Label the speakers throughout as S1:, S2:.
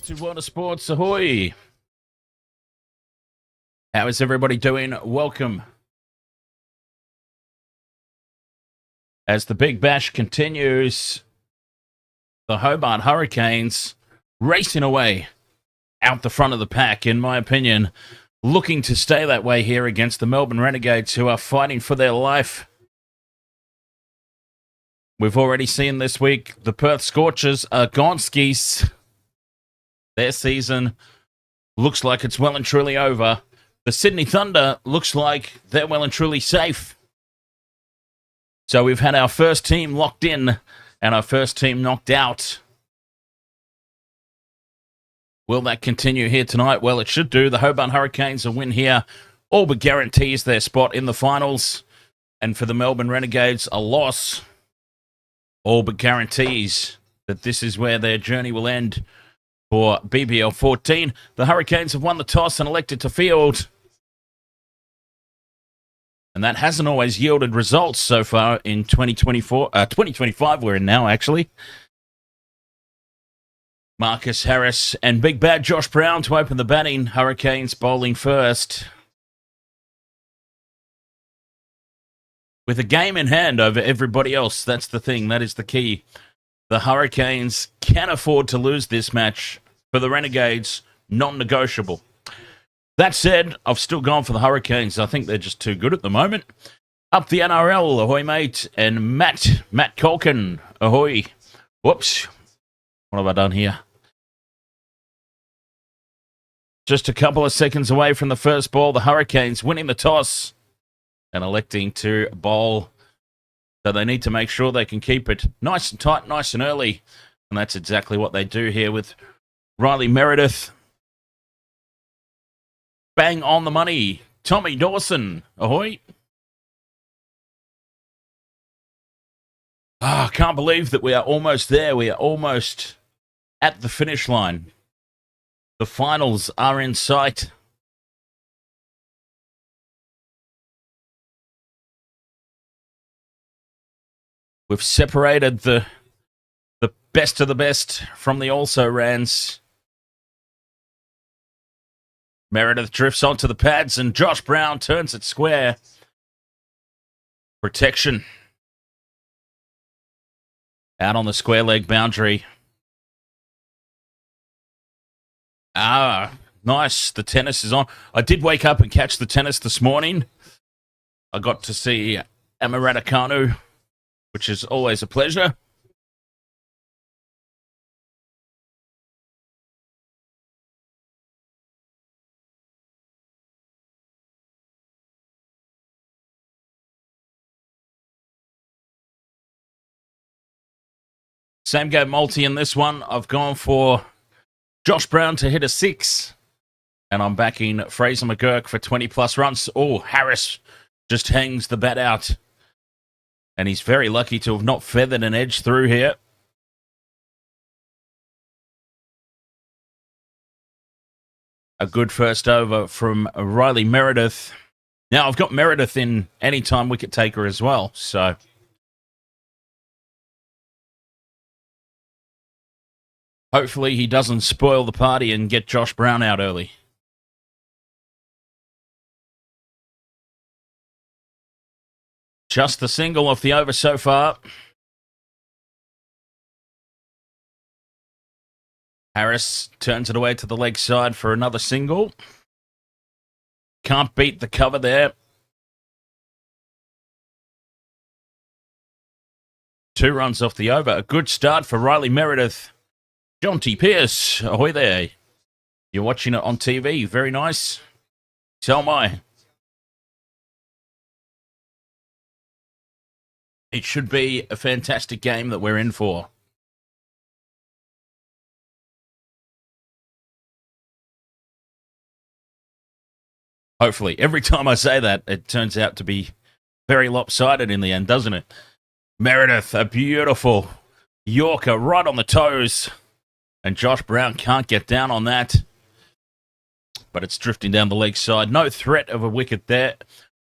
S1: To Water Sports, ahoy! How is everybody doing? Welcome. As the Big Bash continues, the Hobart Hurricanes racing away out the front of the pack, in my opinion, looking to stay that way here against the Melbourne Renegades, who are fighting for their life. We've already seen this week the Perth Scorchers are gone skis. Their season looks like it's well and truly over. The Sydney Thunder looks like they're well and truly safe. So we've had our first team locked in and our first team knocked out. Will that continue here tonight? Well, it should do. The Hobart Hurricanes, a win here, all but guarantees their spot in the finals. And for the Melbourne Renegades, a loss, all but guarantees that this is where their journey will end. For BBL 14, the Hurricanes have won the toss and elected to field. And that hasn't always yielded results so far in 2025 we're in now, actually. Marcus Harris and Big Bad Josh Brown to open the batting. Hurricanes bowling first. With a game in hand over everybody else, that's the thing, that is the key. The Hurricanes can afford to lose this match. For the Renegades, non-negotiable. That said, I've still gone for the Hurricanes. I think they're just too good at the moment. Up the NRL, ahoy mate, and Matt Colkin, ahoy. Whoops, what have I done here? Just a couple of seconds away from the first ball, the Hurricanes winning the toss and electing to bowl. So they need to make sure they can keep it nice and tight, nice and early. And that's exactly what they do here with Riley Meredith. Bang on the money. Tommy Dawson. Ahoy. I can't believe that we are almost there. We are almost at the finish line. The finals are in sight. We've separated the best of the best from the also-rans. Meredith drifts onto the pads and Josh Brown turns it square. Protection. Out on the square leg boundary. Nice. The tennis is on. I did wake up and catch the tennis this morning. I got to see Amaratakanu, which is always a pleasure. Same game multi in this one. I've gone for Josh Brown to hit a 6. And I'm backing Fraser McGurk for 20-plus runs. Oh, Harris just hangs the bat out. And he's very lucky to have not feathered an edge through here. A good first over from Riley Meredith. Now, I've got Meredith in anytime wicket taker as well, so hopefully he doesn't spoil the party and get Josh Brown out early. Just the single off the over so far. Harris turns it away to the leg side for another single. Can't beat the cover there. 2 runs off the over. A good start for Riley Meredith. John T. Pierce, ahoy there. You're watching it on TV. Very nice. So am I. It should be a fantastic game that we're in for. Hopefully. Every time I say that, it turns out to be very lopsided in the end, doesn't it? Meredith, a beautiful Yorker right on the toes. And Josh Brown can't get down on that. But it's drifting down the leg side. No threat of a wicket there.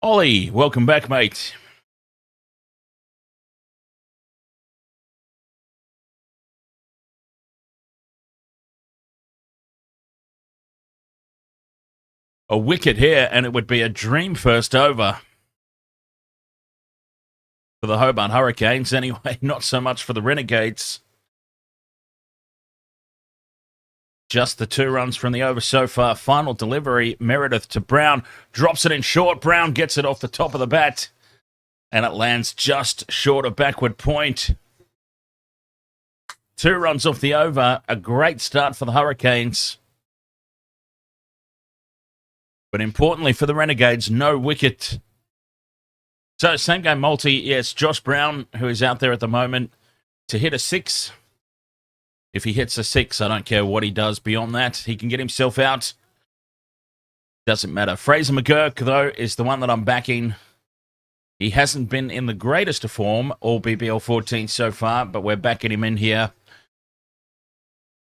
S1: Ollie, welcome back, mate. a wicket here, and it would be a dream first over for the Hobart Hurricanes. Anyway, not so much for the Renegades. Just the 2 runs from the over so far. Final delivery, Meredith to Brown. Drops it in short. Brown gets it off the top of the bat. And it lands just short of backward point. 2 runs off the over. A great start for the Hurricanes. But importantly for the Renegades, no wicket. So, same game multi. Yes, Josh Brown, who is out there at the moment, to hit a 6. If he hits a 6, I don't care what he does beyond that. He can get himself out. Doesn't matter. Fraser McGurk, though, is the one that I'm backing. He hasn't been in the greatest of form, all BBL 14 so far, but we're backing him in here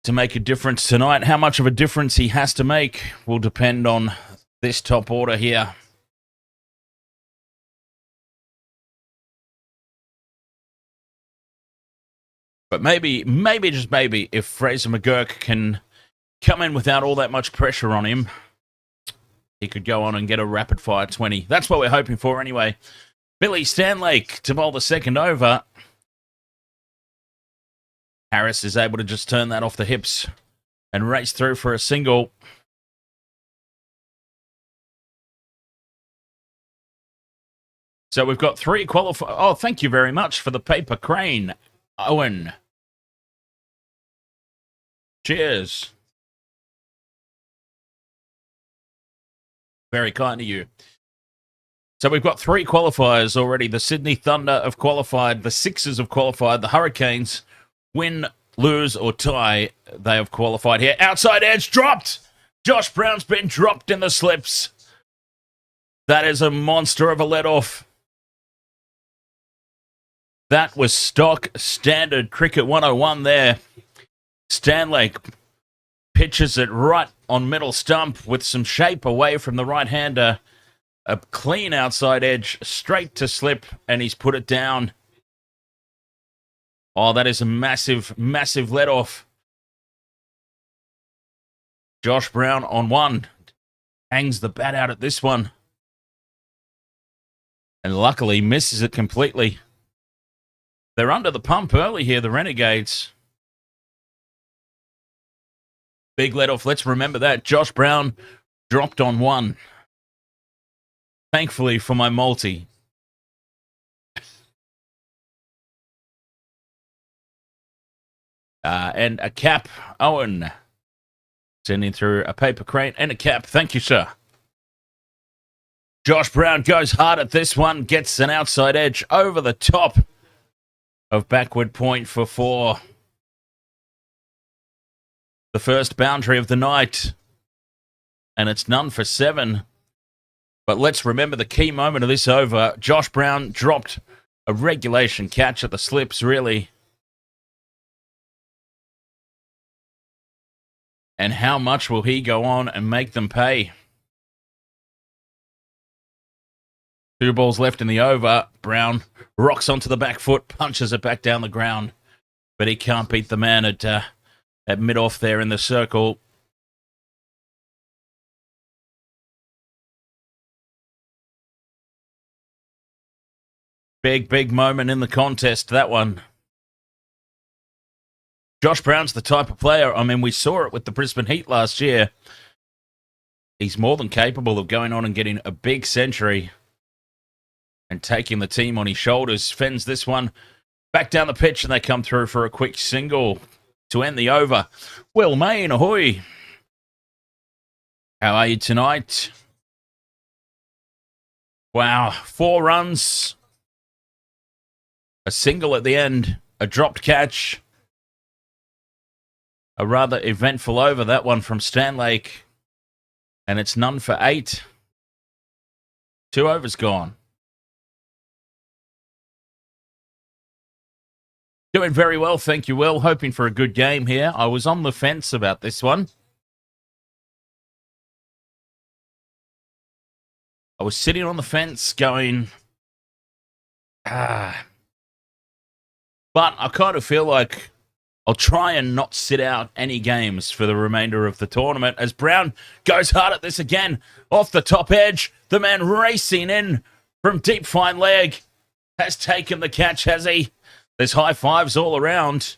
S1: to make a difference tonight. How much of a difference he has to make will depend on this top order here. But maybe, just maybe, if Fraser McGurk can come in without all that much pressure on him, he could go on and get a rapid-fire 20. That's what we're hoping for anyway. Billy Stanlake to bowl the second over. Harris is able to just turn that off the hips and race through for a single. So we've got 3 qualifiers. Oh, thank you very much for the paper crane, Owen. Cheers. Very kind of you. So we've got 3 qualifiers already. The Sydney Thunder have qualified. The Sixers have qualified. The Hurricanes, win, lose, or tie, they have qualified here. Outside edge dropped. Josh Brown's been dropped in the slips. That is a monster of a let-off. That was stock standard cricket 101 there. Stanlake pitches it right on middle stump with some shape away from the right-hander. A clean outside edge, straight to slip, and he's put it down. Oh, that is a massive, massive let-off. Josh Brown on 1. Hangs the bat out at this one. And luckily misses it completely. They're under the pump early here, the Renegades. Big let-off, let's remember that. Josh Brown dropped on 1. Thankfully for my multi. And a cap, Owen. Sending through a paper crane and a cap. Thank you, sir. Josh Brown goes hard at this one. Gets an outside edge over the top of backward point for 4. The first boundary of the night. And it's none for 7. But let's remember the key moment of this over. Josh Brown dropped a regulation catch at the slips, really. And how much will he go on and make them pay? 2 balls left in the over. Brown rocks onto the back foot, punches it back down the ground. But he can't beat the man at mid-off there in the circle. Big, big moment in the contest, that one. Josh Brown's the type of player, I mean, we saw it with the Brisbane Heat last year. He's more than capable of going on and getting a big century and taking the team on his shoulders. Fends this one back down the pitch, and they come through for a quick single to end the over. Will Main, ahoy. How are you tonight? Wow, 4 runs. A single at the end. A dropped catch. A rather eventful over, that one from Stanlake. And it's none for 8. 2 overs gone. Doing very well, thank you, Will. Hoping for a good game here. I was on the fence about this one. I was sitting on the fence going, But I kind of feel like I'll try and not sit out any games for the remainder of the tournament as Brown goes hard at this again. Off the top edge, the man racing in from deep fine leg has taken the catch, has he? There's high fives all around.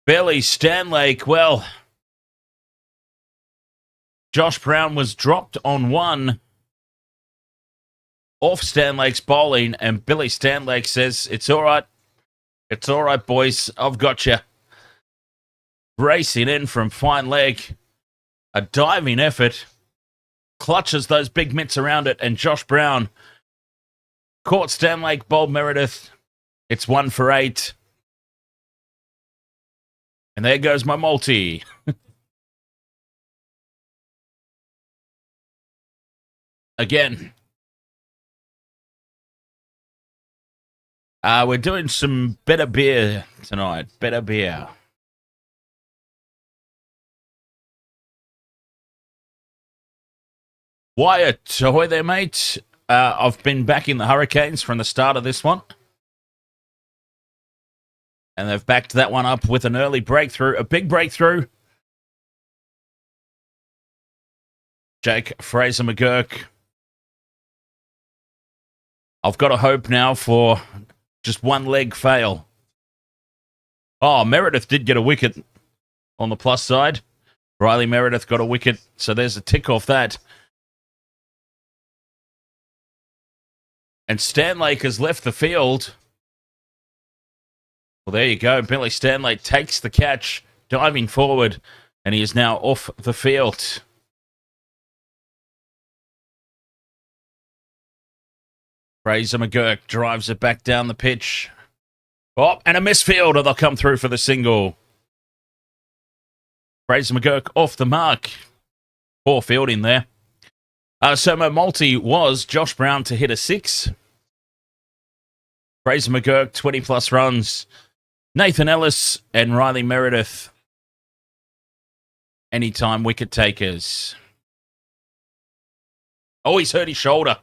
S1: Billy Stanlake, well, Josh Brown was dropped on one off Stanlake's bowling, and Billy Stanlake says, it's all right. It's all right, boys. I've got you. Racing in from fine leg. A diving effort. Clutches those big mitts around it, and Josh Brown caught Stanlake, bowled Meredith. It's 1 for 8. And there goes my multi. Again. We're doing some better beer tonight. Better beer. Wyatt, ahoy there, mate. I've been backing the Hurricanes from the start of this one. And they've backed that one up with an early breakthrough. A big breakthrough. Jake Fraser-McGurk. I've got a hope now for just one leg fail. Oh, Meredith did get a wicket on the plus side. Riley Meredith got a wicket, so there's a tick off that. And Stanlake has left the field. Well, there you go. Billy Stanlake takes the catch, diving forward, and he is now off the field. Fraser-McGurk drives it back down the pitch. Oh, and a misfielder. They'll come through for the single. Fraser-McGurk off the mark. Poor fielding there. So my multi was Josh Brown to hit a 6. Fraser-McGurk, 20-plus runs. Nathan Ellis and Riley Meredith, anytime wicket takers. Oh, he's hurt his shoulder.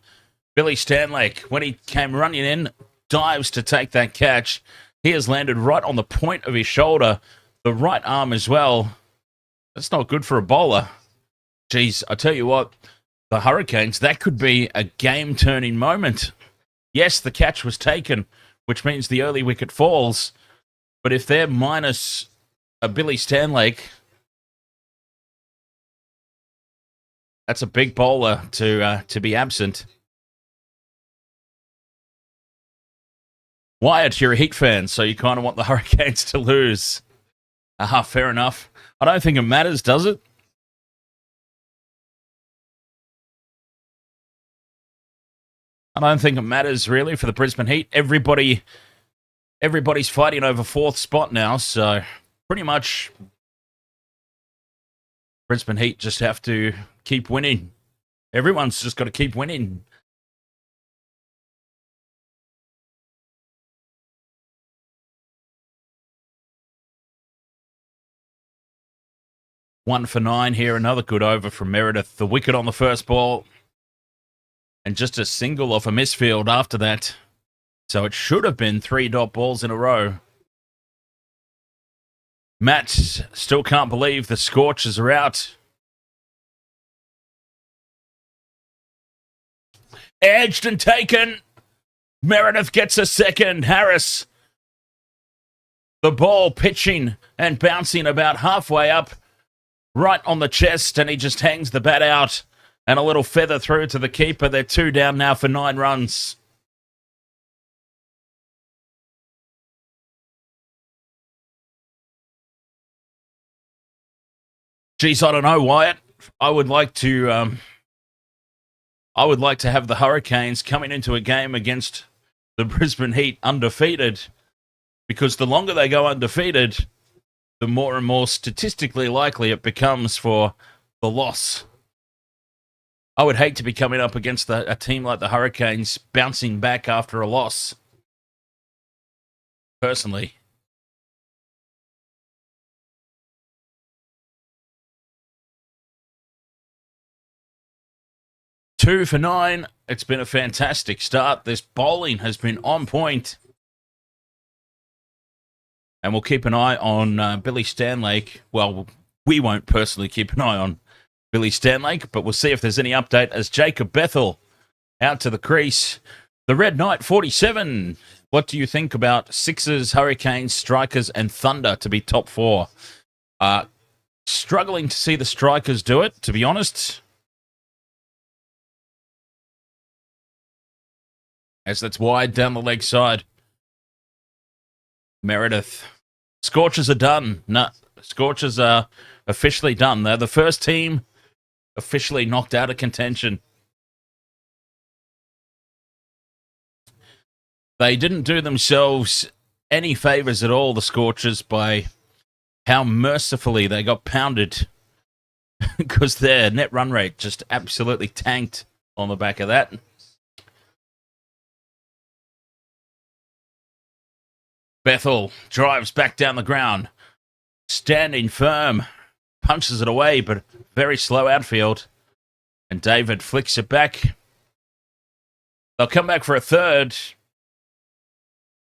S1: Billy Stanlake, when he came running in, dives to take that catch. He has landed right on the point of his shoulder, the right arm as well. That's not good for a bowler. Geez, I tell you what, the Hurricanes, that could be a game-turning moment. Yes, the catch was taken, which means the early wicket falls. But if they're minus a Billy Stanlake, that's a big bowler to be absent. Wyatt, you're a Heat fan, so you kind of want the Hurricanes to lose. Fair enough. I don't think it matters, does it? I don't think it matters, really, for the Brisbane Heat. Everybody's fighting over 4th spot now, so pretty much Brisbane Heat just have to keep winning. Everyone's just got to keep winning. One for 9 here, another good over from Meredith. The wicket on the first ball, and just a single off a misfield after that. So it should have been 3 dot balls in a row. Matt still can't believe the Scorchers are out. Edged and taken. Meredith gets a second. Harris, the ball pitching and bouncing about halfway up, right on the chest, and he just hangs the bat out. And a little feather through to the keeper. They're 2 down now for 9 runs. Geez, I don't know, Wyatt. I would like to have the Hurricanes coming into a game against the Brisbane Heat undefeated, because the longer they go undefeated, the more and more statistically likely it becomes for the loss. I would hate to be coming up against a team like the Hurricanes bouncing back after a loss. Personally. Two for 9. It's been a fantastic start. This bowling has been on point. And we'll keep an eye on Billy Stanlake. Well, we won't personally keep an eye on Billy Stanlake, but we'll see if there's any update as Jacob Bethel out to the crease. The Red Knight 47. What do you think about Sixers, Hurricanes, Strikers, and Thunder to be top four? Struggling to see the Strikers do it, to be honest. As that's wide down the leg side. Meredith. Scorchers are done. No, Scorchers are officially done. They're the first team officially knocked out of contention. They didn't do themselves any favours at all, the Scorchers, by how mercifully they got pounded because their net run rate just absolutely tanked on the back of that. Bethel drives back down the ground, standing firm, punches it away, but very slow outfield. And David flicks it back. They'll come back for a third.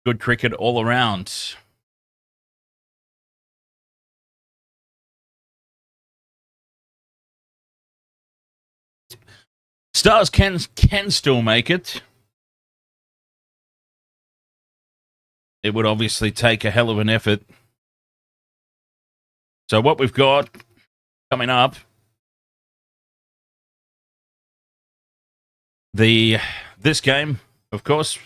S1: Good cricket all around. Stars can still make it. It would obviously take a hell of an effort. So what we've got coming up, this game, of course,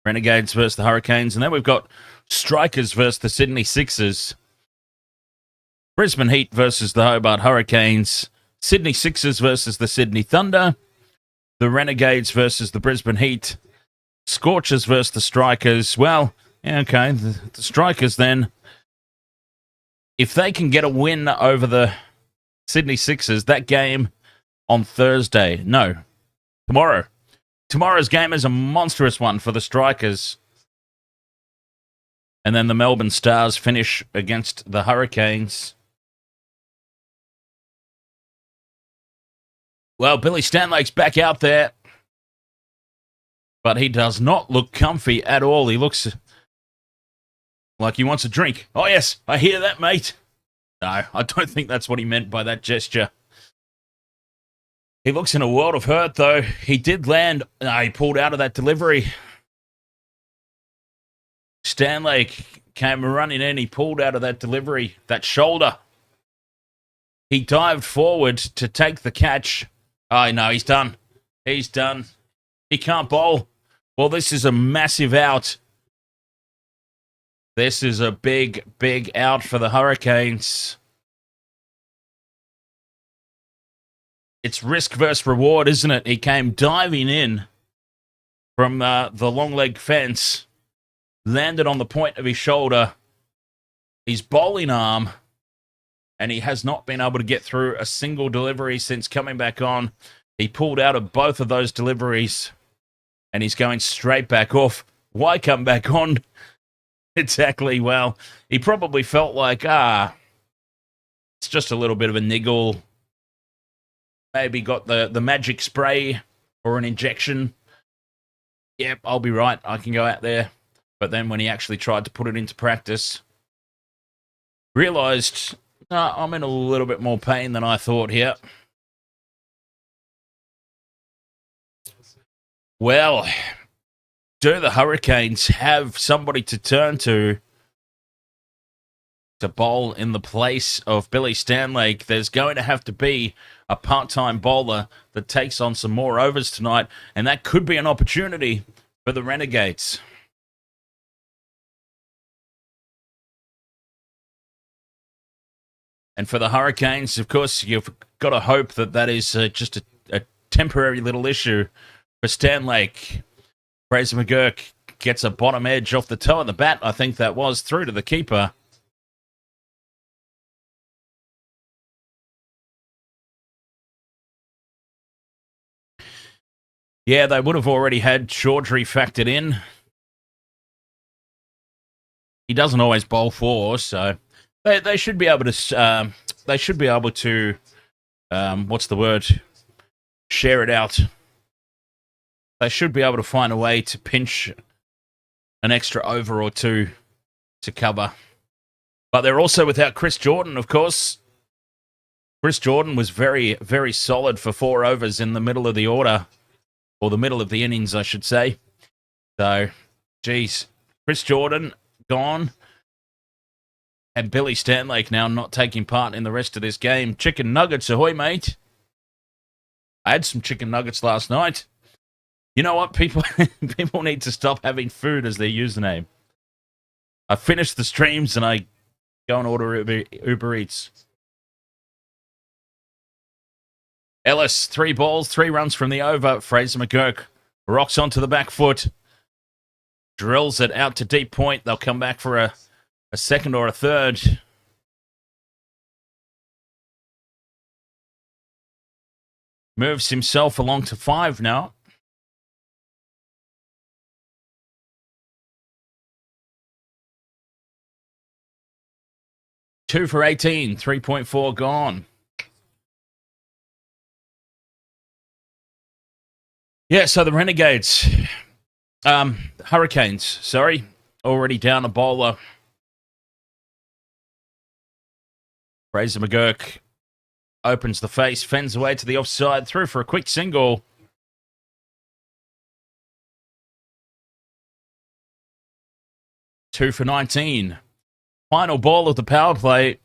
S1: Renegades versus the Hurricanes, and then we've got Strikers versus the Sydney Sixers, Brisbane Heat versus the Hobart Hurricanes, Sydney Sixers versus the Sydney Thunder, the Renegades versus the Brisbane Heat, Scorchers versus the Strikers. Well, yeah, okay, the Strikers then, if they can get a win over the Sydney Sixers, that game on Thursday, no, tomorrow. Tomorrow's game is a monstrous one for the Strikers. And then the Melbourne Stars finish against the Hurricanes. Well, Billy Stanlake's back out there. But he does not look comfy at all. He looks like he wants a drink. Oh, yes, I hear that, mate. No, I don't think that's what he meant by that gesture. He looks in a world of hurt, though. He did land. No, he pulled out of that delivery. Stanlake came running in. He pulled out of that delivery. That shoulder. He dived forward to take the catch. Oh, no, he's done. He's done. He can't bowl. Well, this is a massive out. This is a big, big out for the Hurricanes. It's risk versus reward, isn't it? He came diving in from the long leg fence, landed on the point of his shoulder, his bowling arm, and he has not been able to get through a single delivery since coming back on. He pulled out of both of those deliveries, and he's going straight back off. Why come back on? Exactly. Well, he probably felt like, it's just a little bit of a niggle. Maybe got the magic spray or an injection. Yep, I'll be right. I can go out there. But then when he actually tried to put it into practice, realised, I'm in a little bit more pain than I thought here. Well, do the Hurricanes have somebody to turn to bowl in the place of Billy Stanlake? There's going to have to be a part-time bowler that takes on some more overs tonight, and that could be an opportunity for the Renegades. And for the Hurricanes, of course, you've got to hope that that is just a temporary little issue for Stanlake. Fraser McGurk gets a bottom edge off the toe of the bat, I think that was, through to the keeper. Yeah, they would have already had Chaudhry factored in. He doesn't always bowl four, so they should be able to. They should be able to. What's the word? Share it out. They should be able to find a way to pinch an extra over or two to cover. But they're also without Chris Jordan, of course. Chris Jordan was very, very solid for 4 overs in the middle of the order, or the middle of the innings, I should say. So, geez, Chris Jordan gone, and Billy Stanlake now not taking part in the rest of this game. Chicken nuggets, ahoy, mate. I had some chicken nuggets last night. You know what? People need to stop having food as their username. I finish the streams and I go and order Uber Eats. Ellis, 3 balls, 3 runs from the over. Fraser McGurk rocks onto the back foot. Drills it out to deep point. They'll come back for a second or a third. Moves himself along to 5 now. Two for 18, 3.4 gone. Yeah, so the Renegades, Hurricanes, sorry, already down a bowler. Fraser McGurk opens the face, fends away to the offside, through for a quick single. Two for 19. Final ball of the power play,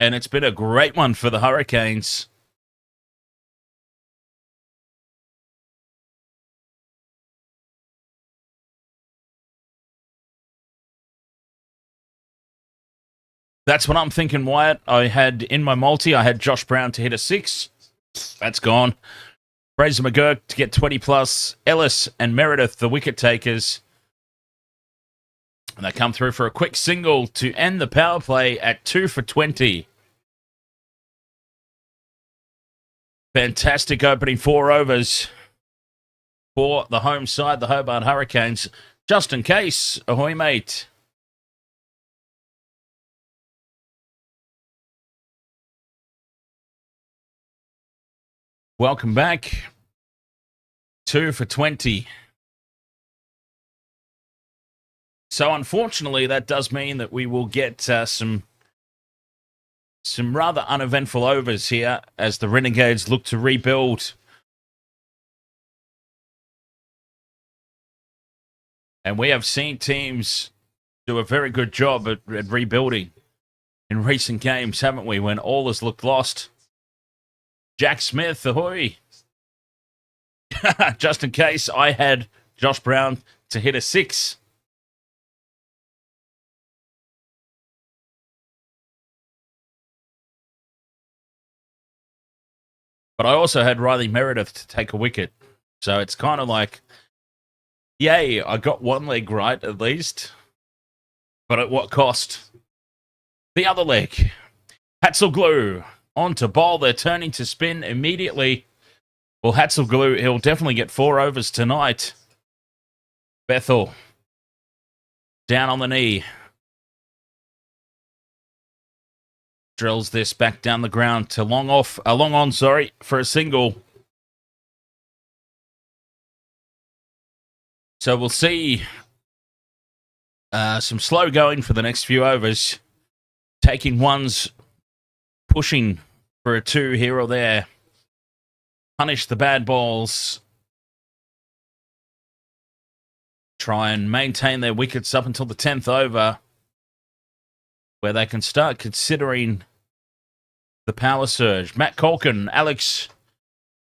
S1: and it's been a great one for the Hurricanes. That's what I'm thinking, Wyatt. I had in my multi, I had Josh Brown to hit a 6. That's gone. Fraser McGurk to get 20 plus. Ellis and Meredith, the wicket takers. And they come through for a quick single to end the power play at 2 for 20. Fantastic opening 4 overs for the home side, the Hobart Hurricanes. Just in case, ahoy, mate. Welcome back. 2 for 20. So unfortunately, that does mean that we will get some rather uneventful overs here as the Renegades look to rebuild. And we have seen teams do a very good job at rebuilding in recent games, haven't we, when all has looked lost. Jack Smith, ahoy. Just in case, I had Josh Brown to hit a 6. But I also had Riley Meredith to take a wicket. So it's kind of like, yay, I got one leg right at least. But at what cost? The other leg. Hatzelglue on to bowl. They're turning to spin immediately. Well, Hatzelglue, he'll definitely get 4 overs tonight. Bethel down on the knee. Drills this back down the ground to long on, for a single. So we'll see some slow going for the next few overs. Taking ones, pushing for a 2 here or there. Punish the bad balls. Try and maintain their wickets up until the 10th over, where they can start considering the power surge. Matt Colkin, Alex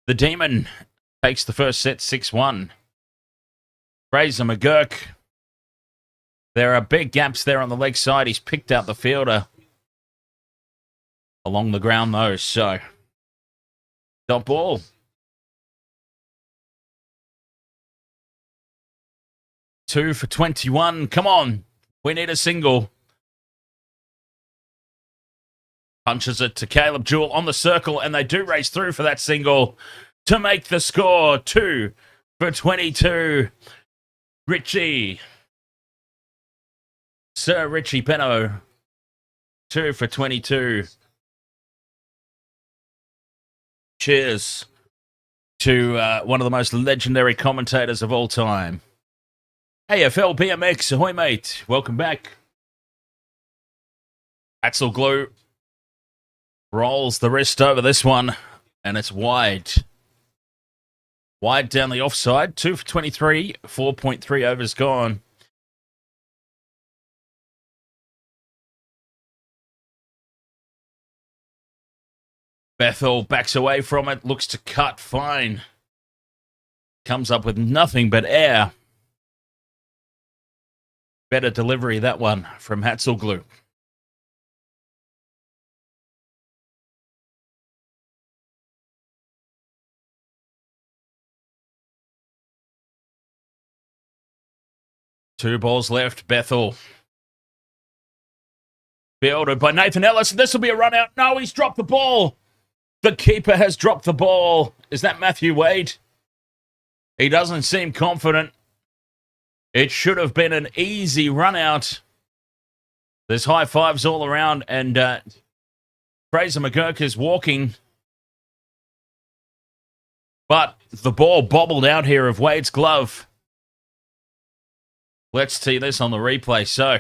S1: the Demon, takes the first set 6-1. Fraser McGurk. There are big gaps there on the leg side. He's picked out the fielder along the ground, though. So, dot ball. Two for 21. Come on. We need a single. Punches it to Caleb Jewell on the circle, and they do race through for that single to make the score 2 for 22. Richie. Sir Richie Penno. 2 for 22. Cheers to one of the most legendary commentators of all time. AFL BMX, ahoy mate, welcome back. Axel Glue rolls the wrist over this one, and it's wide. Wide down the offside. 2 for 23, 4.3 overs gone. Bethel backs away from it, looks to cut, fine. Comes up with nothing but air. Better delivery, that one, from Hatzelglue. Two balls left, Bethel. Fielded by Nathan Ellis. This will be a run out. No, he's dropped the ball. The keeper has dropped the ball. Is that Matthew Wade? He doesn't seem confident. It should have been an easy run out. There's high fives all around, and Fraser McGurk is walking. But the ball bobbled out here of Wade's glove. Let's see this on the replay. So,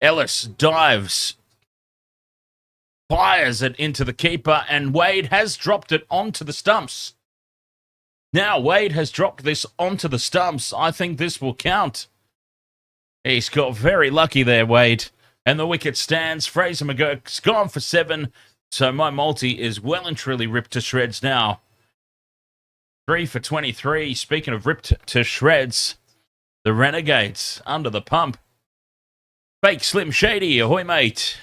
S1: Ellis dives, fires it into the keeper, and Wade has dropped it onto the stumps. Now, Wade has dropped this onto the stumps. I think this will count. He's got very lucky there, Wade. And the wicket stands. Fraser McGurk's gone for 7. So my multi is well and truly ripped to shreds now. 3 for 23. Speaking of ripped to shreds, the Renegades under the pump. Fake Slim Shady, ahoy mate.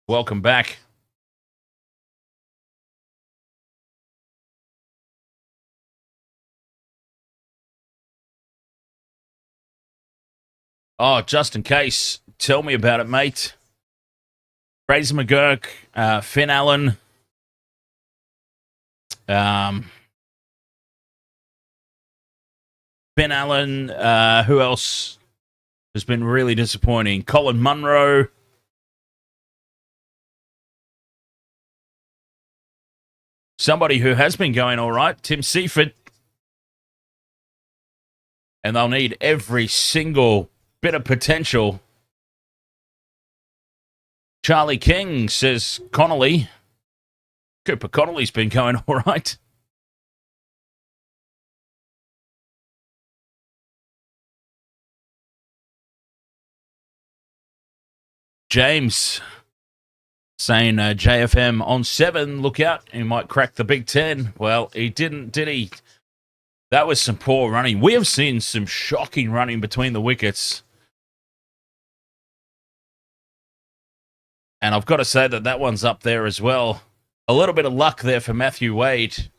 S1: Welcome back. Oh, just in case, tell me about it, mate. Fraser McGurk, Finn Allen, who else has been really disappointing? Colin Munro. Somebody who has been going all right, Tim Seaford. And they'll need every single bit of potential. Charlie King, says Connolly. Cooper Connolly's been going all right. James saying JFM on 7, look out, he might crack the Big Ten. Well, he didn't, did he? That was some poor running. We have seen some shocking running between the wickets. And I've got to say that that one's up there as well. A little bit of luck there for Matthew Wade.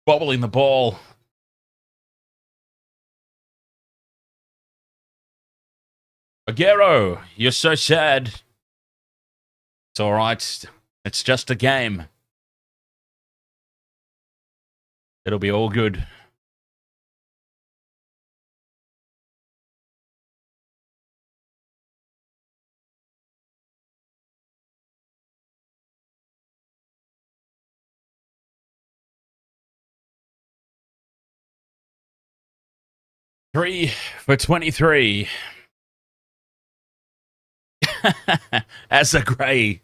S1: Bobbling the ball. Aguero, you're so sad. It's all right. It's just a game. It'll be all good. Three for 23. Asa Gray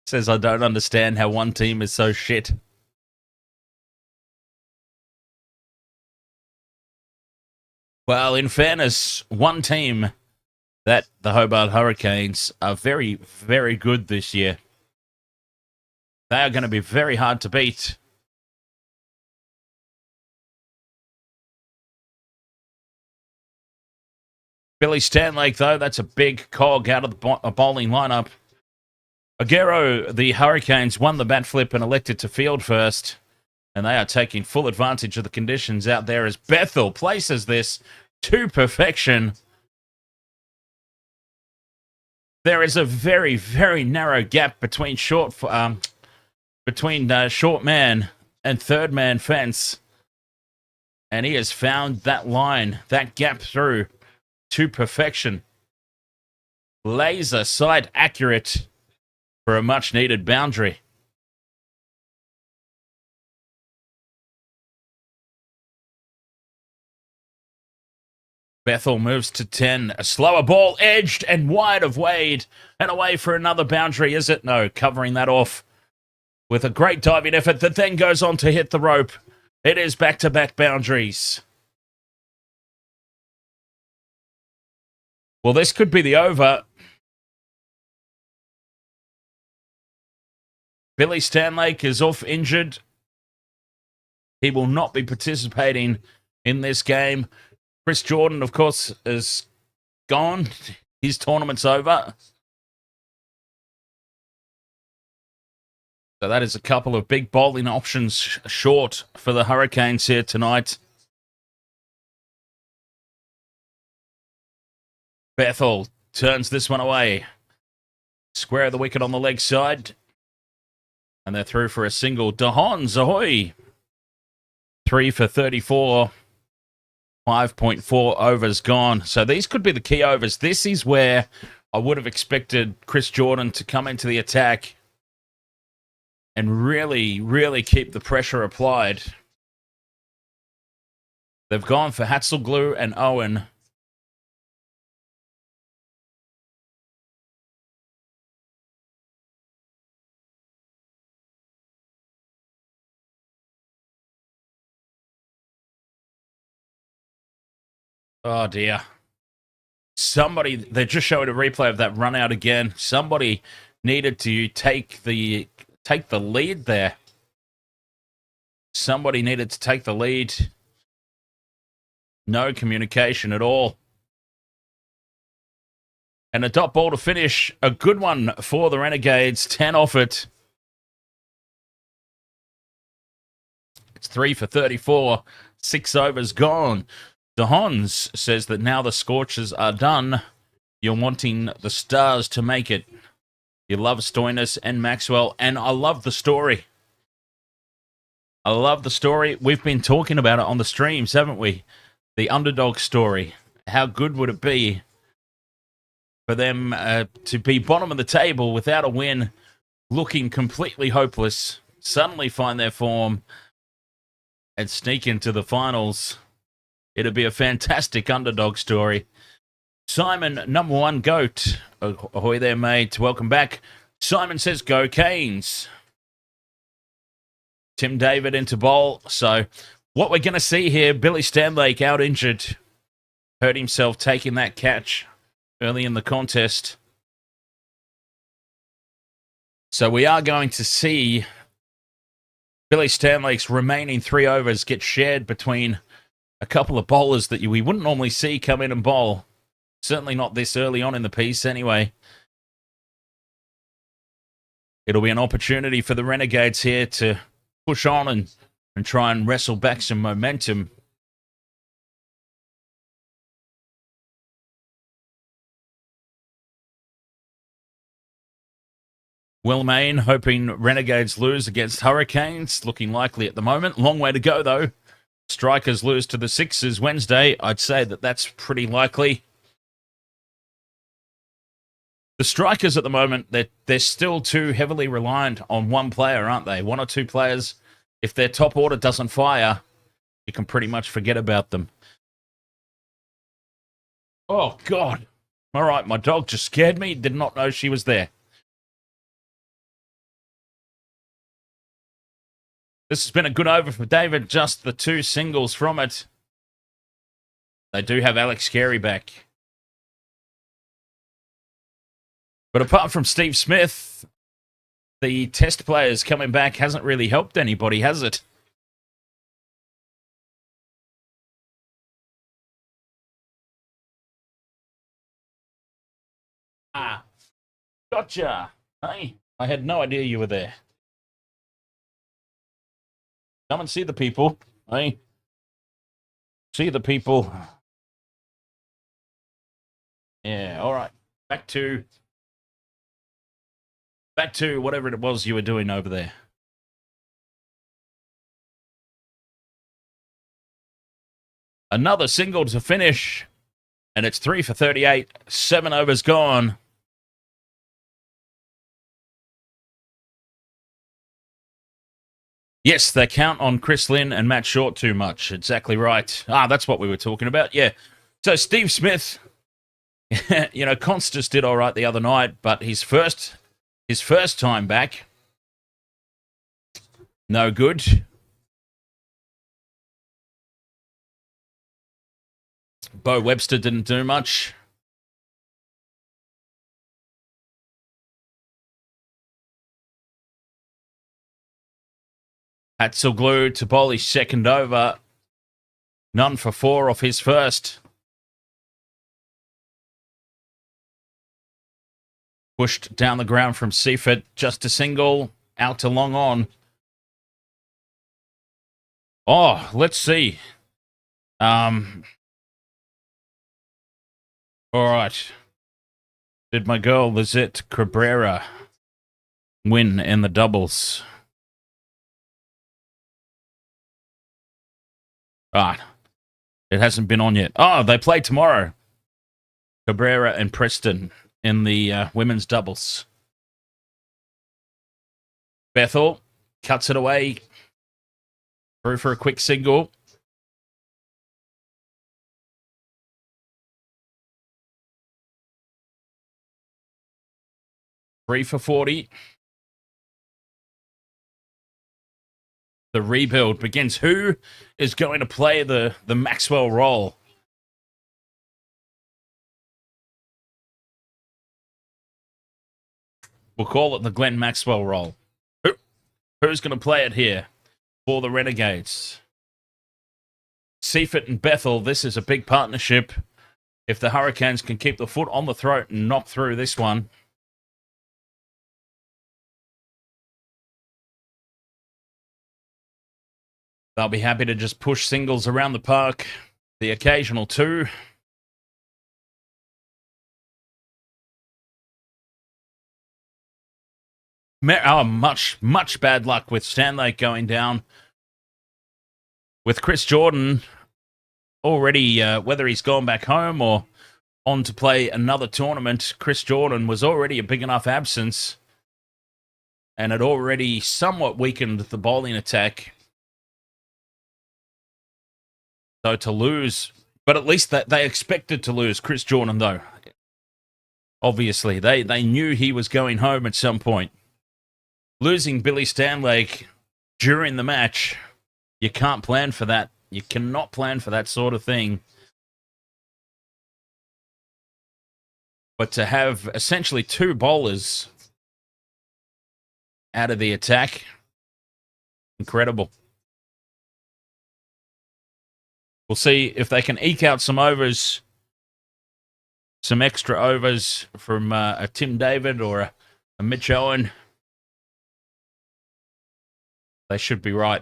S1: says, I don't understand how one team is so shit. Well, in fairness, one team that the Hobart Hurricanes are very, very good this year. They are going to be very hard to beat. Billy Stanlake, though, that's a big cog out of the bowling lineup. Aguero, the Hurricanes, won the bat flip and elected to field first. And they are taking full advantage of the conditions out there as Bethel places this to perfection. There is a very, very narrow gap between short man and third man fence. And he has found that line, that gap through to perfection. Laser sight accurate for a much needed boundary. Bethel moves to 10. A slower ball, edged and wide of Wade. And away for another boundary, is it? No, covering that off with a great diving effort that then goes on to hit the rope. It is back-to-back boundaries. Well, this could be the over. Billy Stanlake is off injured. He will not be participating in this game. Chris Jordan, of course, is gone. His tournament's over. So that is a couple of big bowling options short for the Hurricanes here tonight. Bethel turns this one away. Square of the wicket on the leg side. And they're through for a single. Dahons, ahoy! 3 for 34. 5.4 overs gone. So these could be the key overs. This is where I would have expected Chris Jordan to come into the attack and really, really keep the pressure applied. They've gone for Hatzelglue and Owen. Oh, dear. Somebody, they just showed a replay of that run out again. Somebody needed to take the lead there. Somebody needed to take the lead. No communication at all. And a dot ball to finish. A good one for the Renegades. 10 off it. It's 3 for 34. 6 overs gone. DeHons says that now the Scorchers are done, you're wanting the Stars to make it. You love Stoinis and Maxwell, and I love the story. I love the story. We've been talking about it on the streams, haven't we? The underdog story. How good would it be for them to be bottom of the table without a win, looking completely hopeless, suddenly find their form, and sneak into the finals? It'd be a fantastic underdog story. Simon, number one goat. Ahoy there, mate. Welcome back. Simon says, go Canes. Tim David into bowl. So what we're going to see here, Billy Stanlake out injured. Hurt himself taking that catch early in the contest. So we are going to see Billy Stanlake's remaining 3 overs get shared between a couple of bowlers that we wouldn't normally see come in and bowl. Certainly not this early on in the piece anyway. It'll be an opportunity for the Renegades here to push on and try and wrestle back some momentum. Will Main hoping Renegades lose against Hurricanes. Looking likely at the moment. Long way to go though. Strikers lose to the Sixers Wednesday. I'd say that that's pretty likely. The Strikers at the moment, they're still too heavily reliant on one player, aren't they? 1 or 2 players. If their top order doesn't fire, you can pretty much forget about them. Oh, God. All right, my dog just scared me. Did not know she was there. This has been a good over for David. Just the 2 singles from it. They do have Alex Carey back. But apart from Steve Smith, the test players coming back hasn't really helped anybody, has it? Ah, gotcha. Hey, I had no idea you were there. Come and see the people. Hey, see the people. Yeah, all right. Back to whatever it was you were doing over there. Another single to finish, and it's 3 for 38. 7 overs gone. Yes, they count on Chris Lynn and Matt Short too much. Exactly right. Ah, that's what we were talking about. Yeah, So Steve Smith, you know, Constas did all right the other night, but his first time back, no good. Bo Webster didn't do much. Hatzelglue to bowl his second over. None for 4 off his first. Pushed down the ground from Seifert. Just a single. Out to long on. Oh, let's see. All right. Did my girl Lizette Cabrera win in the doubles? Ah, it hasn't been on yet. Oh, they play tomorrow. Cabrera and Preston in the women's doubles. Bethel cuts it away. Through for a quick single. Three for 40. The rebuild begins. Who is going to play the Maxwell role? We'll call it the Glenn Maxwell role. Who's going to play it here for the Renegades? Seifert and Bethel, this is a big partnership. If the Hurricanes can keep the foot on the throat and knock through this one. They'll be happy to just push singles around the park. The occasional 2. Oh, much bad luck with Stanley going down. With Chris Jordan already, whether he's gone back home or on to play another tournament, Chris Jordan was already a big enough absence and had already somewhat weakened the bowling attack. So to lose, but at least that they expected to lose Chris Jordan, though. Obviously, they knew he was going home at some point. Losing Billy Stanlake during the match, you can't plan for that. You cannot plan for that sort of thing. But to have essentially 2 bowlers out of the attack, incredible. We'll see if they can eke out some overs, some extra overs from a Tim David or a Mitch Owen. They should be right.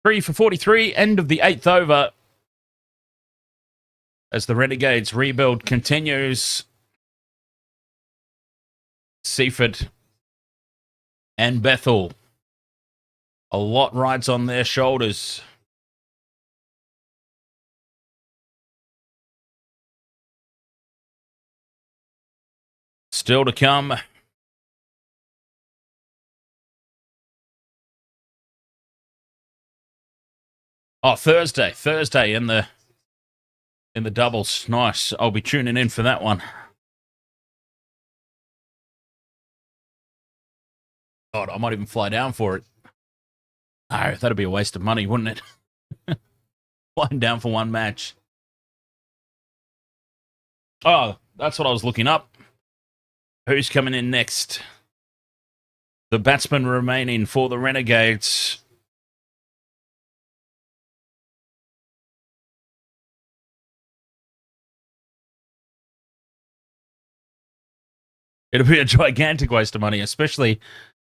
S1: 3 for 43, end of the 8th over. As the Renegades rebuild continues. Seifert and Bethel. A lot rides on their shoulders. Still to come. Oh, Thursday in the doubles. Nice. I'll be tuning in for that one. God, I might even fly down for it. Oh, that'd be a waste of money, wouldn't it? Flying down for one match. Oh, that's what I was looking up. Who's coming in next? The batsman remaining for the Renegades. It'll be a gigantic waste of money, especially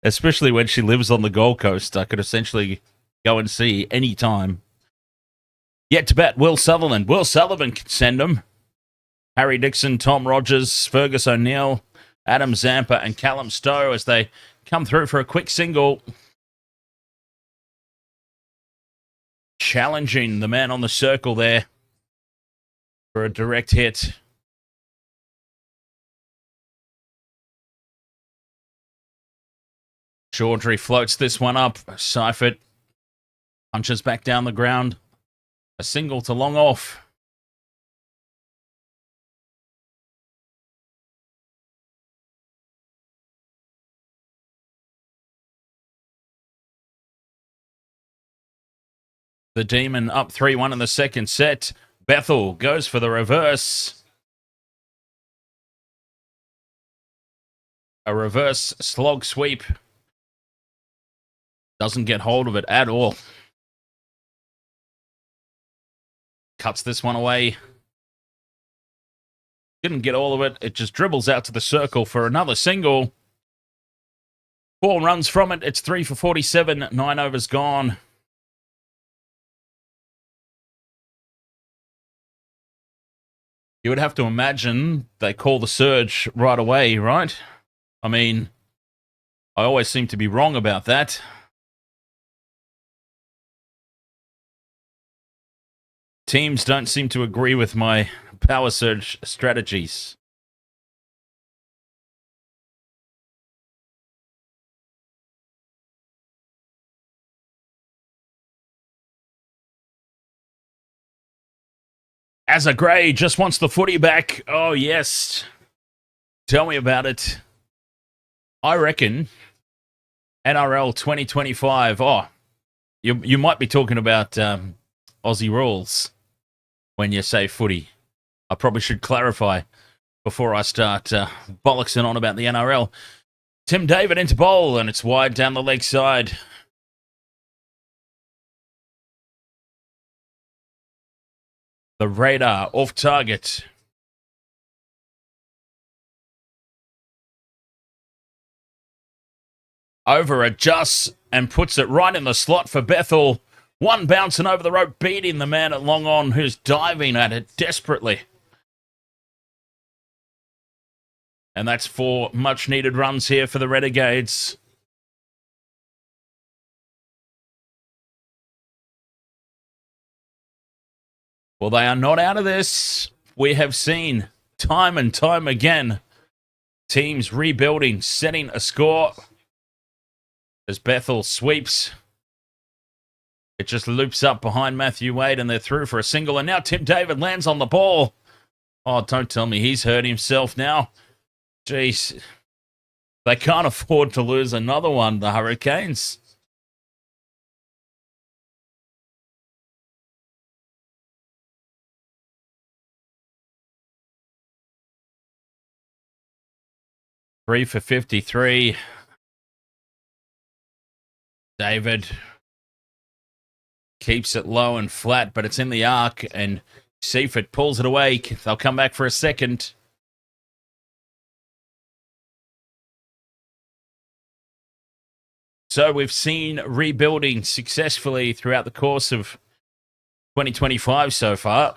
S1: when she lives on the Gold Coast. I could essentially go and see any time. Yet to bat, Will Sutherland. Will Sullivan can send them. Harry Dixon, Tom Rogers, Fergus O'Neill, Adam Zampa, and Callum Stowe as they come through for a quick single. Challenging the man on the circle there for a direct hit. Chaudhry floats this one up. Seifert punches back down the ground. A single to long off. The Demon up 3-1 in the second set. Bethel goes for the reverse. A reverse slog sweep. Doesn't get hold of it at all. Cuts this one away. Didn't get all of it. It just dribbles out to the circle for another single. 4 runs from it. It's 3 for 47. 9 overs gone. You would have to imagine they call the surge right away, right? I mean, I always seem to be wrong about that. Teams don't seem to agree with my power surge strategies. As a Gray just wants the footy back. Oh, yes. Tell me about it. I reckon NRL 2025. Oh, you might be talking about Aussie rules when you say footy. I probably should clarify before I start bollocksing on about the NRL. Tim David into bowl, and it's wide down the leg side. The radar off target. Over adjusts and puts it right in the slot for Bethel. One bouncing over the rope, beating the man at long on who's diving at it desperately. And that's 4 much-needed runs here for the Renegades. Well, they are not out of this. We have seen time and time again teams rebuilding, setting a score. As Bethel sweeps, it just loops up behind Matthew Wade and they're through for a single. And now Tim David lands on the ball. Oh, don't tell me he's hurt himself now. Jeez. They can't afford to lose another one, the Hurricanes. Three for 53. David keeps it low and flat, but it's in the arc, and Seifert pulls it away. They'll come back for a second. So we've seen rebuilding successfully throughout the course of 2025 so far.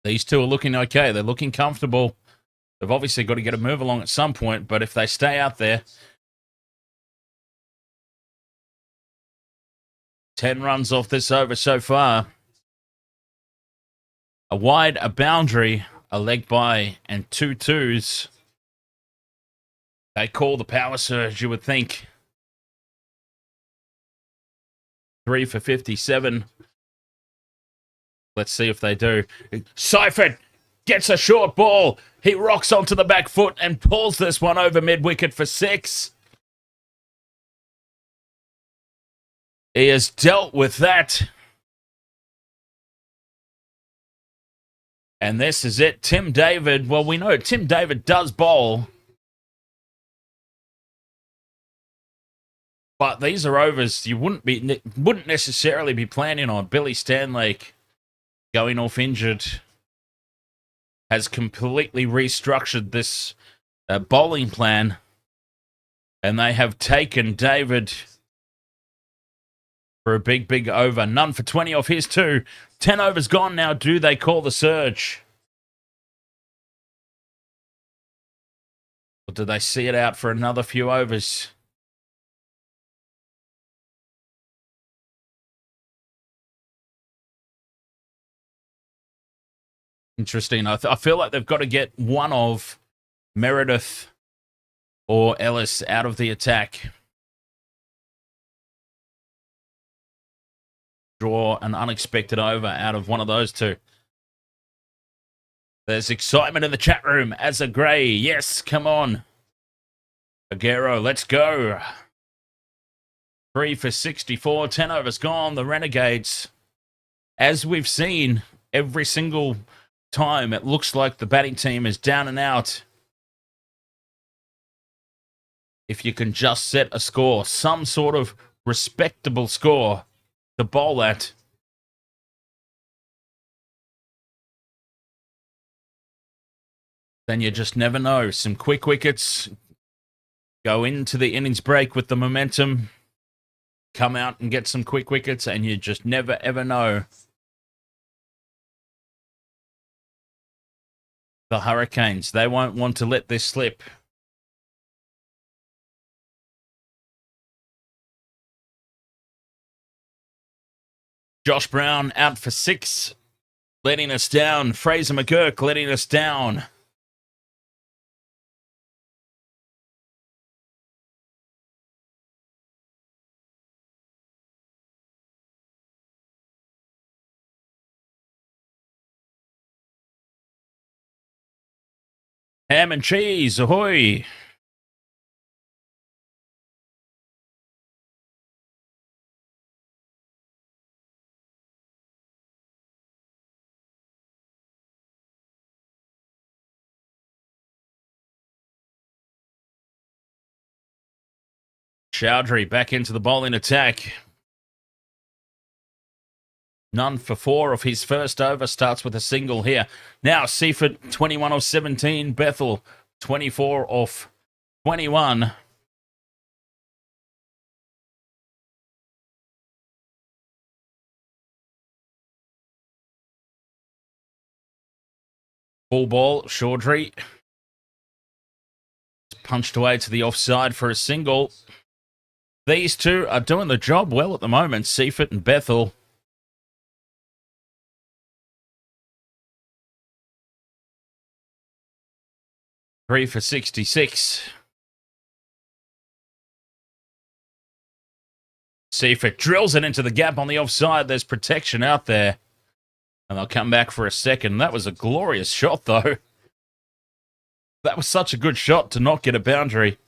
S1: These two are looking okay. They're looking comfortable. They've obviously got to get a move along at some point, but if they stay out there, 10 runs off this over so far. A wide, a boundary, a leg by, and 2 twos. They call the power surge, you would think. 3 for 57. Let's see if they do. Seifert gets a short ball. He rocks onto the back foot and pulls this one over mid-wicket for 6. He has dealt with that. And this is it. Tim David. Well, we know Tim David does bowl. But these are overs you wouldn't necessarily be planning on. Billy Stanlake going off injured has completely restructured this bowling plan. And they have taken David for a big, big over. None for 20 off his 2. 10 overs gone now. Do they call the surge? Or do they see it out for another few overs? Interesting. I feel like they've got to get one of Meredith or Ellis out of the attack. Draw an unexpected over out of one of those two. There's excitement in the chat room. As a Gray, yes, come on. Aguero, let's go. 3 for 64, 10 overs gone. The Renegades, as we've seen every single time, it looks like the batting team is down and out. If you can just set a score, some sort of respectable score to bowl at. Then you just never know. Some quick wickets, go into the innings break with the momentum, come out and get some quick wickets, and you just never, ever know. The Hurricanes, they won't want to let this slip. Josh Brown out for 6, letting us down. Fraser McGurk letting us down. Ham and cheese, ahoy! Chowdhury back into the bowling attack. None for 4 of his first over. Starts with a single here. Now Seaford, 21 of 17. Bethel, 24 of 21. Full ball, Chaudhry. Punched away to the offside for a single. These two are doing the job well at the moment, Seaford and Bethel. Three for 66. Seaford drills it into the gap on the offside. There's protection out there. And they'll come back for a second. That was a glorious shot, though. That was such a good shot to not get a boundary.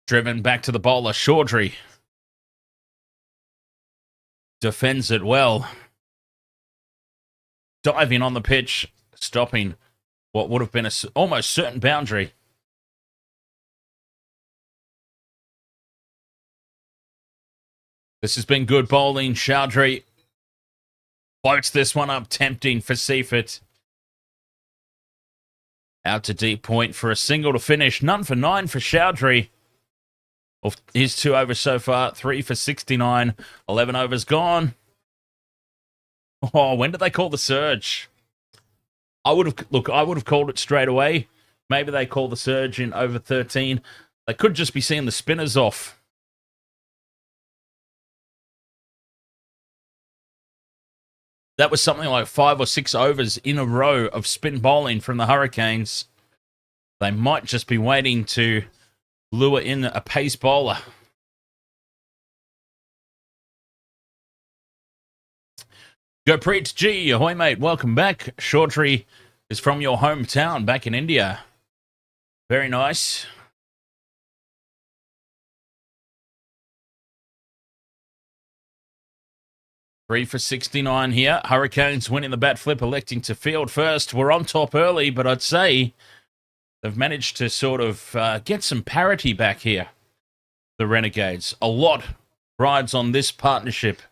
S1: Driven back to the bowler, Chaudhry. Defends it well. Diving on the pitch, stopping what would have been a almost certain boundary. This has been good bowling. Chaudhry floats this one up, tempting for Seaford. Out to deep point for a single to finish. None for 9 for Chaudhry. Of his 2 overs so far, 3 for 69. 11 overs gone. Oh, when did they call the surge? I would have called it straight away. Maybe they call the surge in over 13. They could just be seeing the spinners off. That was something like 5 or 6 overs in a row of spin bowling from the Hurricanes. They might just be waiting to lure in a pace bowler. Gurpreet G, ahoy mate, welcome back. Chaudhry is from your hometown back in India. Very nice. Three for 69 here. Hurricanes winning the bat flip, electing to field first. We're on top early, but I'd say they've managed to sort of get some parity back here. The Renegades. A lot rides on this partnership.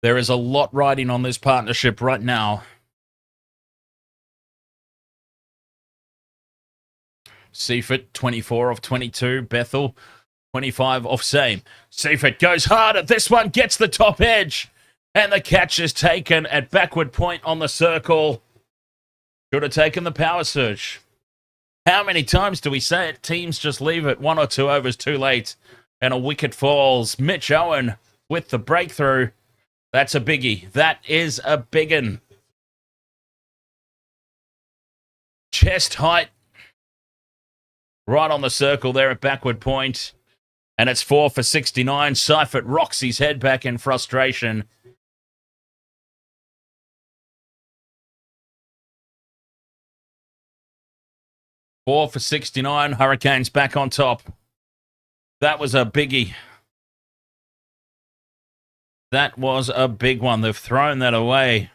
S1: There is a lot riding on this partnership right now. Seaford, 24 of 22. Bethel, 25 off same. Seaford goes hard at this one, gets the top edge. And the catch is taken at backward point on the circle. Should have taken the power surge. How many times do we say it? Teams just leave it 1 or 2 overs too late. And a wicket falls. Mitch Owen with the breakthrough. That's a biggie. That is a biggin. chest height. Right on the circle there at backward point. And it's 4 for 69. Seifert rocks his head back in frustration. Four for 69. Hurricanes back on top. That was a biggie. That was a big one. They've thrown that away.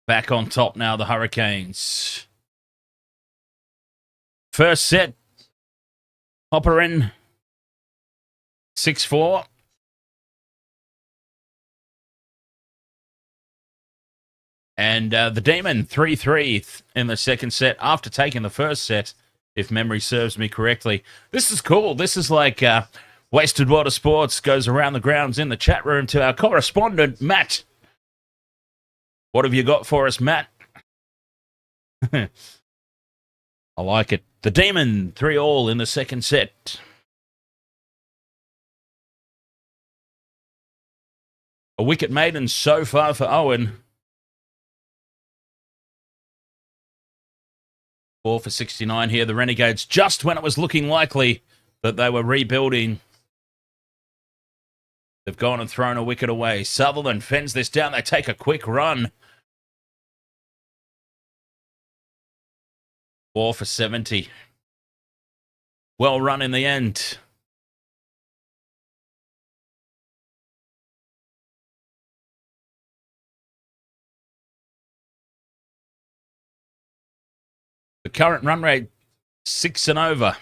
S1: Back on top now, the Hurricanes. First set. Hopper in. 6-4. And the Demon, 3-3 in the second set after taking the first set, if memory serves me correctly. This is cool. This is like Wasted Water Sports goes around the grounds in the chat room to our correspondent, Matt. What have you got for us, Matt? I like it. The Demon, 3-all in the second set. A wicket maiden so far for Owen. 4 for 69 here. The Renegades, just when it was looking likely that they were rebuilding, they've gone and thrown a wicket away. Sutherland fends this down. They take a quick run. 4 for 70. Well run in the end. The current run rate, 6 and over.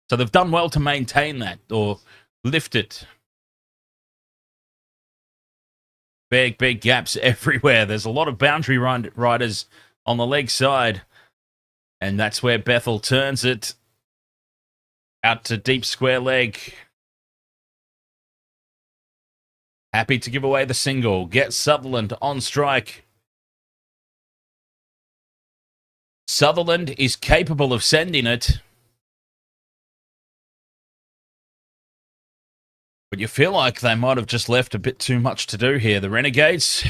S1: So they've done well to maintain that or lift it. Big gaps everywhere. There's a lot of boundary riders on the leg side. And that's where Bethel turns it out to deep square leg. Happy to give away the single. Get Sutherland on strike. Sutherland is capable of sending it. But you feel like they might have just left a bit too much to do here. The Renegades.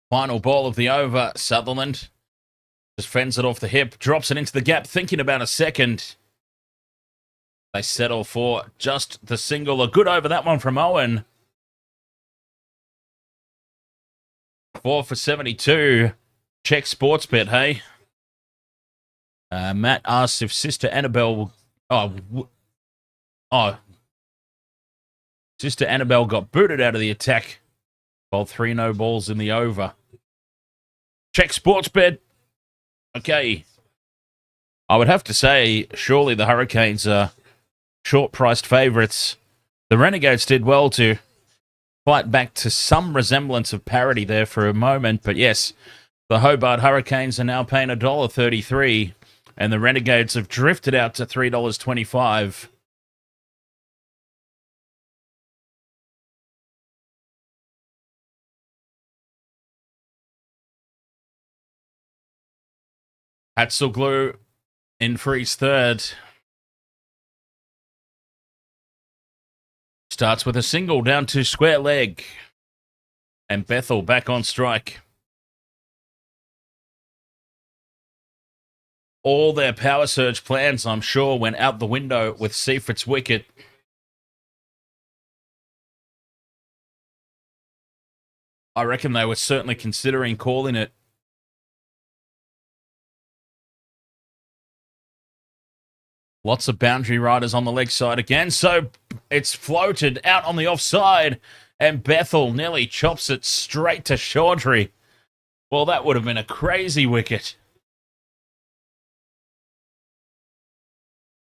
S1: Final ball of the over. Sutherland just fends it off the hip. Drops it into the gap. Thinking about a second. They settle for just the single. A good over that one from Owen. 4 for 72. Check sports bet, hey? Matt asks if Sister Annabelle will... Sister Annabelle got booted out of the attack while 3 no balls in the over. Check sports bet. Okay. I would have to say, surely the Hurricanes are short-priced favourites. The Renegades did well to fight back to some resemblance of parity there for a moment. But yes, the Hobart Hurricanes are now paying $1.33, and the Renegades have drifted out to $3.25. Hatzelglue in for his third. Starts with a single down to square leg. And Bethel back on strike. All their power surge plans, I'm sure, went out the window with Seifert's wicket. I reckon they were certainly considering calling it. Lots of boundary riders on the leg side again. So it's floated out on the offside. And Bethel nearly chops it straight to Chaudhry. Well, that would have been a crazy wicket.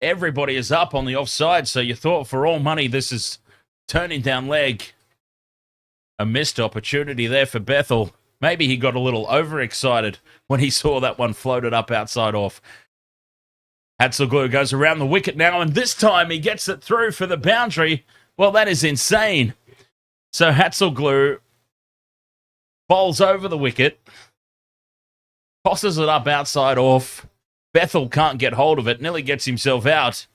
S1: Everybody is up on the offside. So you thought for all money this is turning down leg. A missed opportunity there for Bethel. Maybe he got a little overexcited when he saw that one floated up outside off. Hatzelglue goes around the wicket now, and this time he gets it through for the boundary. Well, that is insane. So Hatzelglue bowls over the wicket, tosses it up outside off. Bethel can't get hold of it, nearly gets himself out.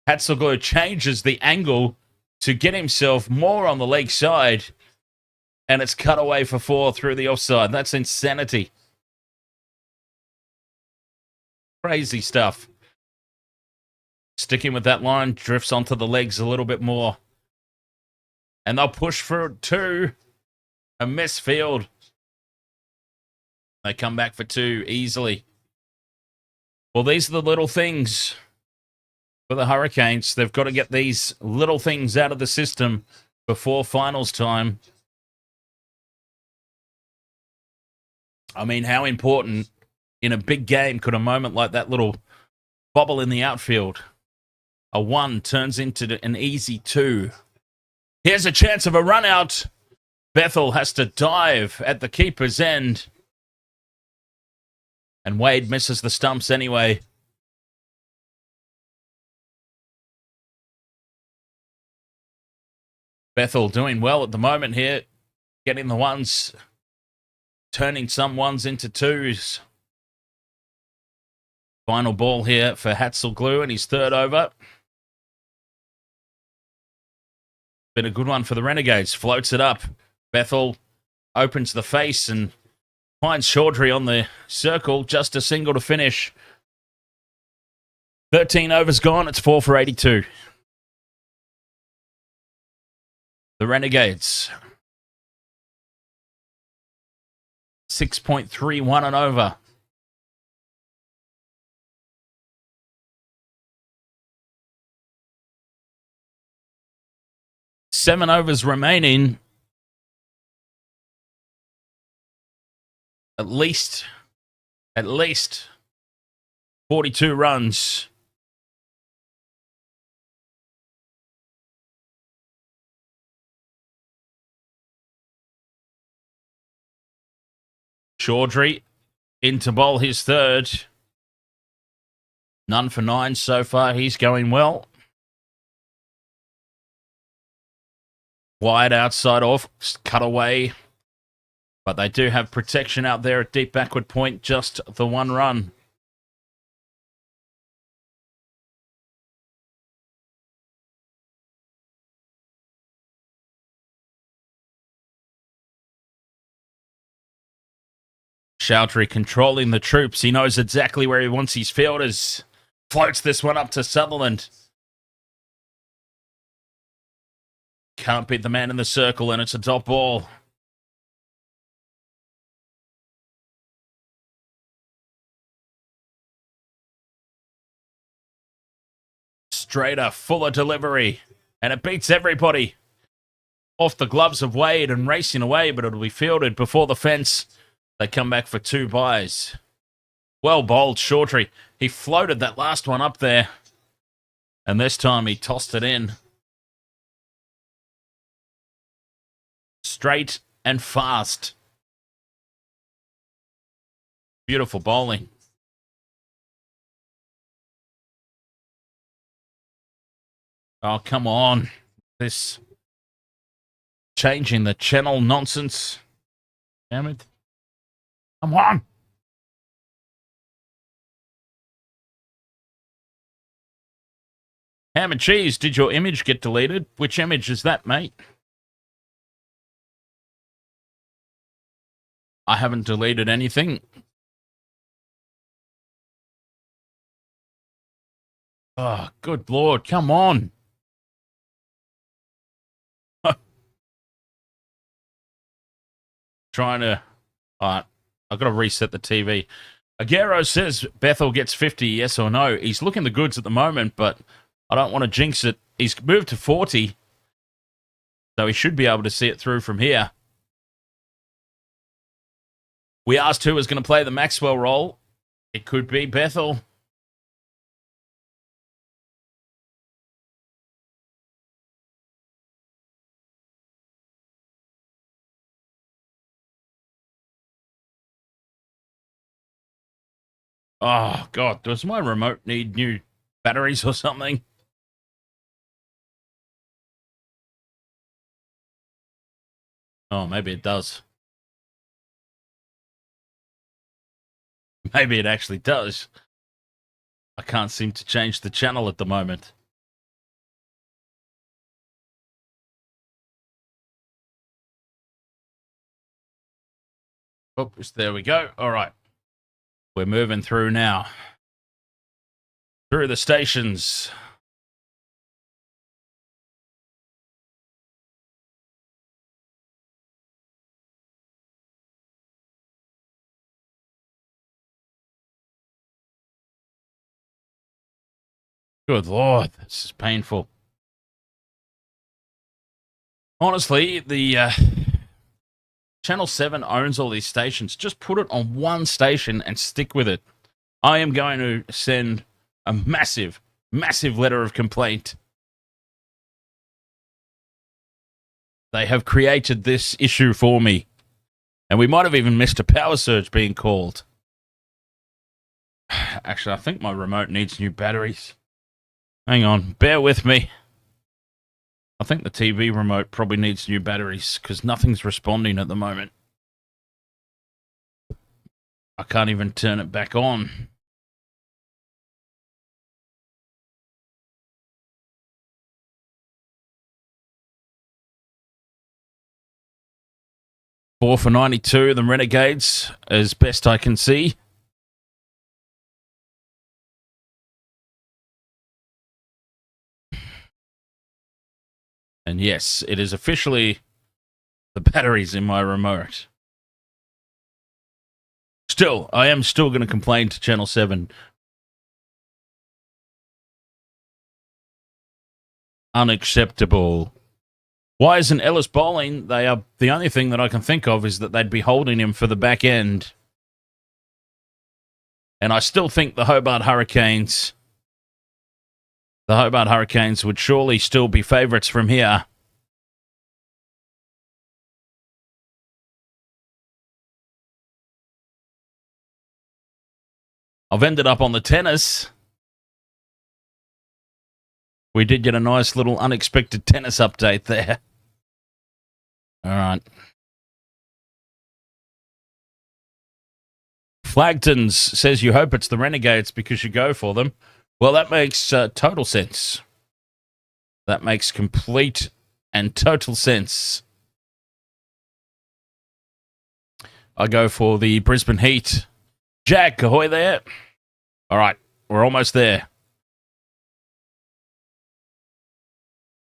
S1: Hatzelglue changes the angle to get himself more on the leg side, and it's cut away for 4 through the offside. That's insanity. Crazy stuff. Sticking with that line, drifts onto the legs a little bit more. And they'll push for 2. A miss field. They come back for 2 easily. Well, these are the little things for the Hurricanes. They've got to get these little things out of the system before finals time. I mean, how important in a big game could a moment like that little bobble in the outfield? A 1 turns into an easy 2. Here's a chance of a run out. Bethel has to dive at the keeper's end. And Wade misses the stumps anyway. Bethel doing well at the moment here. Getting the ones, turning some ones into 2s. Final ball here for Hatzelglue in his 3rd over. Been a good one for the Renegades. Floats it up. Bethel opens the face and finds Chaudhry on the circle. Just a single to finish. 13 overs gone. It's 4 for 82. The Renegades. 6.31 and over. Seven overs remaining. At least 42 runs. Chaudhry in to bowl his 3rd. None for 9 so far. He's going well. Wide outside off, cut away. But they do have protection out there at deep backward point, just the 1 run. Chaudhry controlling the troops. He knows exactly where he wants his fielders. Floats this one up to Sutherland. Can't beat the man in the circle, and it's a dot ball. Straighter, fuller delivery, and it beats everybody. Off the gloves of Wade and racing away, but it'll be fielded before the fence. They come back for 2 byes. Well bowled, Chaudhry. He floated that last one up there, and this time he tossed it in. Straight and fast. Beautiful bowling. Oh, come on. This changing the channel nonsense. Damn it. Come on. Ham and cheese, did your image get deleted? Which image is that, mate? I haven't deleted anything. Oh, good Lord, come on. Trying to... All right, I've got to reset the TV. Aguero says Bethel gets 50, yes or no. He's looking the goods at the moment, but I don't want to jinx it. He's moved to 40, so he should be able to see it through from here. We asked who was going to play the Maxwell role. It could be Bethel. Oh, God, does my remote need new batteries or something? Oh, maybe it does. Maybe it actually does. I can't seem to change the channel at the moment. Oops, there we go. All right. We're moving through now. Through the stations. Good Lord, this is painful. Honestly, the Channel 7 owns all these stations. Just put it on one station and stick with it. I am going to send a massive, massive letter of complaint. They have created this issue for me. And we might have even missed a power surge being called. Actually, I think my remote needs new batteries. Hang on, bear with me. I think the TV remote probably needs new batteries because nothing's responding at the moment. I can't even turn it back on. Four for 92, the Renegades, as best I can see. And yes, it is officially the batteries in my remote. Still, I am still going to complain to Channel 7. Unacceptable. Why isn't Ellis bowling? They are the only thing that I can think of is that they'd be holding him for the back end. And I still think the Hobart Hurricanes would surely still be favourites from here. I've ended up on the tennis. We did get a nice little unexpected tennis update there. All right. Flagtons says you hope it's the Renegades because you go for them. Well, that makes total sense. That makes complete and total sense. I go for the Brisbane Heat. Jack, ahoy there. All right, we're almost there.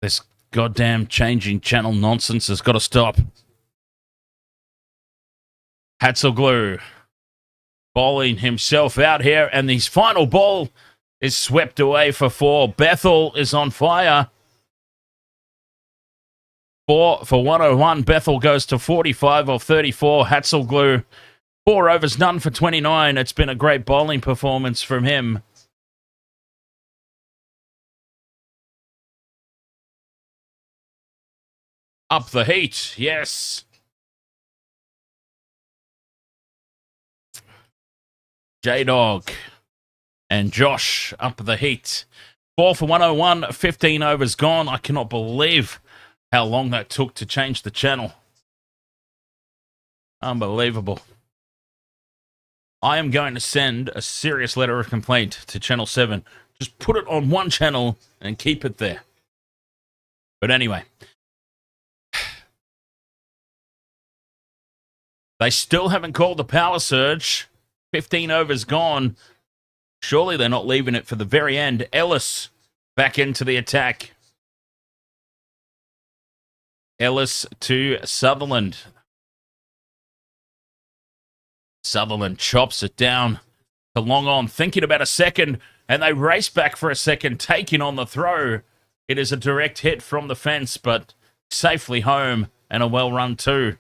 S1: This goddamn changing channel nonsense has got to stop. Hatzelglue bowling himself out here, and his final ball is swept away for four. Bethel is on fire. 4 for 101. Bethel goes to 45 of 34. Hatzelglue, 4 overs, none for 29. It's been a great bowling performance from him. Up the heat, yes. J-Dog and Josh up the heat. 4 for 101, 15 overs gone. I cannot believe how long that took to change the channel. Unbelievable. I am going to send a serious letter of complaint to Channel 7. Just put it on one channel and keep it there. But anyway. They still haven't called the power surge. 15 overs gone. Surely they're not leaving it for the very end. Ellis back into the attack. Ellis to Sutherland. Sutherland chops it down to long on, thinking about a second, and they race back for a second, taking on the throw. It is a direct hit from the fence, but safely home, and a well run too.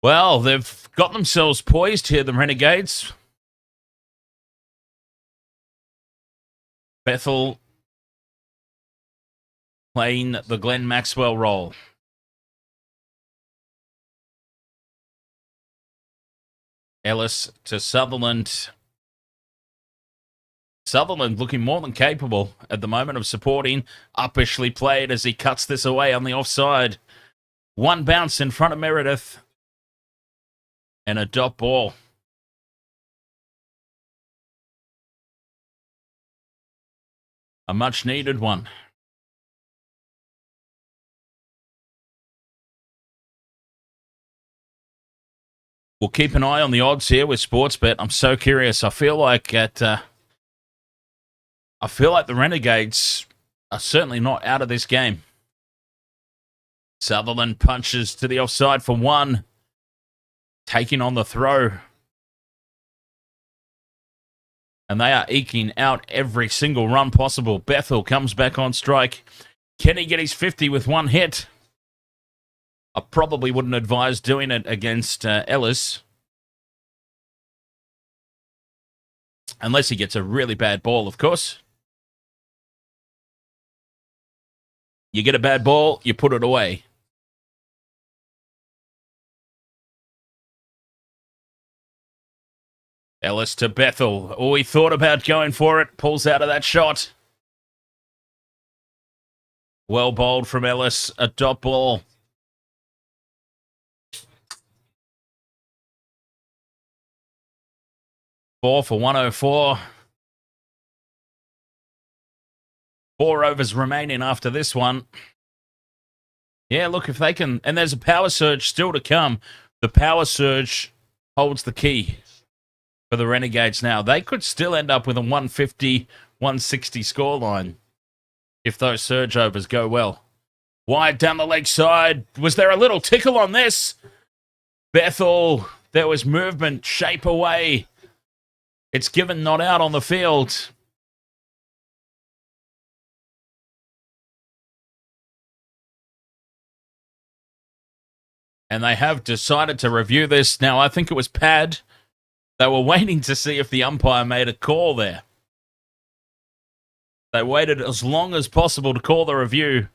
S1: Well, they've got themselves poised here, the Renegades. Bethel playing the Glenn Maxwell role. Ellis to Sutherland. Sutherland looking more than capable at the moment of supporting. Uppishly played as he cuts this away on the offside. One bounce in front of Meredith. And a dot ball. A much needed one. We'll keep an eye on the odds here with Sportsbet. I'm so curious. I feel like the Renegades are certainly not out of this game. Sutherland punches to the offside for one. Taking on the throw. And they are eking out every single run possible. Bethel comes back on strike. Can he get his 50 with one hit? I probably wouldn't advise doing it against Ellis. Unless he gets a really bad ball, of course. You get a bad ball, you put it away. Ellis to Bethel. Oh, he thought about going for it. Pulls out of that shot. Well bowled from Ellis. A dot ball. Four for 104. 4 overs remaining after this one. Yeah, look, if they can... And there's a power surge still to come. The power surge holds the key for the Renegades now. They could still end up with a 150, 160 scoreline if those surge overs go well. Wide down the leg side. Was there a little tickle on this? Bethel, there was movement, shape away. It's given not out on the field. And they have decided to review this. Now, I think it was pad. They were waiting to see if the umpire made a call there. They waited as long as possible to call the review,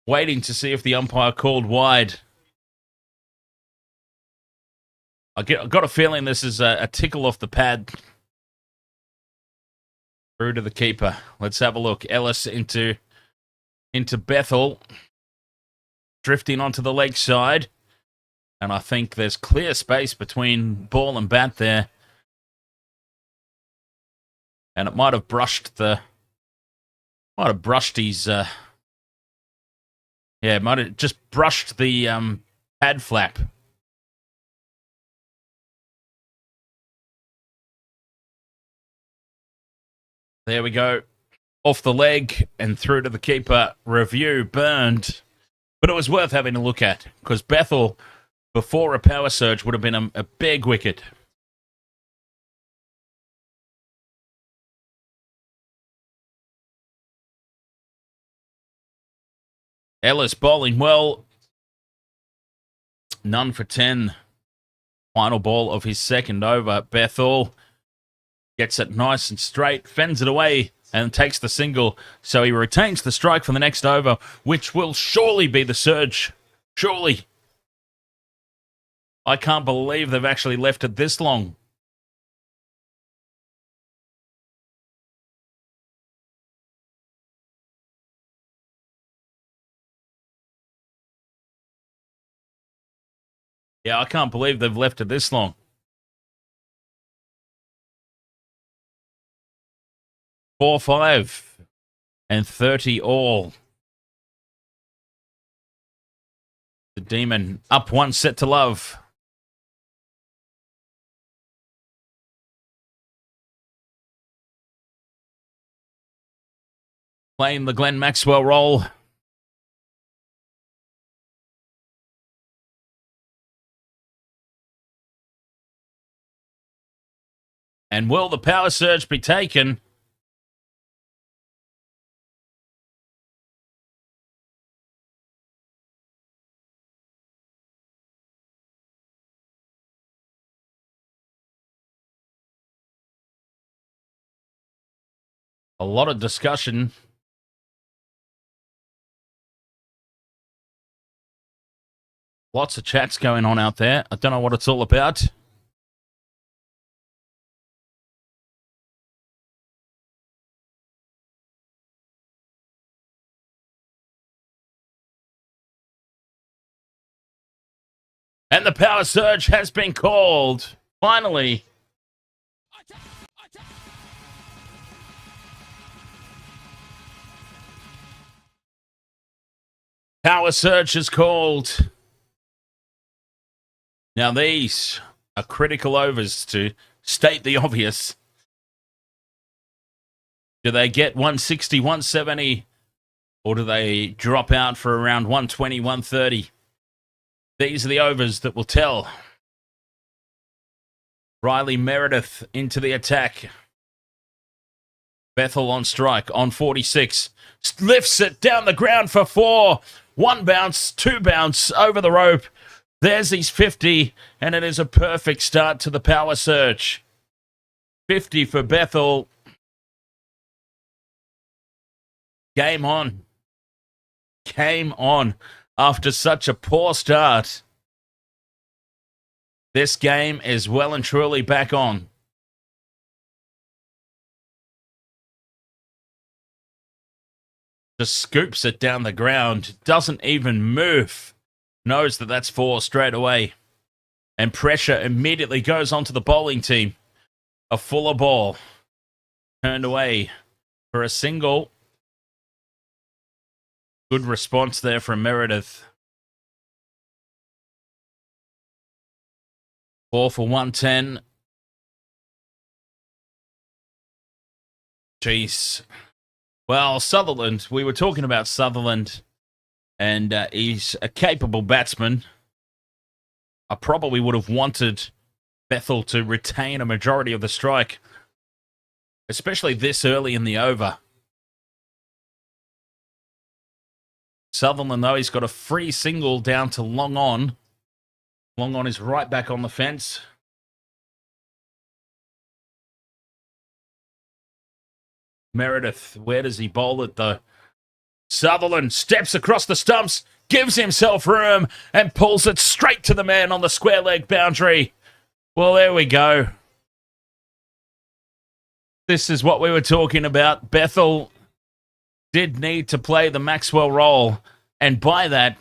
S1: waiting to see if the umpire called wide. I got a feeling this is a tickle off the pad. Through to the keeper. Let's have a look. Ellis into Bethel. Drifting onto the leg side. And I think there's clear space between ball and bat there. And it might have brushed his... it might have just brushed the pad flap. There we go. Off the leg and through to the keeper. Review burned. But it was worth having a look at, because Bethel, before a power surge, would have been a big wicket. Ellis bowling well. None for 10. Final ball of his second over. Bethel gets it nice and straight, fends it away, and takes the single. So he retains the strike for the next over, which will surely be the surge. Surely. I can't believe they've actually left it this long. Yeah, I can't believe they've left it this long. Four, 5, and 30 all. The Demon up 1 set to love. Playing the Glenn Maxwell role. And will the power surge be taken? A lot of discussion. Lots of chats going on out there. I don't know what it's all about. And the power surge has been called. Finally. Power surge is called. Now these are critical overs, to state the obvious. Do they get 160, 170, or do they drop out for around 120, 130? These are the overs that will tell. Riley Meredith into the attack. Bethel on strike on 46. Lifts it down the ground for 4. 1 bounce, 2 bounce over the rope. There's his 50, and it is a perfect start to the power surge. 50 for Bethel. Game on. Game on. After such a poor start, this game is well and truly back on. Just scoops it down the ground. Doesn't even move. Knows that that's 4 straight away. And pressure immediately goes onto the bowling team. A fuller ball. Turned away for a single. Good response there from Meredith. 4 for 110. Jeez. Well, Sutherland, we were talking about Sutherland, and he's a capable batsman. I probably would have wanted Bethel to retain a majority of the strike, especially this early in the over. Sutherland, though, he's got a free single down to long on. Long on is right back on the fence. Meredith, where does he bowl it, though? Sutherland steps across the stumps, gives himself room, and pulls it straight to the man on the square leg boundary. Well, there we go. This is what we were talking about. Bethel did need to play the Maxwell role, and by that,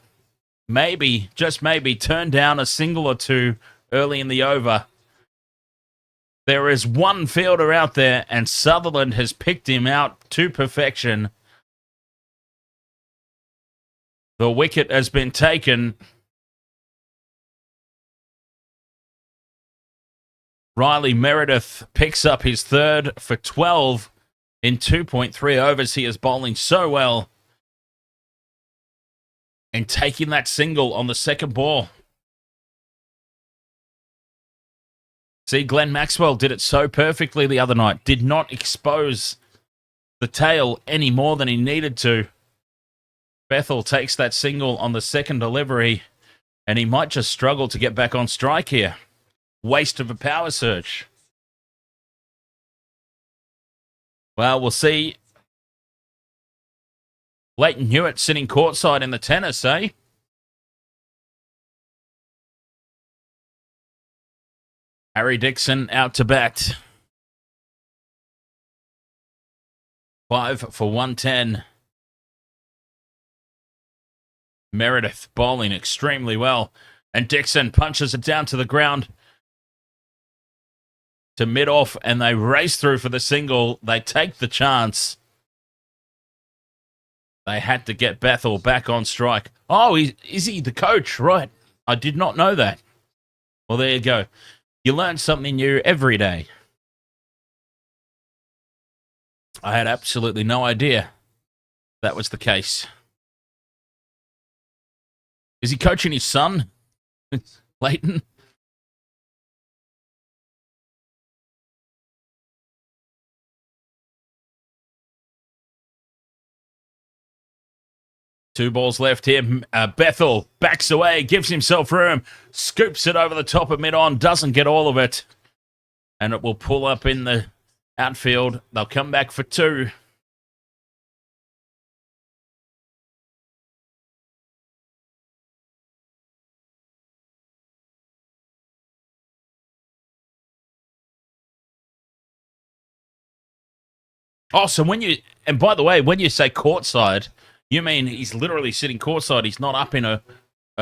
S1: maybe, just maybe, turn down a single or 2 early in the over. There is one fielder out there, and Sutherland has picked him out to perfection. The wicket has been taken. Riley Meredith picks up his 3rd for 12 in 2.3 overs. He is bowling so well. And taking that single on the second ball. See, Glenn Maxwell did it so perfectly the other night. Did not expose the tail any more than he needed to. Bethel takes that single on the second delivery, and he might just struggle to get back on strike here. Waste of a power surge. Well, we'll see. Leighton Hewitt sitting courtside in the tennis, eh? Harry Dixon out to bat. 5 for 110. Meredith bowling extremely well. And Dixon punches it down to the ground to mid-off, and they race through for the single. They take the chance. They had to get Bethel back on strike. Oh, is he the coach? Right. I did not know that. Well, there you go. You learn something new every day. I had absolutely no idea that was the case. Is he coaching his son, Leighton? Two balls left here. Bethel backs away, gives himself room, scoops it over the top of mid-on, doesn't get all of it. And it will pull up in the outfield. They'll come back for 2. Oh, so by the way, when you say courtside, you mean he's literally sitting courtside. He's not up in a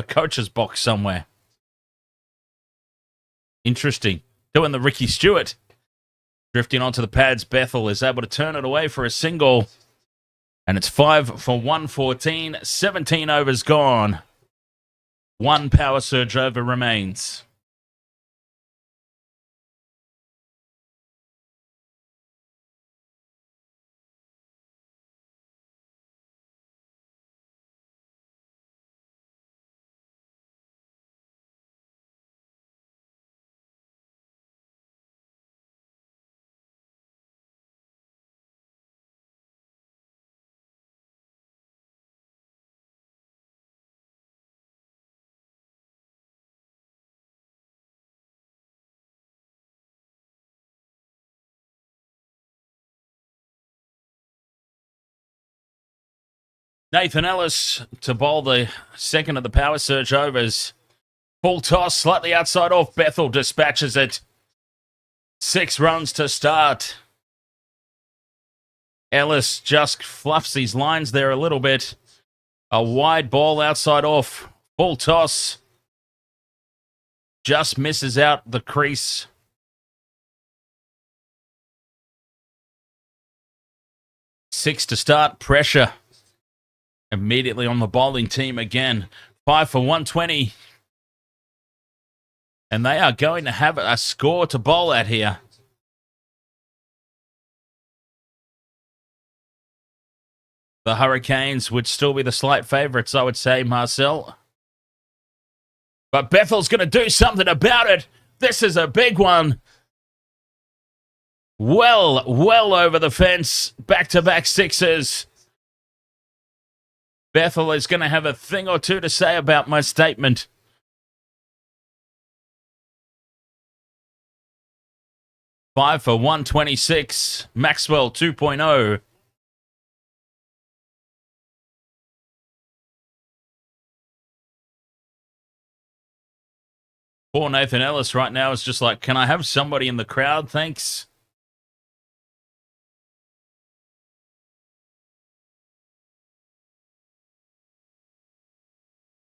S1: coach's box somewhere. Interesting. Doing the Ricky Stewart. Drifting onto the pads, Bethel is able to turn it away for a single. And it's 5 for 114. 17 overs gone. One power surge over remains. Nathan Ellis to bowl the second of the power surge overs. Full toss, slightly outside off. Bethel dispatches it. 6 runs to start. Ellis just fluffs his lines there a little bit. A wide ball outside off. Full toss. Just misses out the crease. Six to start. Pressure immediately on the bowling team again. 5 for 120. And they are going to have a score to bowl at here. The Hurricanes would still be the slight favourites, I would say, Marcel. But Bethel's going to do something about it. This is a big one. Well over the fence. Back-to-back sixes. Bethel is going to have a thing or two to say about my statement. Five for 126. Maxwell 2.0. Poor Nathan Ellis right now is just like, can I have somebody in the crowd? Thanks.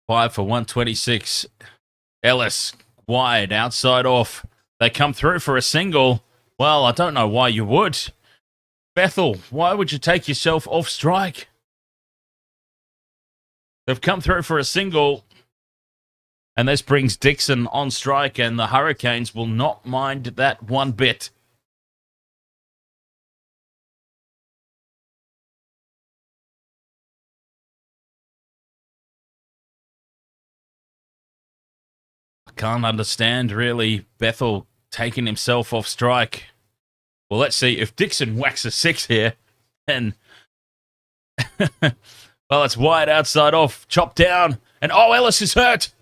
S1: Five for 126. Ellis, wide, outside off. They come through for a single. Well, I don't know why you would. Bethel, why would you take yourself off strike? They've come through for a single. And this brings Dixon on strike, and the Hurricanes will not mind that one bit. I can't understand, really, Bethel taking himself off strike. Well, let's see. If Dixon whacks a 6 here, then... well, it's wide outside off, chopped down, and oh, Ellis is hurt!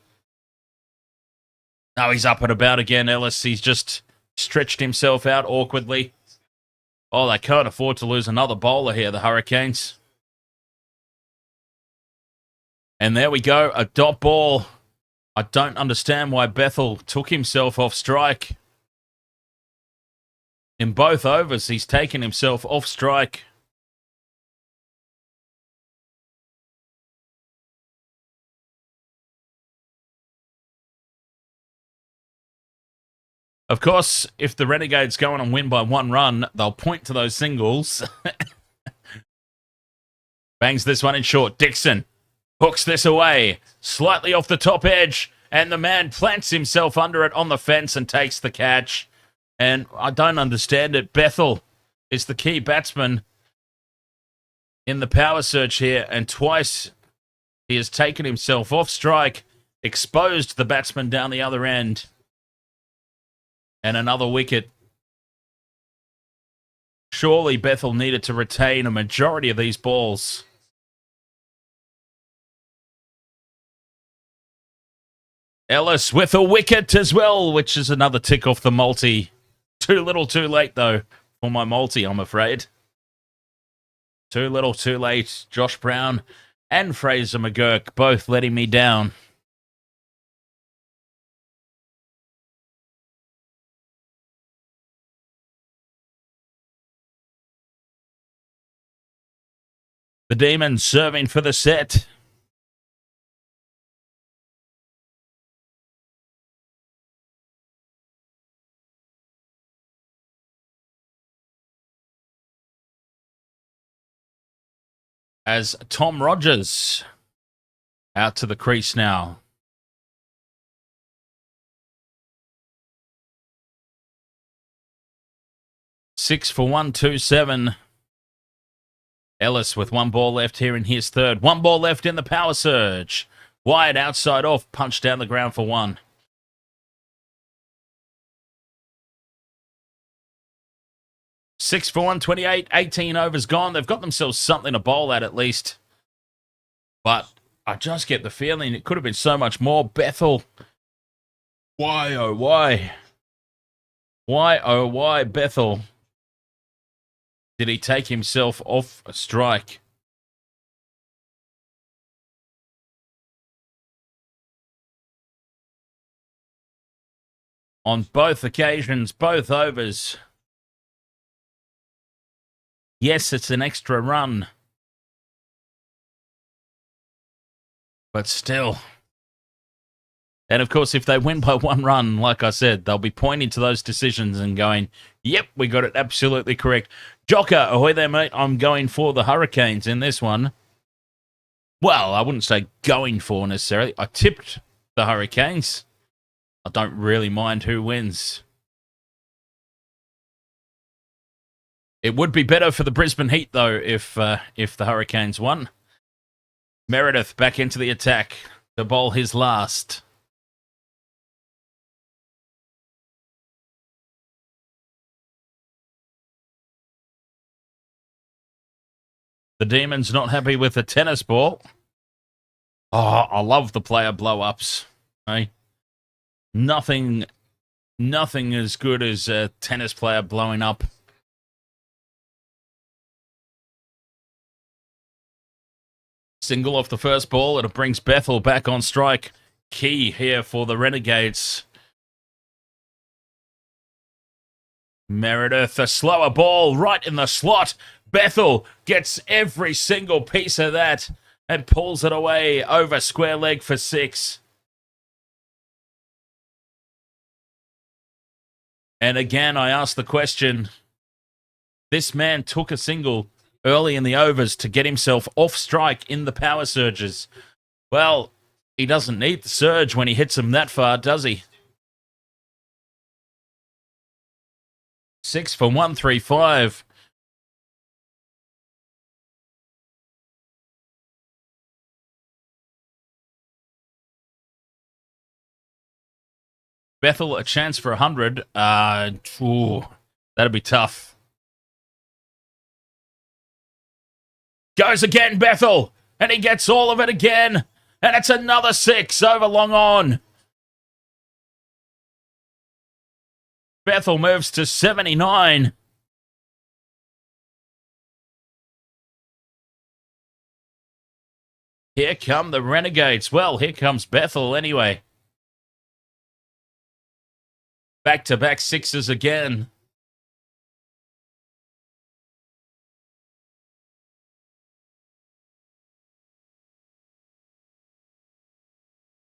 S1: No, he's up and about again, Ellis. He's just stretched himself out awkwardly. Oh, they can't afford to lose another bowler here, the Hurricanes. And there we go, a dot ball. I don't understand why Bethel took himself off strike. In both overs, he's taken himself off strike. Of course, if the Renegades go on and win by 1 run, they'll point to those singles. Bangs this one in short. Dixon hooks this away, slightly off the top edge, and the man plants himself under it on the fence and takes the catch. And I don't understand it. Bethel is the key batsman in the power surge here, and twice he has taken himself off strike, exposed the batsman down the other end. And another wicket. Surely Bethel needed to retain a majority of these balls. Ellis with a wicket as well, which is another tick off the multi. Too little too late, though, for my multi, I'm afraid. Too little too late. Josh Brown and Fraser McGurk both letting me down. The Demons serving for the set. as Tom Rogers out to the crease now. Six for 127. Ellis with one ball left here in his third. One ball left in the power surge. Wide outside off, punch down the ground for one. Six for 128, 18 overs gone. They've got themselves something to bowl at least. But I just get the feeling it could have been so much more. Bethel. Why, oh, why? Why, oh, why, Bethel? Did he take himself off a strike? On both occasions, both overs. Yes, it's an extra run. But still. And of course, if they win by one run, like I said, they'll be pointing to those decisions and going, yep, we got it absolutely correct. Jocker, ahoy there, mate. I'm going for the Hurricanes in this one. Well, I wouldn't say going for necessarily. I tipped the Hurricanes. I don't really mind who wins. It would be better for the Brisbane Heat, though, if the Hurricanes won. Meredith back into the attack to bowl his last. The Demons not happy with the tennis ball. Oh, I love the player blow-ups. Hey? Nothing as good as a tennis player blowing up. Single off the first ball, and it brings Bethel back on strike. Key here for the Renegades. Meredith, a slower ball right in the slot. Bethel gets every single piece of that and pulls it away over square leg for six. And again, I ask the question, this man took a single early in the overs to get himself off strike in the power surges. Well, he doesn't need the surge when he hits him that far, does he? 6 for 135. Bethel, a chance for 100. That'd be tough. Goes again, Bethel, and he gets all of it again. And it's another 6 over long on. Bethel moves to 79. Here come the Renegades. Well, here comes Bethel anyway. Back-to-back sixes again.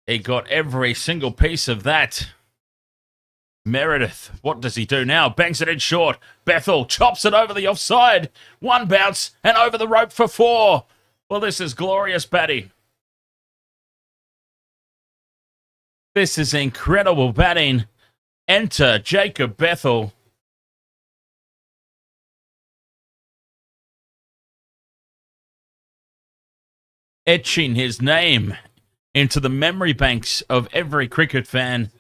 S1: He got every single piece of that. Meredith, what does he do now? Bangs it in short. Bethel chops it over the offside. One bounce and over the rope for 4. Well, this is glorious batting. This is incredible batting. Enter Jacob Bethel. Etching his name into the memory banks of every cricket fan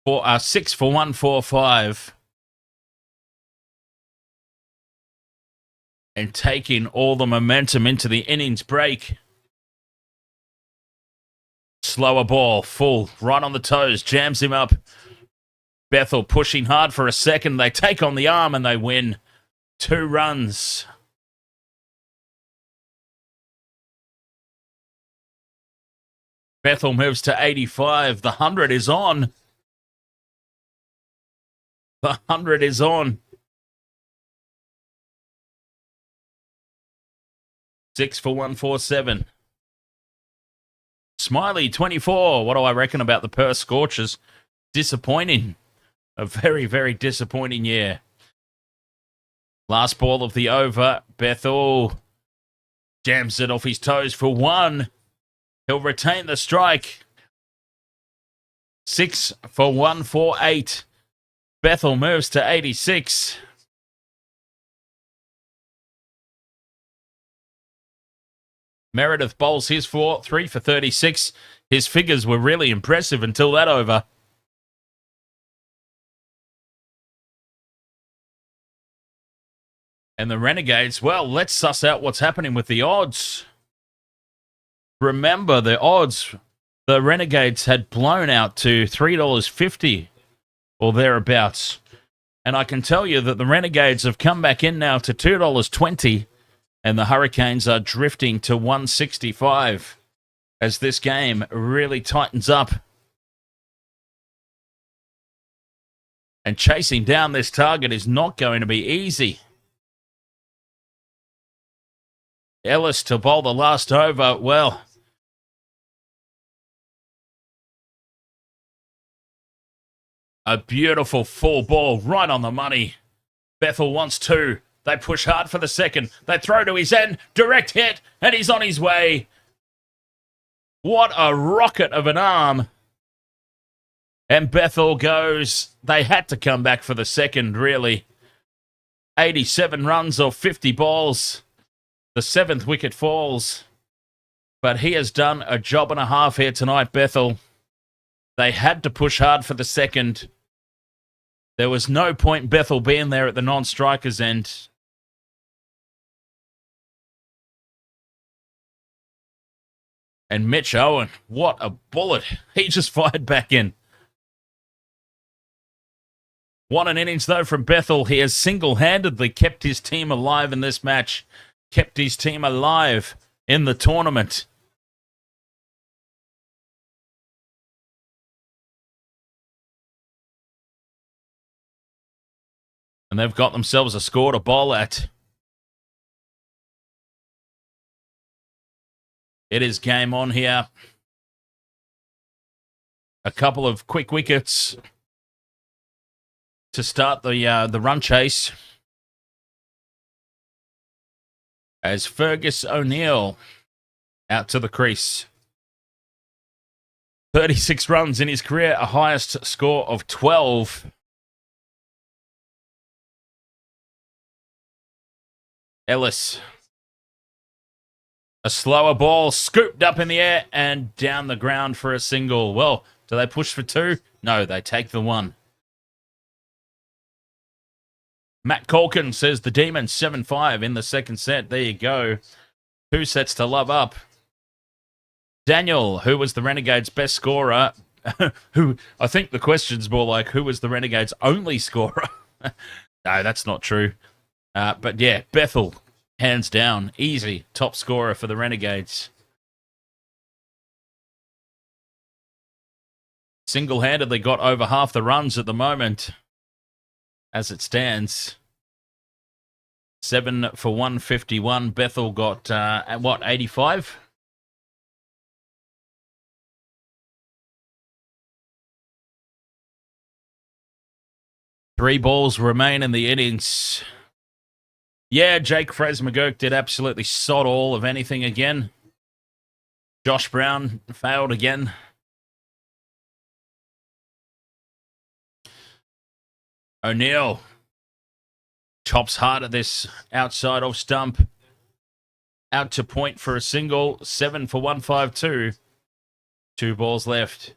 S1: for our 6 for 145. And taking all the momentum into the innings break. Slower ball, full, right on the toes, jams him up. Bethel pushing hard for a second. They take on the arm and they win. 2 runs. Bethel moves to 85. The 100 is on. The 100 is on. 6 for 147. Smiley, 24. What do I reckon about the Perth Scorchers? Disappointing. A very, very disappointing year. Last ball of the over. Bethel Jams it off his toes for one. He'll retain the strike. 6 for 148. Bethel moves to 86. Meredith bowls his for 3 for 36. His figures were really impressive until that over. And the Renegades, well, let's suss out what's happening with the odds. Remember, the odds, the Renegades had blown out to $3.50 or thereabouts. And I can tell you that the Renegades have come back in now to $2.20, and the Hurricanes are drifting to $1.65 as this game really tightens up. And chasing down this target is not going to be easy. Ellis to bowl the last over. Well, a beautiful full ball right on the money. Bethel wants two. They push hard for the second. They throw to his end. Direct hit, and he's on his way. What a rocket of an arm. And Bethel goes. They had to come back for the second, really. 87 runs off 50 balls. The 7th wicket falls. But he has done a job and a half here tonight, Bethel. They had to push hard for the second. There was no point Bethel being there at the non-strikers end. And Mitch Owen, what a bullet. He just fired back in. What an innings, though, from Bethel. He has single-handedly kept his team alive in this match. Kept his team alive in the tournament. And they've got themselves a score to bowl at. It is game on here. A couple of quick wickets to start the run chase. As Fergus O'Neill out to the crease. 36 runs in his career, a highest score of 12. Ellis. A slower ball scooped up in the air and down the ground for a single. Well, do they push for two? No, they take the one. Matt Colkin says the Demons 7-5 in the second set. There you go. 2 sets to love up. Daniel, who was the Renegades' best scorer? Who I think the question's more like, who was the Renegades' only scorer? No, that's not true. But yeah, Bethel, hands down, easy top scorer for the Renegades. Single-handedly got over half the runs at the moment. As it stands, 7 for 151. Bethel got, at what, 85? Three balls remain in the innings. Yeah, Jake Fraser-McGurk did absolutely sod all of anything again. Josh Brown failed again. O'Neill chops hard at this outside off stump. Out to point for a single. 7 for 152. 2 balls left.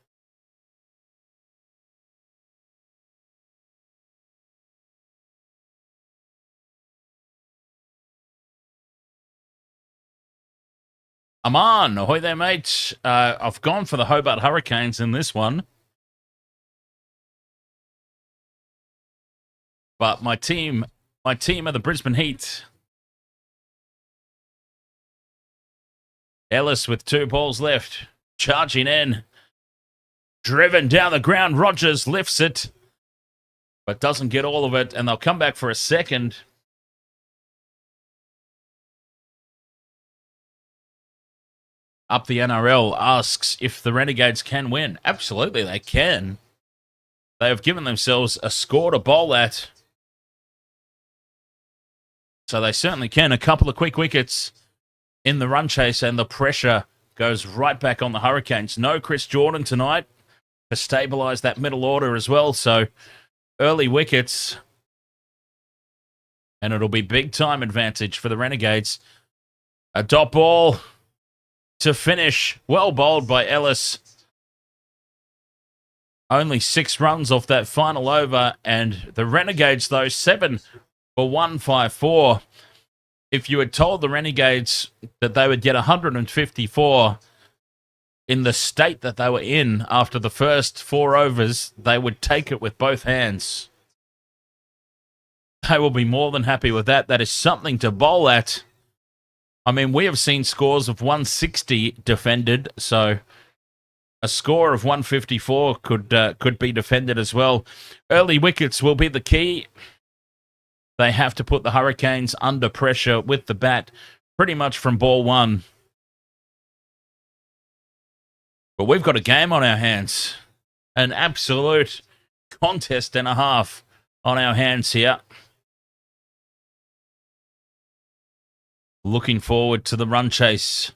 S1: Aman, ahoy there, mate. I've gone for the Hobart Hurricanes in this one. But my team are the Brisbane Heat. Ellis with 2 balls left. Charging in. Driven down the ground. Rogers lifts it. But doesn't get all of it. And they'll come back for a second. Up the NRL asks if the Renegades can win. Absolutely, they can. They have given themselves a score to bowl at. So they certainly can. A couple of quick wickets in the run chase, and the pressure goes right back on the Hurricanes. No Chris Jordan tonight to stabilise that middle order as well. So early wickets, and it'll be big time advantage for the Renegades. A dot ball to finish. Well bowled by Ellis. Only 6 runs off that final over, and the Renegades, though, 7 for 154. If you had told the Renegades that they would get 154 in the state that they were in after the first 4 overs, they would take it with both hands. They will be more than happy with that. That is something to bowl at. I mean, we have seen scores of 160 defended, so a score of 154 could be defended as well. Early wickets will be the key. They have to put the Hurricanes under pressure with the bat pretty much from ball 1. But we've got a game on our hands. An absolute contest and a half on our hands here. Looking forward to the run chase.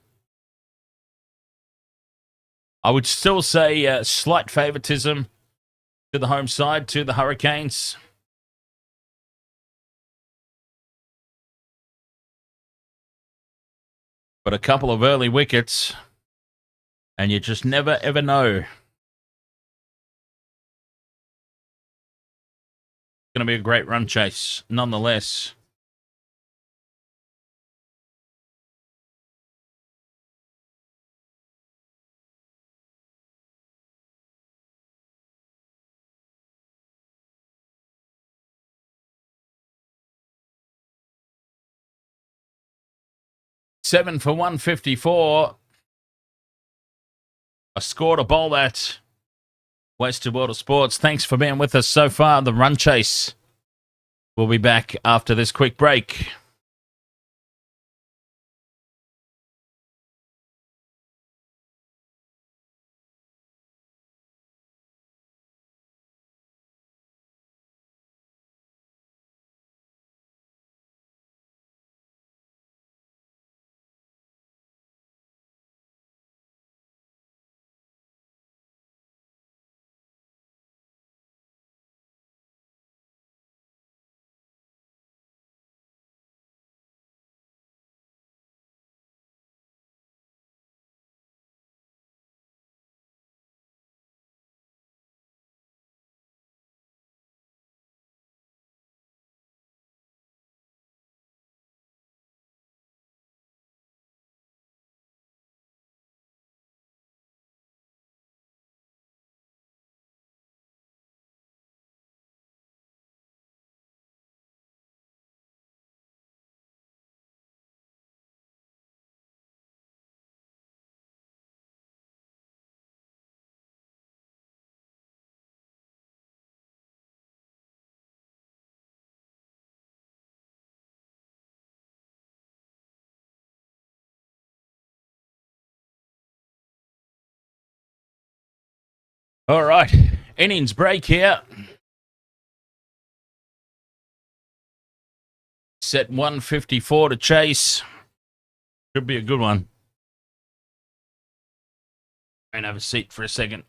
S1: I would still say slight favoritism to the home side, to the Hurricanes. But a couple of early wickets, and you just never, ever know. It's going to be a great run chase, nonetheless. Seven for 154. A score to bowl at. Wasted World of Sports. Thanks for being with us so far. The run chase. We'll be back after this quick break. All right. Innings break here. Set 154 to chase. Should be a good one. And have a seat for a second.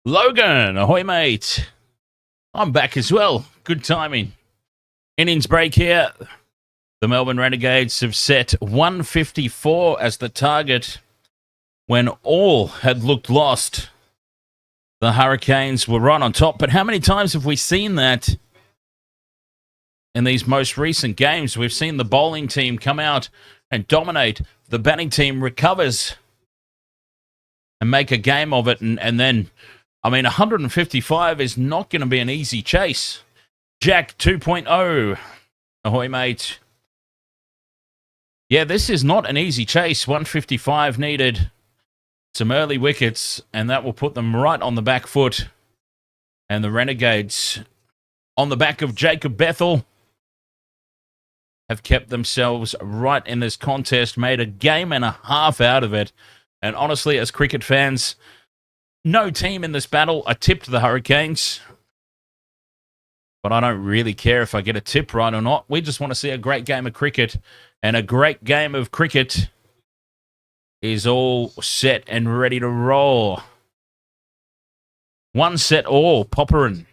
S1: Logan, ahoy, mate. I'm back as well. Good timing. Innings break here. The Melbourne Renegades have set 154 as the target when all had looked lost. The Hurricanes were right on top, but how many times have we seen that in these most recent games? We've seen the bowling team come out and dominate. The batting team recovers and make a game of it, and then, 155 is not going to be an easy chase. Jack 2.0. Ahoy, mate. Yeah, this is not an easy chase. 155 needed. Some early wickets, and that will put them right on the back foot. And the Renegades, on the back of Jacob Bethel, have kept themselves right in this contest, made a game and a half out of it. And honestly, as cricket fans, no team in this battle. I tipped the Hurricanes, but I don't really care if I get a tip right or not. We just want to see a great game of cricket, and a great game of cricket is all set and ready to roll. One set all, Popperin.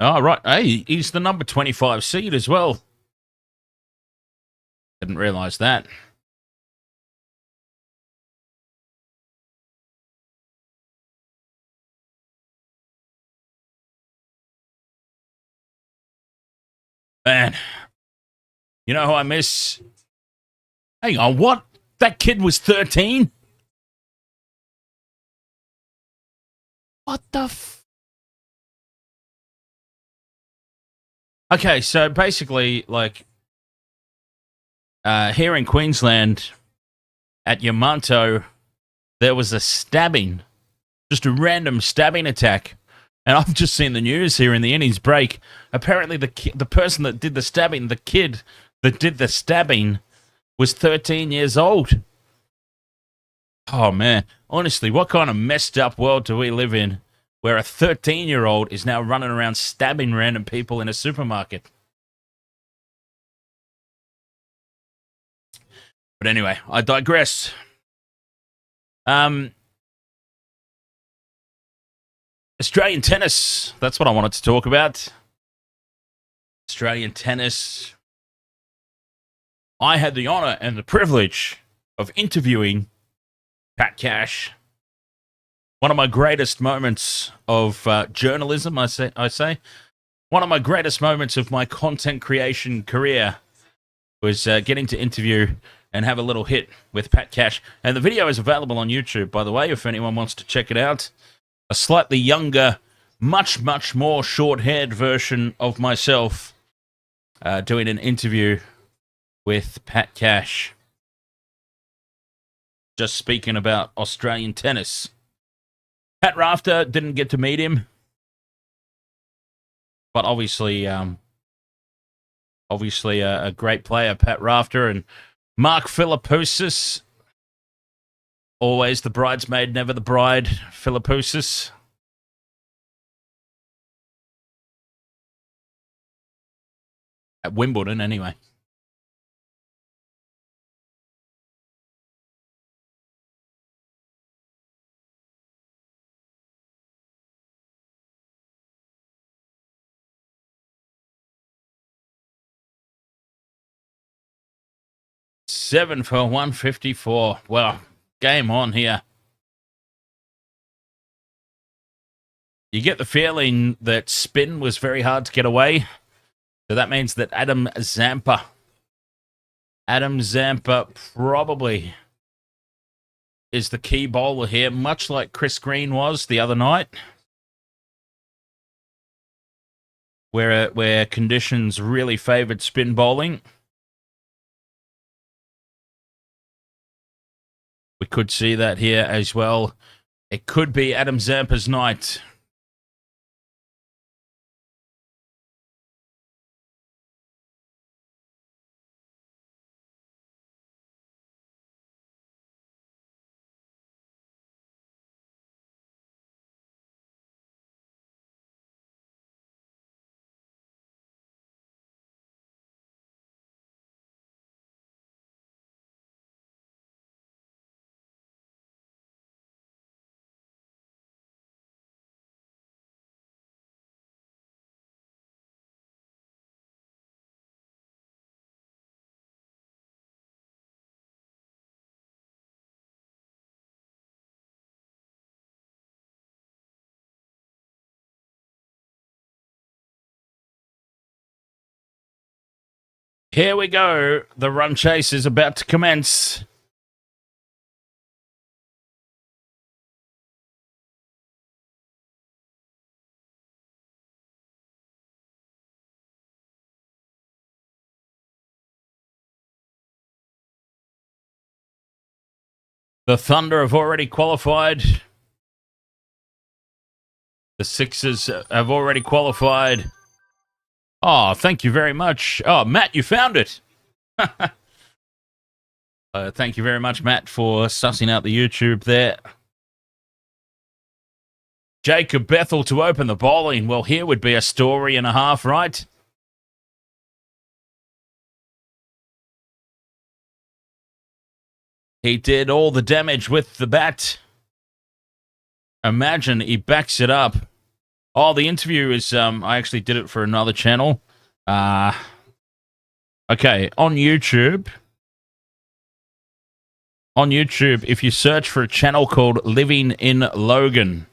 S1: Oh, right. Hey, he's the number 25 seed as well. Didn't realise that. Man, you know who I miss? Hang on, what? That kid was 13? What the Okay, so basically, here in Queensland, at Yamanto, there was a stabbing, just a random stabbing attack. And I've just seen the news here in the innings break. Apparently, the person that did the stabbing, the kid that did the stabbing, was 13 years old. Oh, man. Honestly, what kind of messed up world do we live in where a 13-year-old is now running around stabbing random people in a supermarket? But anyway, I digress. Australian tennis. That's what I wanted to talk about. Australian tennis. I had the honour and the privilege of interviewing Pat Cash. One of my greatest moments of journalism, I say. One of my greatest moments of my content creation career was getting to interview and have a little hit with Pat Cash. And the video is available on YouTube, by the way, if anyone wants to check it out. A slightly younger, much, much more short-haired version of myself doing an interview with Pat Cash. Just speaking about Australian tennis. Pat Rafter, didn't get to meet him. But obviously a great player, Pat Rafter. And Mark Philippousis, always the bridesmaid, never the bride, Philippousis. At Wimbledon, anyway. Seven for 154. Well, game on here. You get the feeling that spin was very hard to get away. So that means that Adam Zampa probably is the key bowler here, much like Chris Green was the other night, where conditions really favoured spin bowling. We could see that here as well. It could be Adam Zampa's night. Here we go. The run chase is about to commence. The Thunder have already qualified. The Sixers have already qualified. Oh, thank you very much. Oh, Matt, you found it. Thank you very much, Matt, for sussing out the YouTube there. Jacob Bethel to open the bowling. Well, here would be a story and a half, right? He did all the damage with the bat. Imagine he backs it up. Oh, the interview is, I actually did it for another channel. Okay, on YouTube. On YouTube, if you search for a channel called Living in Logan.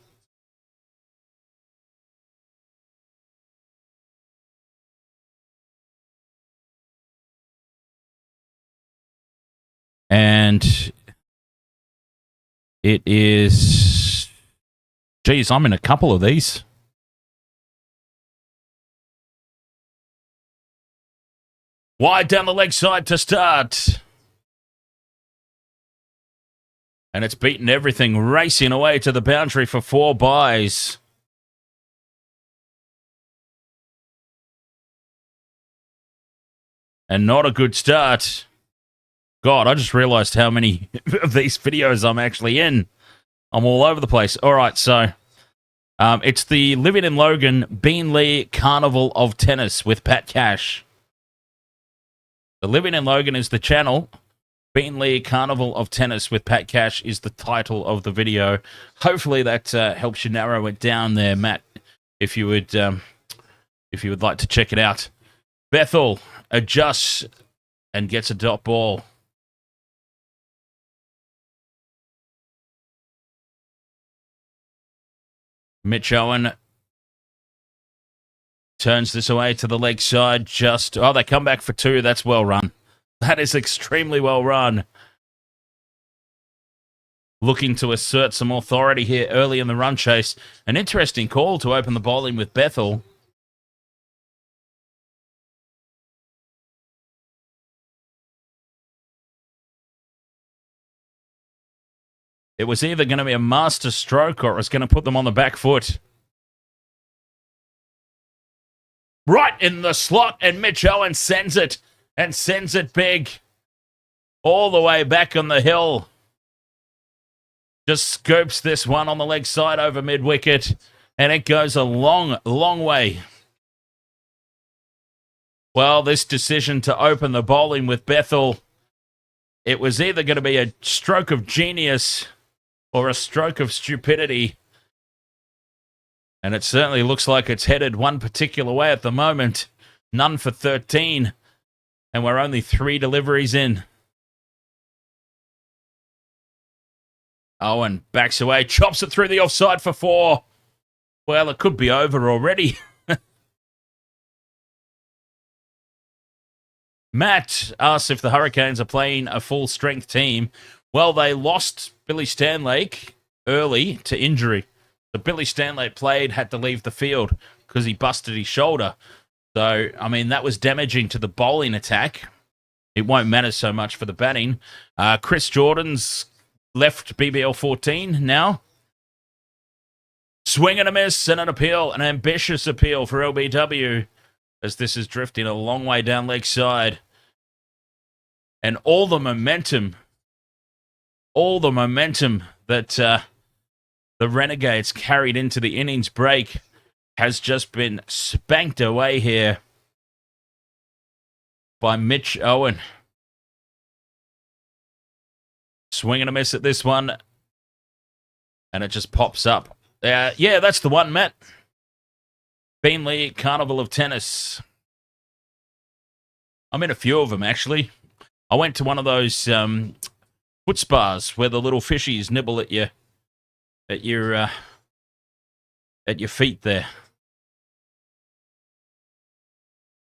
S1: And it is... Geez, I'm in a couple of these. Wide down the leg side to start. And it's beaten everything, racing away to the boundary for 4 byes. And not a good start. God, I just realized how many of these videos I'm actually in. I'm all over the place. All right, so it's the Living in Logan Beanley Carnival of Tennis with Pat Cash. The Living in Logan is the channel. Beanley Carnival of Tennis with Pat Cash is the title of the video. Hopefully that helps you narrow it down there, Matt, if you would like to check it out. Bethel adjusts and gets a dot ball. Mitch Owen turns this away to the leg side. Oh, they come back for 2. That's well run. That is extremely well run. Looking to assert some authority here early in the run chase. An interesting call to open the bowling with Bethel. It was either going to be a master stroke or it was going to put them on the back foot. Right in the slot, and Mitch Owen sends it, and sends it big. All the way back on the hill. Just scopes this one on the leg side over mid-wicket, and it goes a long, long way. Well, this decision to open the bowling with Bethel, it was either going to be a stroke of genius or a stroke of stupidity. And it certainly looks like it's headed one particular way at the moment. None for 13. And we're only 3 deliveries in. Owen backs away, chops it through the offside for 4. Well, it could be over already. Matt asks if the Hurricanes are playing a full-strength team. Well, they lost Billy Stanlake early to injury. So Billy Stanlake played, had to leave the field because he busted his shoulder. So, I mean, that was damaging to the bowling attack. It won't matter so much for the batting. Chris Jordan's left BBL 14 now. Swing and a miss and an appeal, an ambitious appeal for LBW as this is drifting a long way down leg side. And all the momentum that the Renegades carried into the innings break has just been spanked away here by Mitch Owen. Swing and a miss at this one. And it just pops up. Yeah, that's the one, Matt. Beanley Carnival of Tennis. I'm in a few of them, actually. I went to one of those foot spas where the little fishies nibble at your feet there.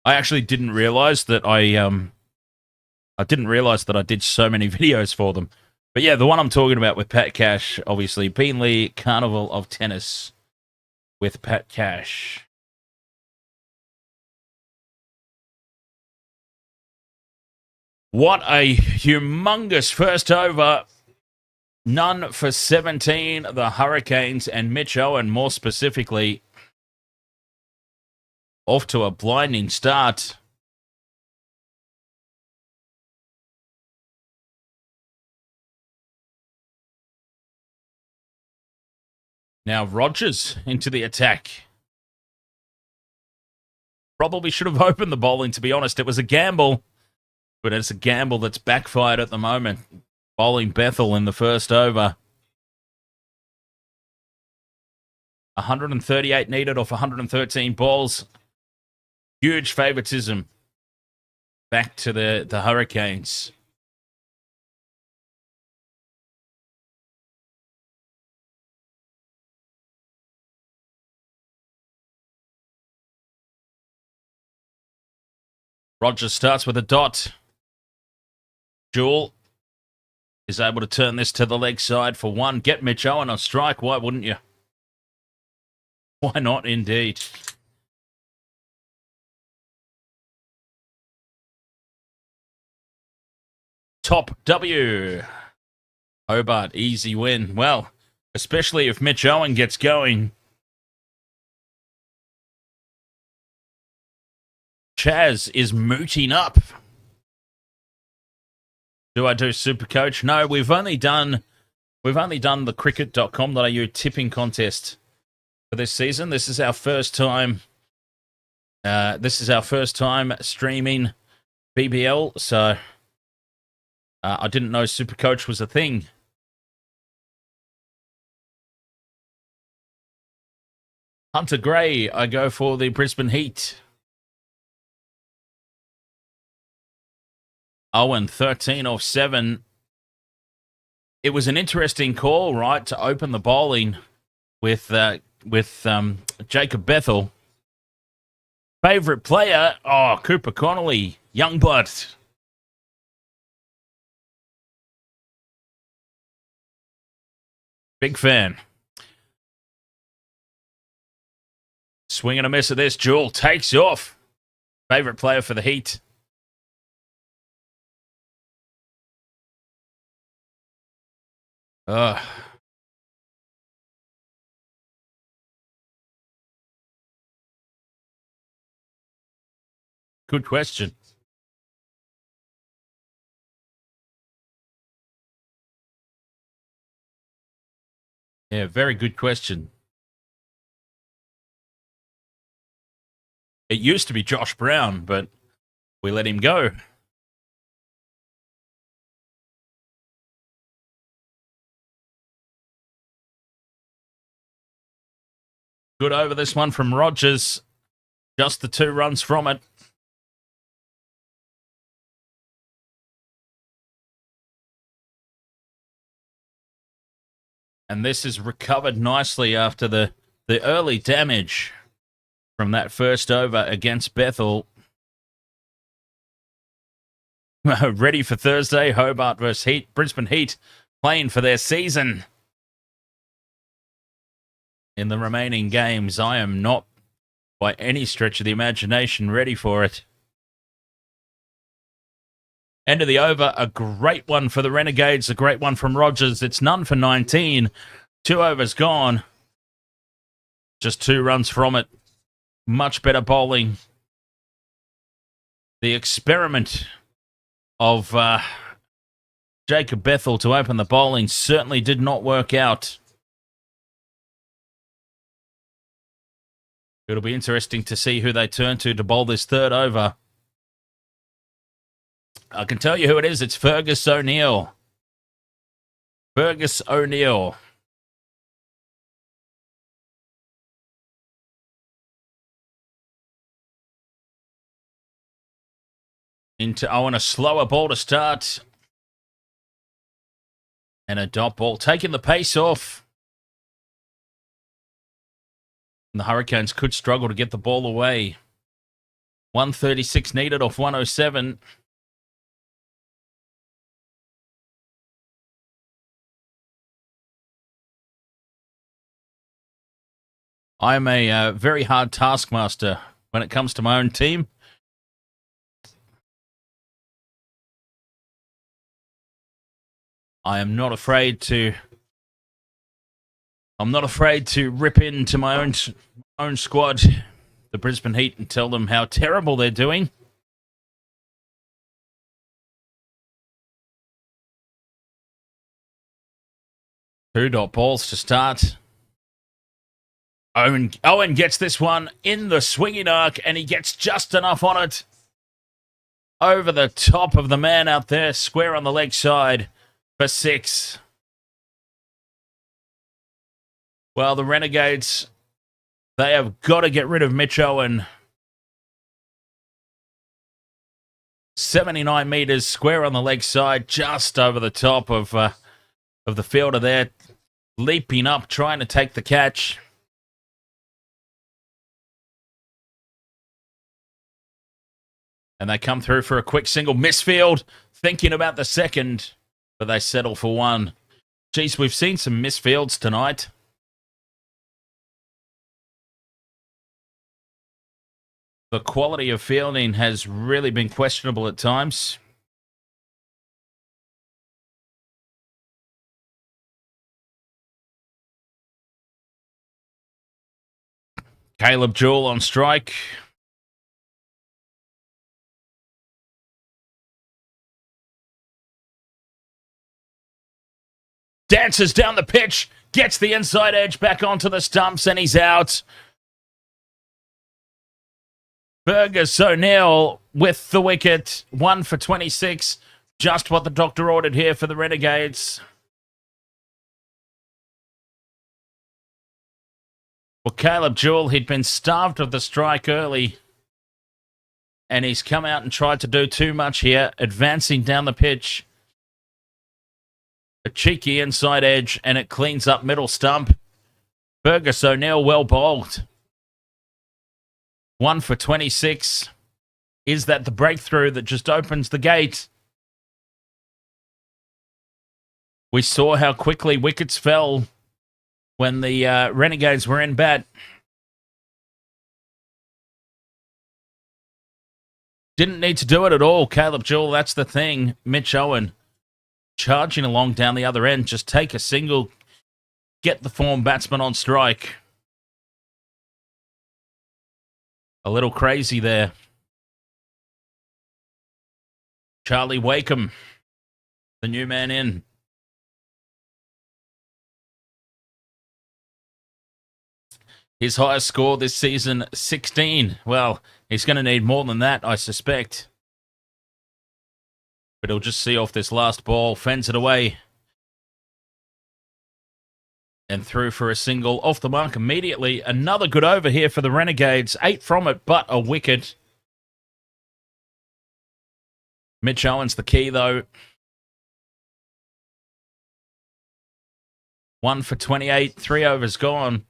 S1: I actually didn't realize that I I didn't realize that I did so many videos for them. But yeah, the one I'm talking about with Pat Cash, obviously, Beanley Carnival of Tennis with Pat Cash. What a humongous first over. None for 17, the Hurricanes, and Mitch Owen, more specifically, off to a blinding start. Now Rogers into the attack. Probably should have opened the bowling, to be honest. It was a gamble, but it's a gamble that's backfired at the moment. Bowling Bethel in the first over. 138 needed off 113 balls. Huge favoritism back to the Hurricanes. Rogers starts with a dot. Jewel is able to turn this to the leg side for one. Get Mitch Owen on strike. Why wouldn't you? Why not, indeed? Top W. Hobart, easy win. Well, especially if Mitch Owen gets going. Chaz is mooting up. Do I do Super Coach? No, we've only done the cricket.com.au tipping contest for this season. This is our first time. This is our first time streaming BBL, so I didn't know Super Coach was a thing. Hunter Gray, I go for the Brisbane Heat. Owen, 13 off 7. It was an interesting call, right, to open the bowling with Jacob Bethel. Favourite player, Cooper Connolly, Youngblood. Big fan. Swing and a miss of this. Jewel takes off. Favourite player for the Heat. Good question. Yeah, very good question. It used to be Josh Brown, but we let him go. Good over this one from Rogers. Just the 2 runs from it. And this is recovered nicely after the early damage from that first over against Bethel. Ready for Thursday, Hobart versus Heat. Brisbane Heat playing for their season. In the remaining games, I am not, by any stretch of the imagination, ready for it. End of the over, a great one for the Renegades, a great one from Rogers. It's none for 19. 2 overs gone. Just 2 runs from it. Much better bowling. The experiment of Jacob Bethel to open the bowling certainly did not work out. It'll be interesting to see who they turn to bowl this third over. I can tell you who it is. It's Fergus O'Neill. Fergus O'Neill. Into Owen, a slower ball to start. And a dot ball, taking the pace off. And the Hurricanes could struggle to get the ball away. 136 needed off 107. I'm a very hard taskmaster when it comes to my own team. I'm not afraid to rip into my own squad, the Brisbane Heat, and tell them how terrible they're doing. Two dot balls to start. Owen gets this one in the swinging arc, and he gets just enough on it. Over the top of the man out there, square on the leg side for 6. Well, the Renegades, they have got to get rid of Mitch Owen. 79 metres, square on the leg side, just over the top of the fielder there, leaping up, trying to take the catch. And they come through for a quick single misfield, thinking about the second, but they settle for one. Geez, we've seen some misfields tonight. The quality of fielding has really been questionable at times. Caleb Jewell on strike. Dances down the pitch, gets the inside edge back onto the stumps, and he's out. Burgess O'Neill with the wicket, 1 for 26. Just what the doctor ordered here for the Renegades. Well, Caleb Jewell, he'd been starved of the strike early, and he's come out and tried to do too much here, advancing down the pitch. A cheeky inside edge, and it cleans up middle stump. Burgess O'Neill well bowled. 1 for 26. Is that the breakthrough that just opens the gate? We saw how quickly wickets fell when the Renegades were in bat. Didn't need to do it at all. Caleb Jewell, that's the thing. Mitch Owen charging along down the other end. Just take a single, get the form batsman on strike. A little crazy there. Charlie Wakeham, the new man in. His highest score this season, 16. Well, he's going to need more than that, I suspect. But he'll just see off this last ball, fends it away. And through for a single, off the mark immediately. Another good over here for the Renegades. 8 from it, but a wicket. Mitch Owen's the key, though. 1 for 28, 3 overs gone.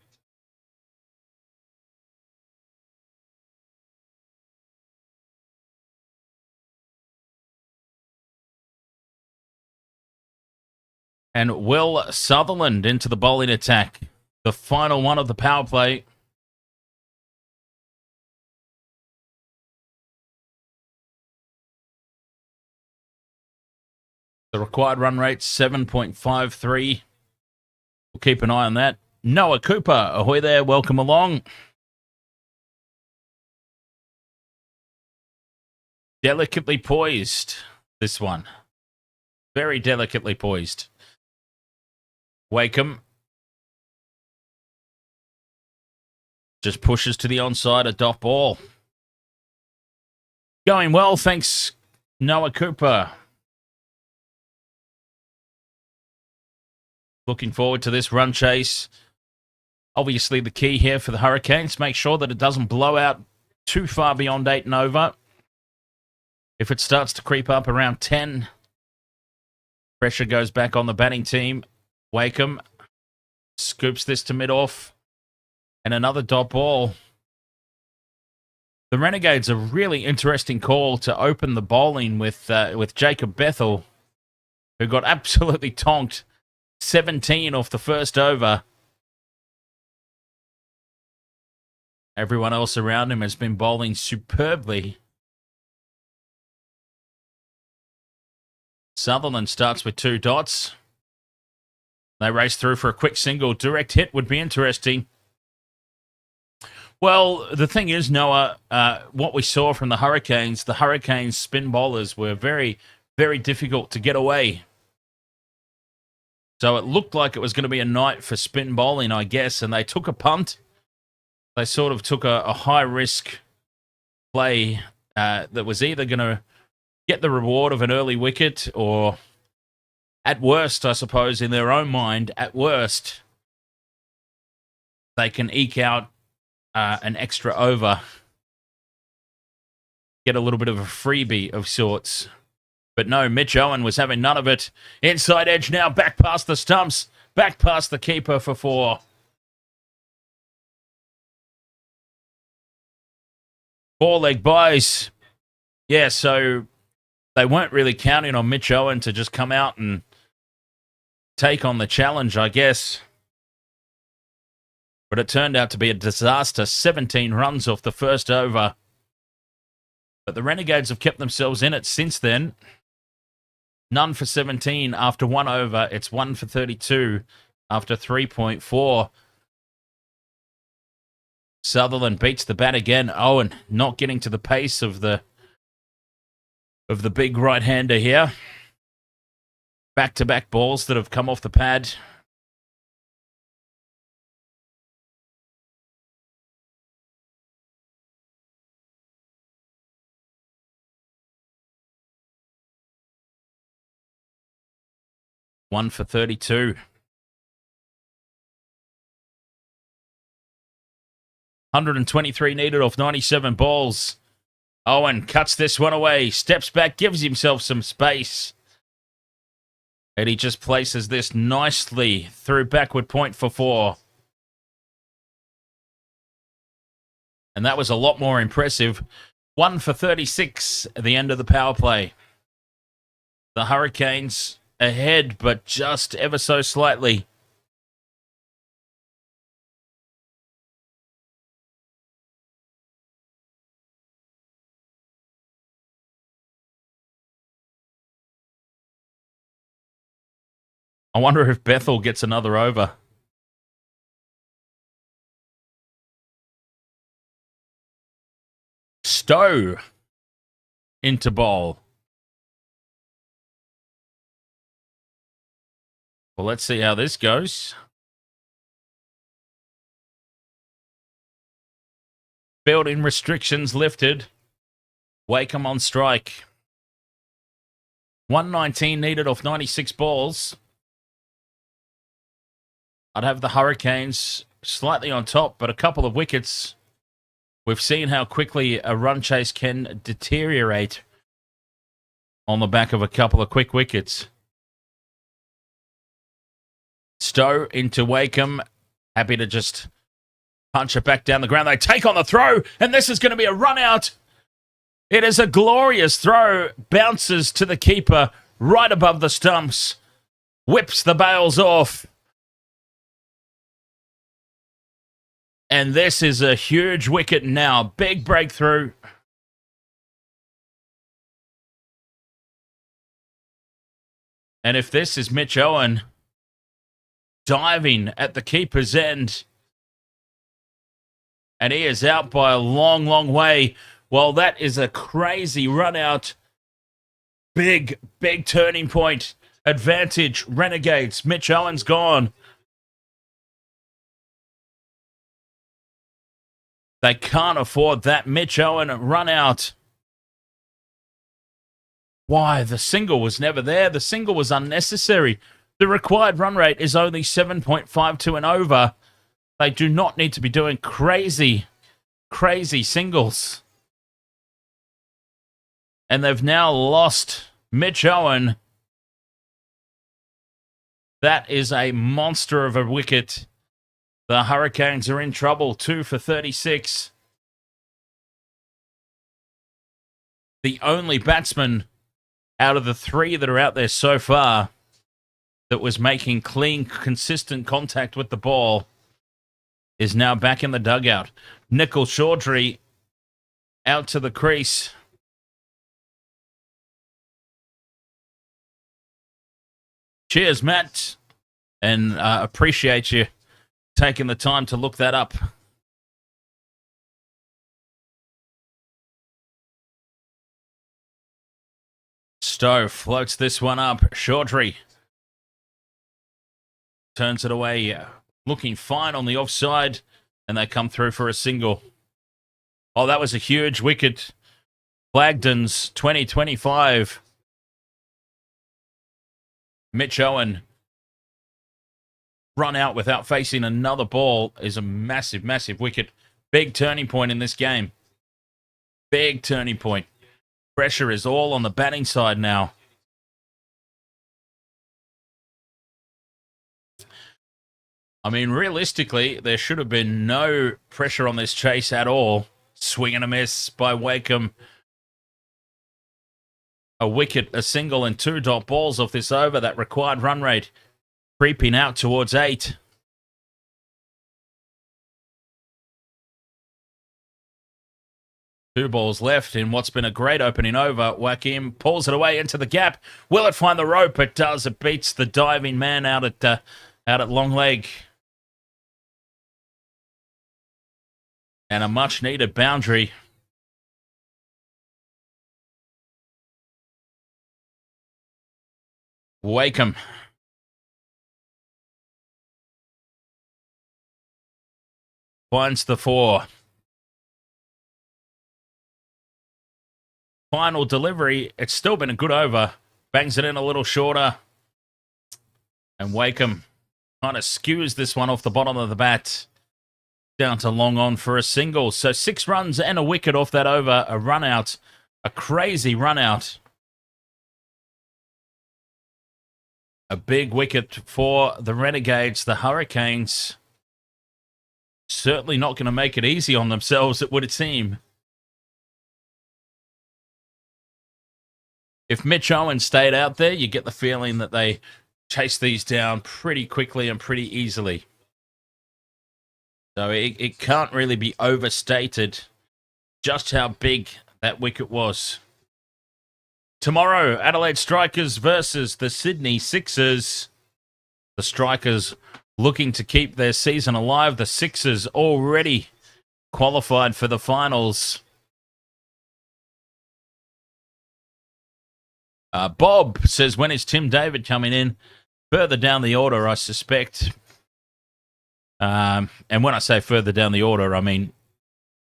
S1: And Will Sutherland into the bowling attack. The final one of the power play. The required run rate, 7.53. We'll keep an eye on that. Noah Cooper, ahoy there, welcome along. Delicately poised, this one. Very delicately poised. Wakeham just pushes to the onside, a dot ball. Going well, thanks, Noah Cooper. Looking forward to this run chase. Obviously, the key here for the Hurricanes, make sure that it doesn't blow out too far beyond 8 and over. If it starts to creep up around 10, pressure goes back on the batting team. Wakeham scoops this to mid-off. And another dot ball. The Renegades, a really interesting call to open the bowling with Jacob Bethel, who got absolutely tonked. 17 off the first over. Everyone else around him has been bowling superbly. Sutherland starts with 2 dots. They race through for a quick single. Direct hit would be interesting. Well, the thing is, Noah, what we saw from the Hurricanes spin bowlers were very, very difficult to get away. So it looked like it was going to be a night for spin bowling, I guess, and they took a punt. They sort of took a high-risk play that was either going to get the reward of an early wicket or, at worst, I suppose, in their own mind, at worst, they can eke out an extra over, get a little bit of a freebie of sorts. But no, Mitch Owen was having none of it. Inside edge now, back past the stumps, back past the keeper for 4. Four-leg buys. Yeah, so they weren't really counting on Mitch Owen to just come out and take on the challenge, I guess. But it turned out to be a disaster. 17 runs off the first over. But the Renegades have kept themselves in it since then. None for 17 after 1 over. It's 1 for 32 after 3.4. Sutherland beats the bat again. Owen not getting to the pace of the big right-hander here. Back-to-back balls that have come off the pad. One for 32. 123 needed off 97 balls. Owen cuts this one away, steps back, gives himself some space. And he just places this nicely through backward point for 4. And that was a lot more impressive. 1 for 36 at the end of the power play. The Hurricanes ahead, but just ever so slightly. I wonder if Bethel gets another over. Stowe into bowl. Well, let's see how this goes. Fielding restrictions lifted. Wakeham on strike. 119 needed off 96 balls. I'd have the Hurricanes slightly on top, but a couple of wickets. We've seen how quickly a run chase can deteriorate on the back of a couple of quick wickets. Stowe into Wakeham. Happy to just punch it back down the ground. They take on the throw, and this is going to be a run out. It is a glorious throw. Bounces to the keeper right above the stumps. Whips the bails off. And this is a huge wicket now. Big breakthrough. And if this is Mitch Owen diving at the keeper's end, and he is out by a long, long way, well, that is a crazy run out. Big, big turning point. Advantage, Renegades. Mitch Owen's gone. They can't afford that Mitch Owen run out. Why? The single was never there. The single was unnecessary. The required run rate is only 7.52 and over. They do not need to be doing crazy, crazy singles. And they've now lost Mitch Owen. That is a monster of a wicket. The Hurricanes are in trouble. 2 for 36. The only batsman out of the 3 that are out there so far that was making clean, consistent contact with the ball. is now back in the dugout. Nickel Chaudhry out to the crease. Cheers, Matt. And appreciate you taking the time to look that up. Stowe floats this one up. Chaudhry turns it away. Looking fine on the offside. And they come through for a single. Oh, that was a huge wicket. Flagden's 2025. Mitch Owen run out without facing another ball is a massive, massive wicket. Big turning point in this game. Big turning point. Pressure is all on the batting side now. I mean, realistically, there should have been no pressure on this chase at all. Swing and a miss by Wakeham. A wicket, a single, and 2 dot balls off this over. That required run rate creeping out towards 8. Two balls left in what's been a great opening over. Wakim pulls it away into the gap. Will it find the rope? It does. It beats the diving man out at long leg. And a much-needed boundary. Wakeham. Finds the 4. Final delivery. It's still been a good over. Bangs it in a little shorter. And Wakeham kind of skews this one off the bottom of the bat. Down to long on for a single. So 6 runs and a wicket off that over. A run out. A crazy run out. A big wicket for the Renegades. The Hurricanes certainly not going to make it easy on themselves, it would seem. If Mitch Owen stayed out there, you get the feeling that they chase these down pretty quickly and pretty easily. So it can't really be overstated just how big that wicket was. Tomorrow, Adelaide Strikers versus the Sydney Sixers. The Strikers looking to keep their season alive. The Sixers already qualified for the finals. Bob says, when is Tim David coming in? Further down the order, I suspect. And when I say further down the order, I mean,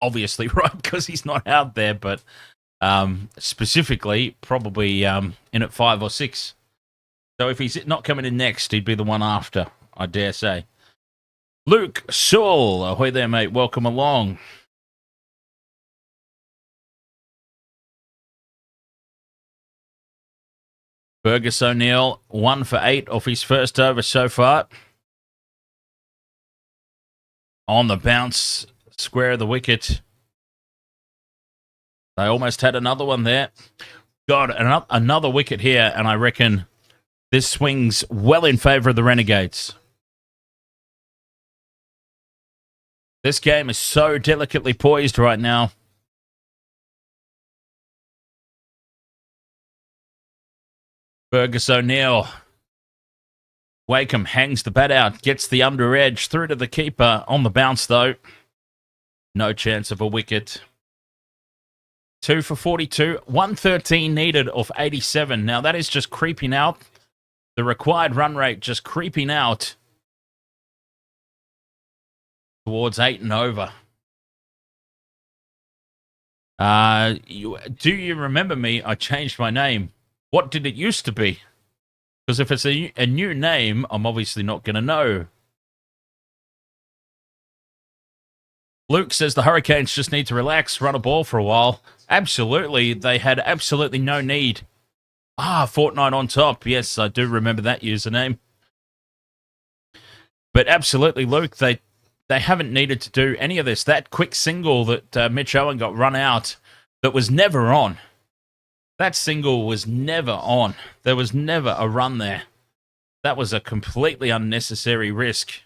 S1: obviously, right, because he's not out there, but specifically, probably in at 5 or 6. So if he's not coming in next, he'd be the one after, I dare say. Luke Sewell, ahoy there, mate. Welcome along. Fergus O'Neill, 1 for 8 off his first over so far. On the bounce, square of the wicket. They almost had another one there. Got another wicket here, and I reckon this swings well in favour of the Renegades. This game is so delicately poised right now. Fergus O'Neill. Wakeham hangs the bat out, gets the under edge through to the keeper. On the bounce, though. No chance of a wicket. 2 for 42. 113 needed off 87. Now, that is just creeping out. The required run rate just creeping out towards 8 and over. Do you remember me? I changed my name. What did it used to be? Because if it's a new name, I'm obviously not going to know. Luke says the Hurricanes just need to relax, run a ball for a while. Absolutely. They had absolutely no need. Fortnight on top. Yes, I do remember that username. But absolutely, Luke, they haven't needed to do any of this. That quick single that Mitch Owen got run out that was never on. That single was never on. There was never a run there. That was a completely unnecessary risk.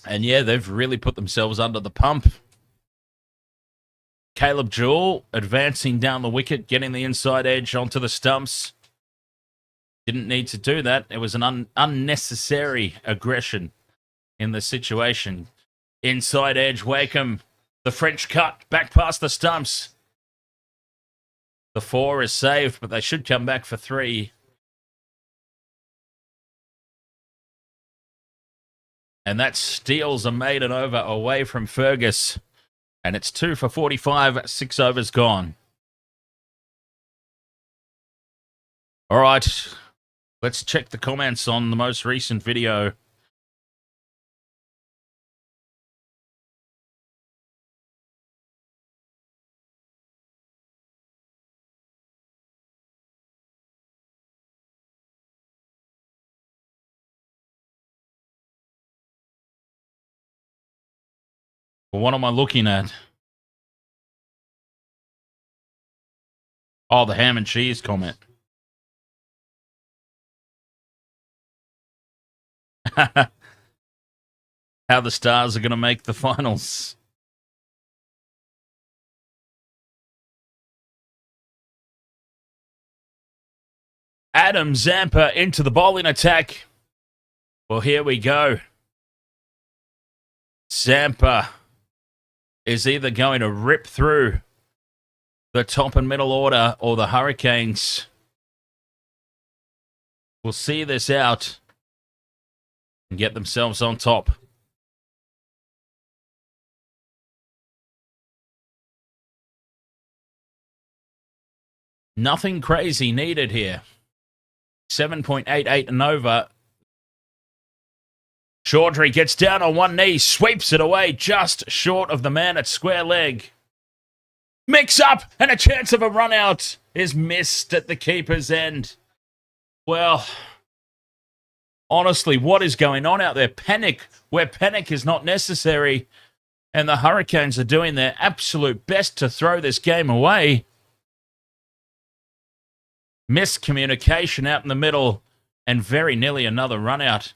S1: And yeah, they've really put themselves under the pump. Caleb Jewell advancing down the wicket, getting the inside edge onto the stumps. Didn't need to do that. It was an unnecessary aggression in the situation. Inside edge, Wakeham. The French cut back past the stumps. The 4 is saved, but they should come back for 3. And that steals a maiden over away from Fergus. And it's 2 for 45, 6 overs gone. All right, let's check the comments on the most recent video. Well, what am I looking at? Oh, the ham and cheese comment. How the Stars are going to make the finals. Adam Zampa into the bowling attack. Well, here we go. Zampa is either going to rip through the top and middle order or the Hurricanes will see this out and get themselves on top. Nothing crazy needed here. 7.88 and over. Chaudhry gets down on one knee, sweeps it away just short of the man at square leg. Mix up, and a chance of a run out is missed at the keeper's end. Well, honestly, what is going on out there? Panic where panic is not necessary. And the Hurricanes are doing their absolute best to throw this game away. Miscommunication out in the middle and very nearly another run out.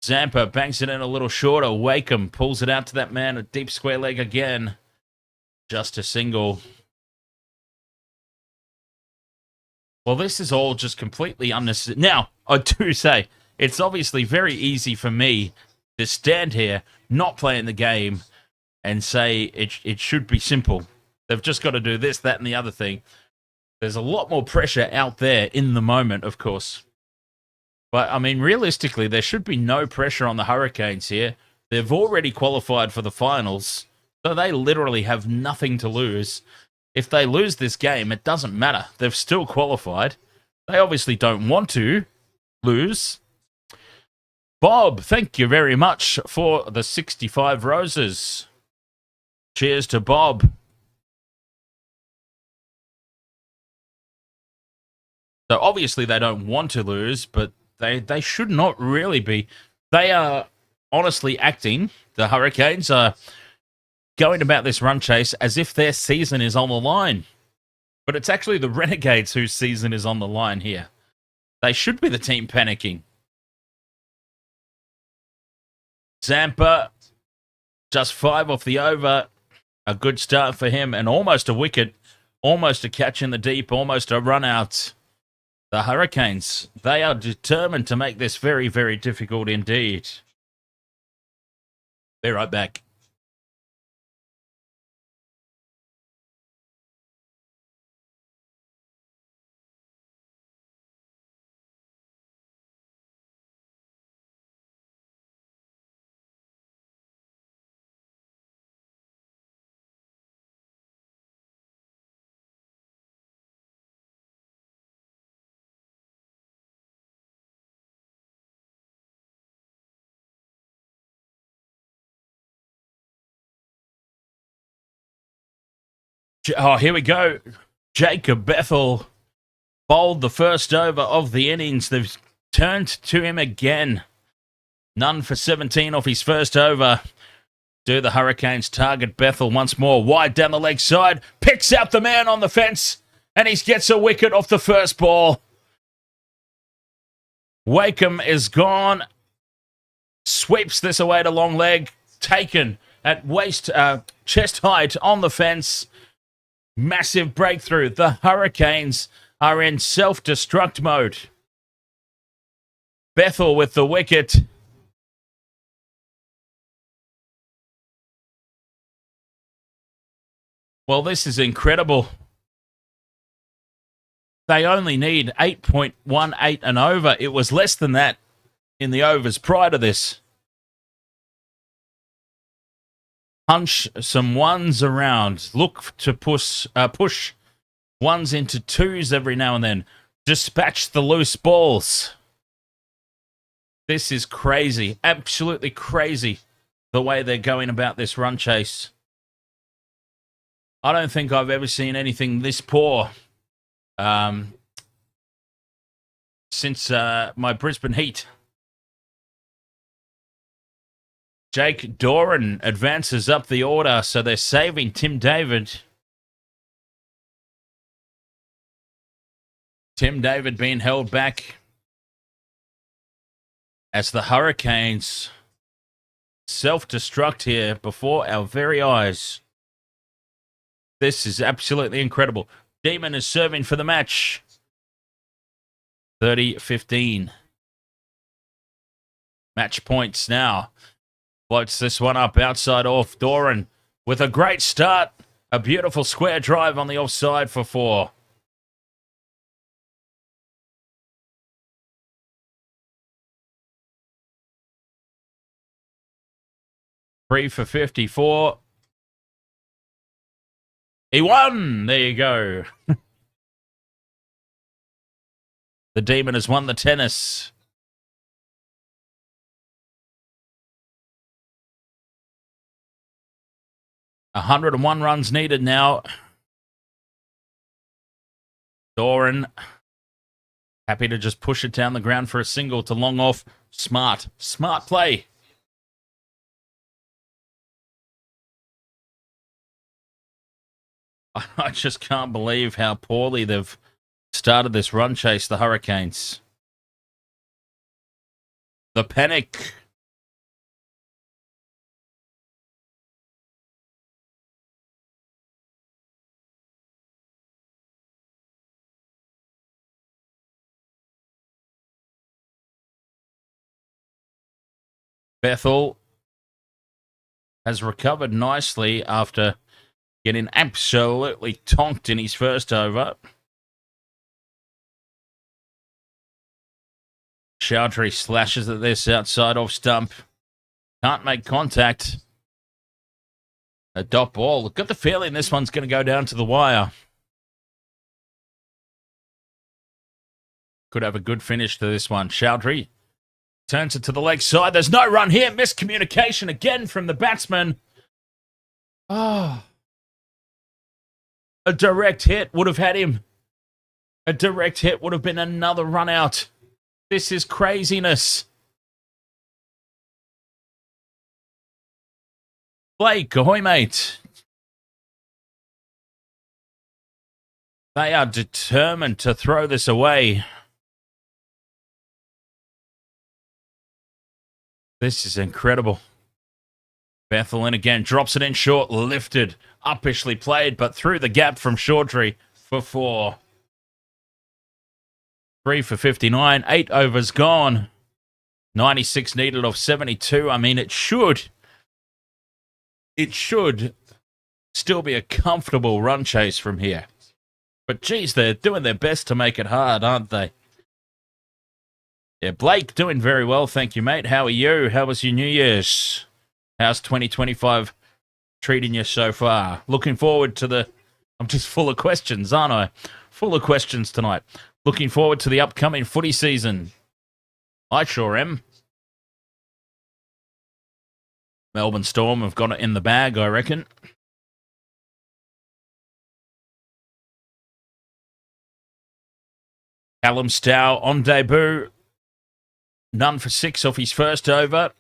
S1: Zampa banks it in a little shorter. Wakeham pulls it out to that man at deep square leg again. Just a single. Well, this is all just completely unnecessary. Now, I do say, it's obviously very easy for me to stand here, not playing the game, and say it should be simple. They've just got to do this, that, and the other thing. There's a lot more pressure out there in the moment, of course. But, I mean, realistically, there should be no pressure on the Hurricanes here. They've already qualified for the finals, so they literally have nothing to lose. If they lose this game, it doesn't matter. They've still qualified. They obviously don't want to lose. Bob, thank you very much for the 65 roses. Cheers to Bob. So obviously they don't want to lose, but they should not really be. They are honestly acting, the Hurricanes are going about this run chase as if their season is on the line. But it's actually the Renegades whose season is on the line here. They should be the team panicking. Zampa, just 5 off the over. A good start for him and almost a wicket. Almost a catch in the deep, almost a run out. The Hurricanes, they are determined to make this very, very difficult indeed. Be right back. Oh, here we go. Jacob Bethel bowled the first over of the innings. They've turned to him again. None for 17 off his first over. Do the Hurricanes target Bethel once more? Wide down the leg side. Picks out the man on the fence. And he gets a wicket off the first ball. Wakeham is gone. sweeps this away to long leg, taken at chest height on the fence. Massive breakthrough. The Hurricanes are in self-destruct mode. Bethel with the wicket. Well, this is incredible. They only need 8.18 and over. It was less than that in the overs prior to this. Punch some ones around. Look to push ones into twos every now and then. Dispatch the loose balls. This is crazy. Absolutely crazy the way they're going about this run chase. I don't think I've ever seen anything this poor since my Brisbane Heat. Jake Doran advances up the order, so they're saving Tim David. Tim David being held back as the Hurricanes self-destruct here before our very eyes. This is absolutely incredible. Demon is serving for the match. 30-15. Match points now. Floats this one up outside off. Doran with a great start. A beautiful square drive on the offside for 4. Three for 54. He won! There you go. The Demon has won the tennis. $101 runs needed now. Doran happy to just push it down the ground for a single to long off. Smart play. I just can't believe how poorly they've started this run chase, the Hurricanes. The panic. Bethel has recovered nicely after getting absolutely tonked in his first over. Chowdhury slashes at this outside off stump. Can't make contact. A dot ball. Got the feeling this one's going to go down to the wire. Could have a good finish to this one. Chowdhury turns it to the leg side. There's no run here. Miscommunication again from the batsman. Oh. A direct hit would have had him. A direct hit would have been another run out. This is craziness. Blake, ahoy, mate. They are determined to throw this away. This is incredible. Bethel in again, drops it in short, lifted, uppishly played, but through the gap from Chowdhury for 4. 3 for 59, 8 overs gone. 96 needed off 72. I mean, it should still be a comfortable run chase from here. But geez, they're doing their best to make it hard, aren't they? Yeah, Blake, doing very well, thank you, mate. How are you? How was your New Year's? How's 2025 treating you so far? Looking forward to the... I'm just full of questions, aren't I? Full of questions tonight. Looking forward to the upcoming footy season. I sure am. Melbourne Storm have got it in the bag, I reckon. Callum Stow on debut. None for 6 off his first over.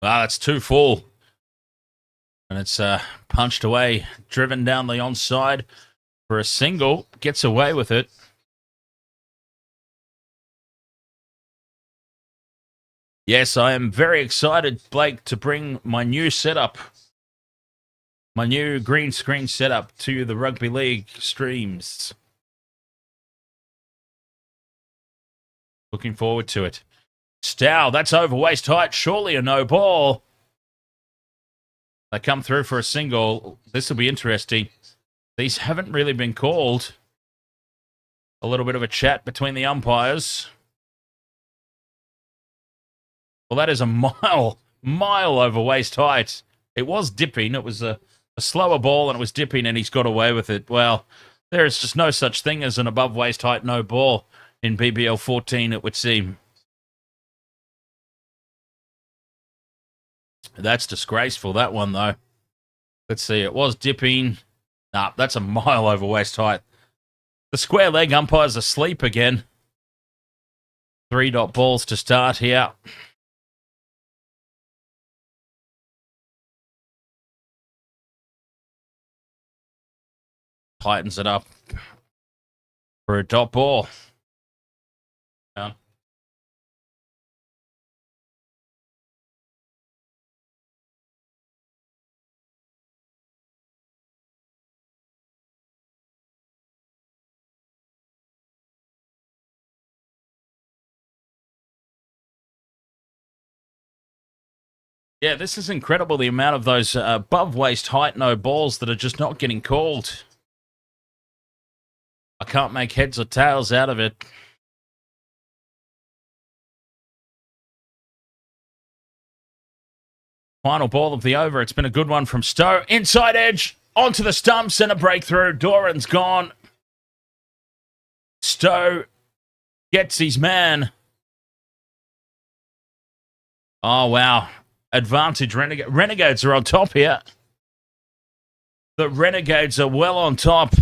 S1: Wow, that's 2 full. And it's punched away, driven down the onside for a single. Gets away with it. Yes, I am very excited, Blake, to bring my new setup, my new green screen setup to the rugby league streams. Looking forward to it. Stow, that's over waist height. Surely a no ball. They come through for a single. This will be interesting. These haven't really been called. A little bit of a chat between the umpires. Well, that is a mile over waist height. It was dipping. It was a slower ball and it was dipping and he's got away with it. Well, there is just no such thing as an above waist height no ball in BBL 14, it would seem. That's disgraceful, that one, though. Let's see, it was dipping. Nah, that's a mile over waist height. The square leg umpire's asleep again. 3-dot balls to start here. Tightens it up for a dot ball. Down. Yeah, this is incredible, the amount of those above waist height no balls that are just not getting called. I can't make heads or tails out of it. Final ball of the over. It's been a good one from Stowe. Inside edge, onto the stumps and a breakthrough. Doran's gone. Stowe gets his man. Oh, wow. Advantage Renegades are on top here. The Renegades are well on top.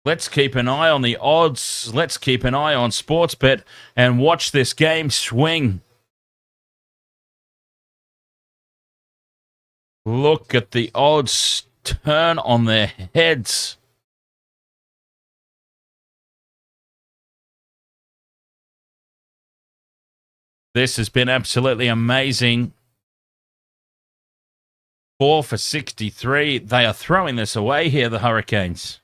S1: Let's keep an eye on the odds. Let's keep an eye on Sportsbet and watch this game swing. Look at the odds turn on their heads. This has been absolutely amazing. 4 for 63. They are throwing this away here, the Hurricanes.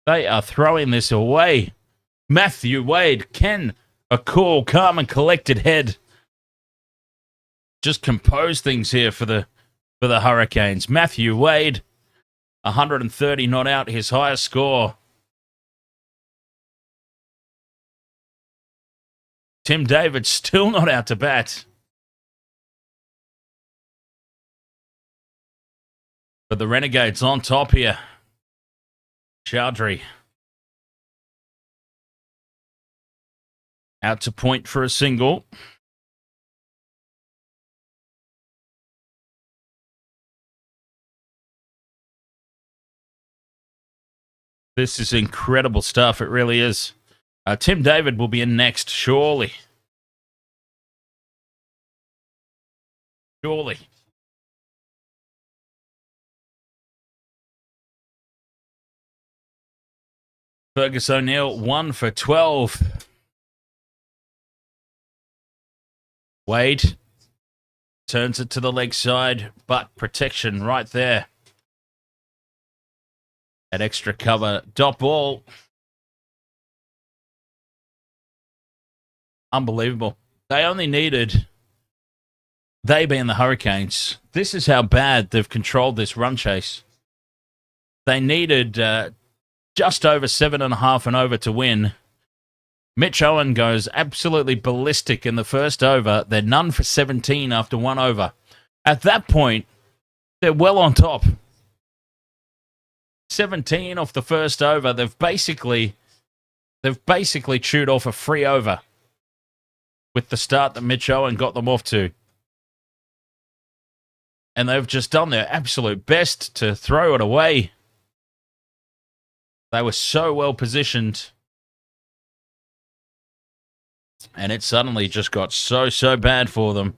S1: They are throwing this away. Matthew Wade, can a cool, calm and collected head just compose things here for the Hurricanes. Matthew Wade, 130 not out, his highest score. Tim David still not out to bat. But the Renegades on top here. Chowdhury out to point for a single. This is incredible stuff. It really is. Tim David will be in next, surely. Surely. Fergus O'Neill, 1 for 12. Wade turns it to the leg side, but protection right there. That extra cover. Dot ball. Unbelievable. They only needed, they being the Hurricanes, this is how bad they've controlled this run chase. They needed just over 7.5 and over to win. Mitch Owen goes absolutely ballistic in the first over. They're none for 17 after 1 over. At that point, they're well on top. 17 off the first over. They've basically chewed off a free over with the start that Mitch Owen got them off to. And they've just done their absolute best to throw it away. They were so well positioned. And it suddenly just got so bad for them.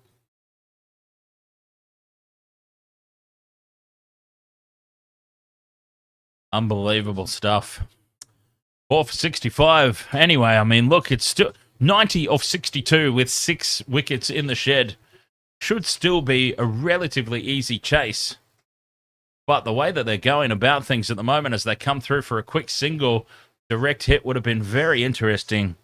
S1: Unbelievable stuff. 4 for 65. Anyway, I mean, look, it's still 90 off 62 with 6 wickets in the shed. Should still be a relatively easy chase. But the way that they're going about things at the moment as they come through for a quick single, direct hit would have been very interesting.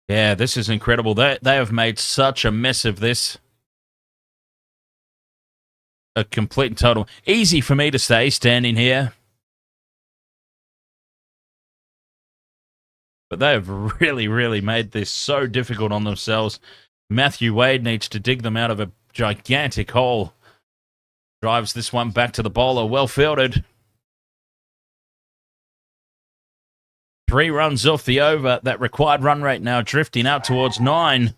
S1: Yeah, this is incredible. They have made such a mess of this. A complete and total. Easy for me to stay standing here. But they have really, really made this so difficult on themselves. Matthew Wade needs to dig them out of a gigantic hole. Drives this one back to the bowler. Well fielded. 3 runs off the over. That required run rate now drifting out towards 9.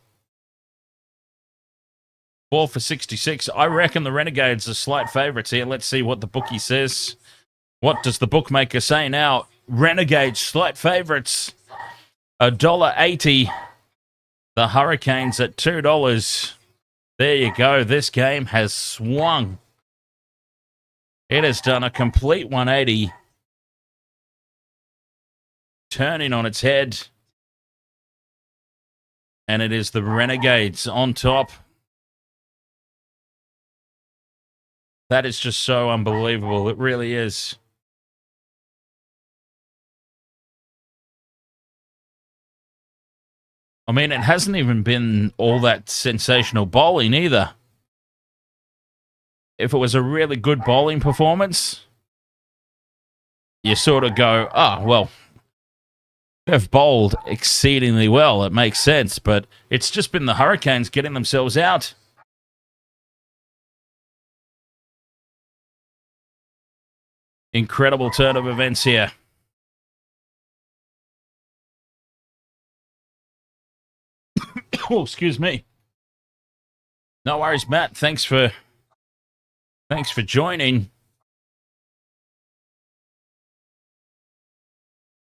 S1: 4 for 66. I reckon the Renegades are slight favourites here. Let's see what the bookie says. What does the bookmaker say now? Renegades slight favourites. $1.80. The Hurricanes at $2. There you go. This game has swung. It has done a complete 180. Turning on its head. And it is the Renegades on top. That is just so unbelievable. It really is. I mean, it hasn't even been all that sensational bowling either. If it was a really good bowling performance, you sort of go, oh, well, they've bowled exceedingly well. It makes sense, but it's just been the Hurricanes getting themselves out. Incredible turn of events here. Oh, excuse me. No worries, Matt. Thanks for joining.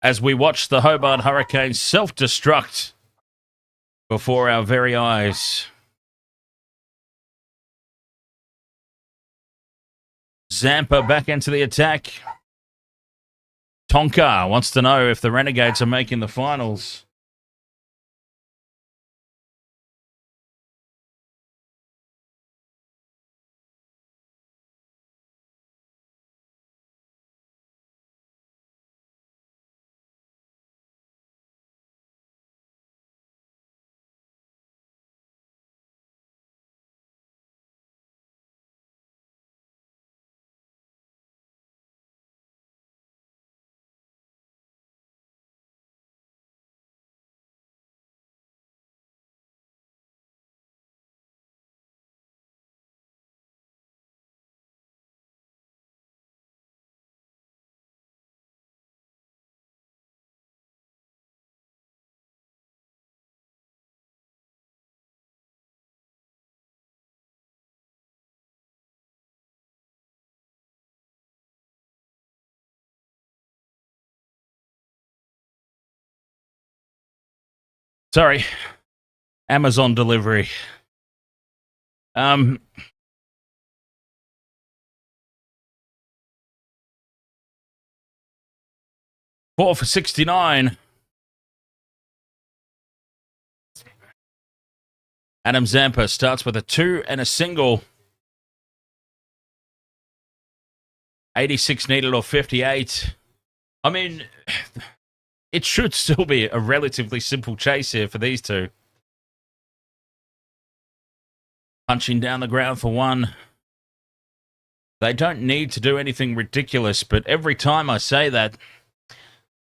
S1: As we watch the Hobart Hurricanes self-destruct before our very eyes. Zampa back into the attack. Tonka wants to know if the Renegades are making the finals. Sorry. Amazon delivery. 4 for 69. Adam Zampa starts with a 2 and a single. 86 needed or 58. I mean, it should still be a relatively simple chase here for these two. Punching down the ground for 1. They don't need to do anything ridiculous, but every time I say that,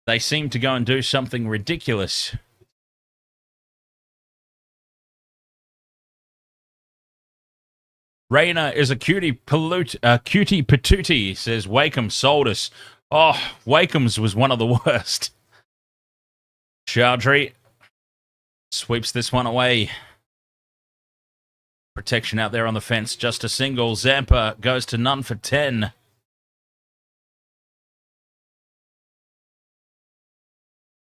S1: they seem to go and do something ridiculous. Raina is a cutie patootie, says Wakeham sold us. Oh, Wakeham's was one of the worst. Chowdhury sweeps this one away. Protection out there on the fence, just a single. Zampa goes to none for 10.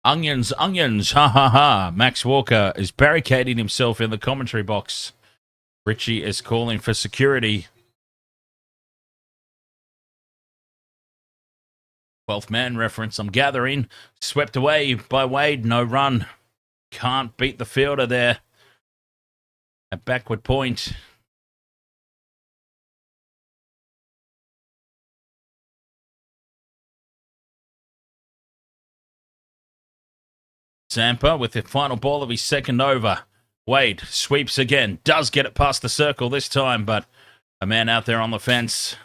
S1: Onions, onions, ha ha ha. Max Walker is barricading himself in the commentary box. Richie is calling for security. 12th man reference, I'm gathering. Swept away by Wade, no run. Can't beat the fielder there. At backward point. Zampa with the final ball of his second over. Wade sweeps again. Does get it past the circle this time, but a man out there on the fence.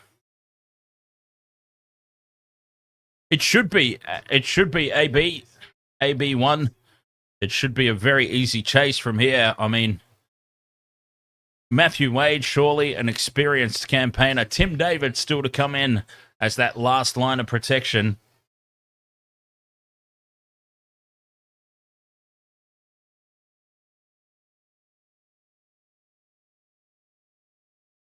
S1: It should be AB1. It should be a very easy chase from here. I mean, Matthew Wade, surely an experienced campaigner. Tim David still to come in as that last line of protection.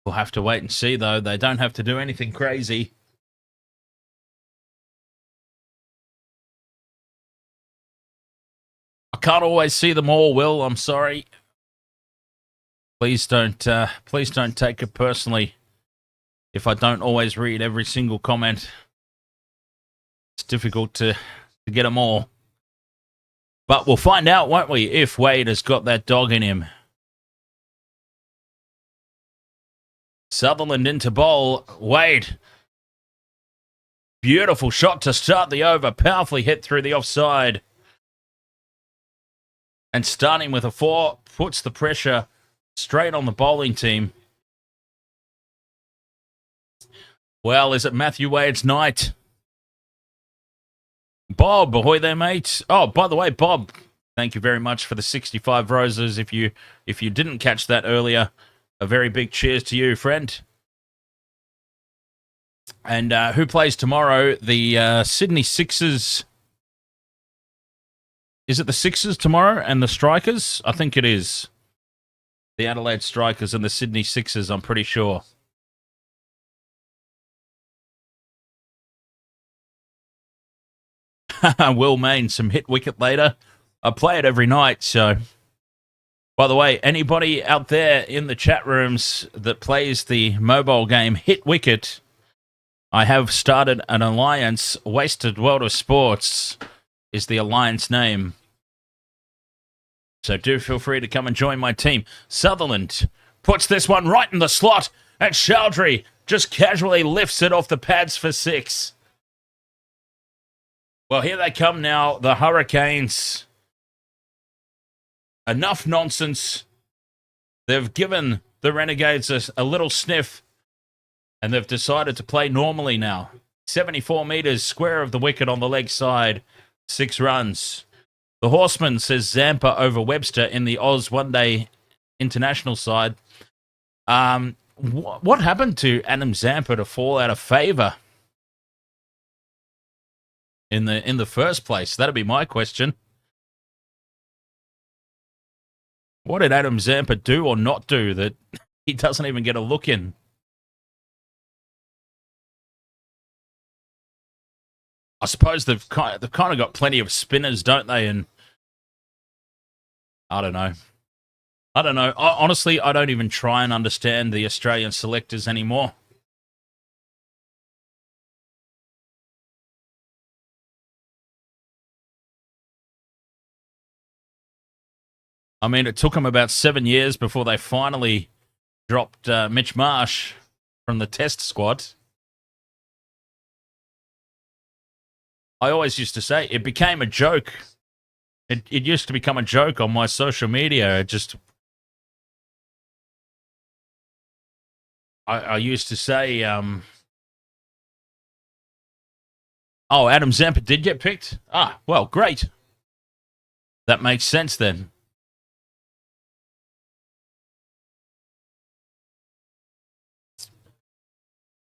S1: We'll have to wait and see, though. They don't have to do anything crazy. I can't always see them all, Will. I'm sorry. Please don't take it personally if I don't always read every single comment. It's difficult to get them all. But we'll find out, won't we, if Wade has got that dog in him. Sutherland into bowl. Wade. Beautiful shot to start the over. Powerfully hit through the offside. And starting with a 4 puts the pressure straight on the bowling team. Well, is it Matthew Wade's night? Bob, ahoy there, mate. Oh, by the way, Bob, thank you very much for the 65 roses. If you didn't catch that earlier, a very big cheers to you, friend. And who plays tomorrow? The Sydney Sixers. Is it the Sixers tomorrow and the Strikers? I think it is. The Adelaide Strikers and the Sydney Sixers, I'm pretty sure. Will Main, some hit wicket later. I play it every night, so... By the way, anybody out there in the chat rooms that plays the mobile game Hit Wicket, I have started an alliance. Wasted World of Sports is the alliance name. So do feel free to come and join my team. Sutherland puts this one right in the slot, and Chowdhury just casually lifts it off the pads for 6. Well, here they come now, the Hurricanes. Enough nonsense. They've given the Renegades a little sniff, and they've decided to play normally now. 74 metres, square of the wicket on the leg side, 6 runs. The Horseman says Zampa over Webster in the Oz one-day international side. What happened to Adam Zampa to fall out of favour in the first place? That'd be my question. What did Adam Zampa do or not do that he doesn't even get a look in? I suppose they've kind of got plenty of spinners, don't they? And I don't know. Honestly, I don't even try and understand the Australian selectors anymore. I mean, it took them about 7 years before they finally dropped Mitch Marsh from the test squad. I always used to say it became a joke. It used to become a joke on my social media. I used to say, oh, Adam Zampa did get picked? Ah, well, great. That makes sense then.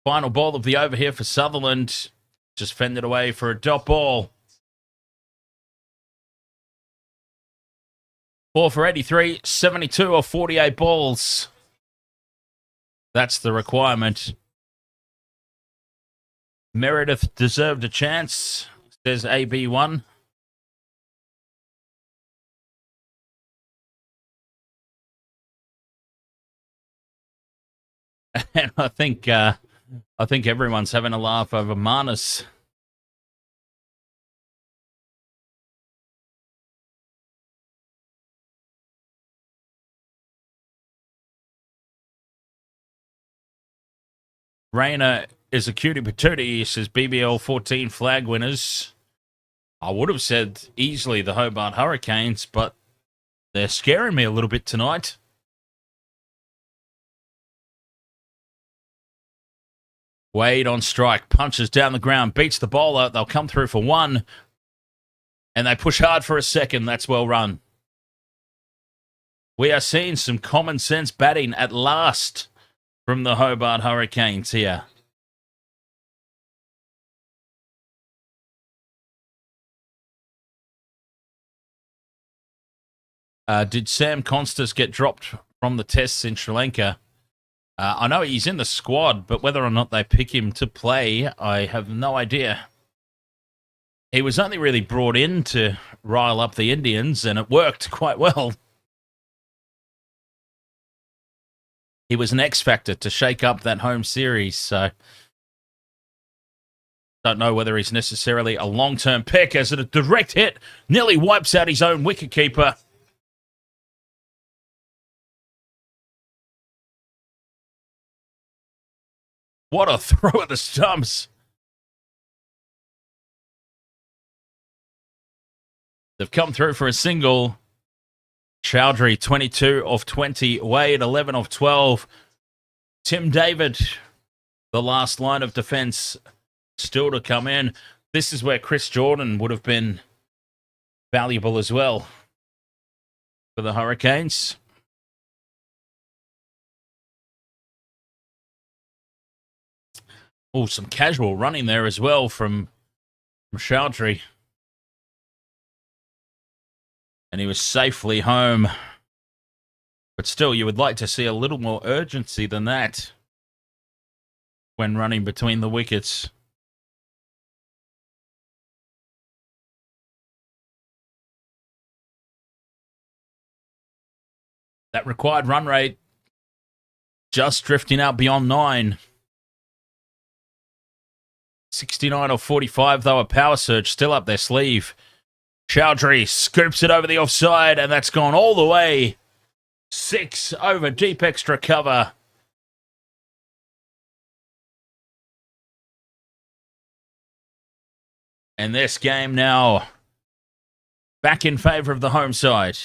S1: Final ball of the over here for Sutherland. Just fended away for a dot ball. 4 for 83, 72 or 48 balls. That's the requirement. Meredith deserved a chance, says AB1. And I think everyone's having a laugh over Marnus. Rainer is a cutie patootie. He says BBL 14 flag winners. I would have said easily the Hobart Hurricanes, but they're scaring me a little bit tonight. Wade on strike, punches down the ground, beats the bowler. They'll come through for one, and they push hard for a second. That's well run. We are seeing some common sense batting at last from the Hobart Hurricanes here. Did Sam Constas get dropped from the tests in Sri Lanka? I know he's in the squad, but whether or not they pick him to play, I have no idea. He was only really brought in to rile up the Indians, and it worked quite well. He was an X factor to shake up that home series, so don't know whether he's necessarily a long-term pick, as a direct hit nearly wipes out his own wicketkeeper. What a throw at the stumps. They've come through for a single. Chowdhury, 22 of 20. Wade, 11 of 12. Tim David, the last line of defense, still to come in. This is where Chris Jordan would have been valuable as well for the Hurricanes. Oh, some casual running there as well from Chowdhury. And he was safely home. But still, you would like to see a little more urgency than that when running between the wickets. That required run rate just drifting out beyond 9. 69 or 45, though, a power surge still up their sleeve. Chowdhury scoops it over the offside, and that's gone all the way. 6 over deep extra cover. And this game now back in favour of the home side.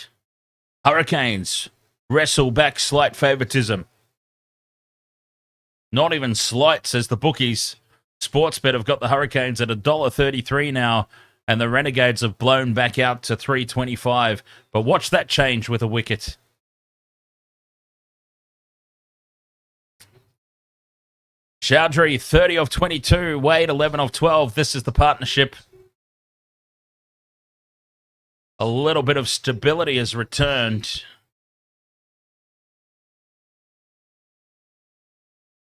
S1: Hurricanes wrestle back slight favouritism. Not even slight, says the bookies. Sportsbet have got the Hurricanes at $1.33 now, and the Renegades have blown back out to $3.25. But watch that change with a wicket. Chowdhury, 30 of 22. Wade, 11 of 12. This is the partnership. A little bit of stability has returned.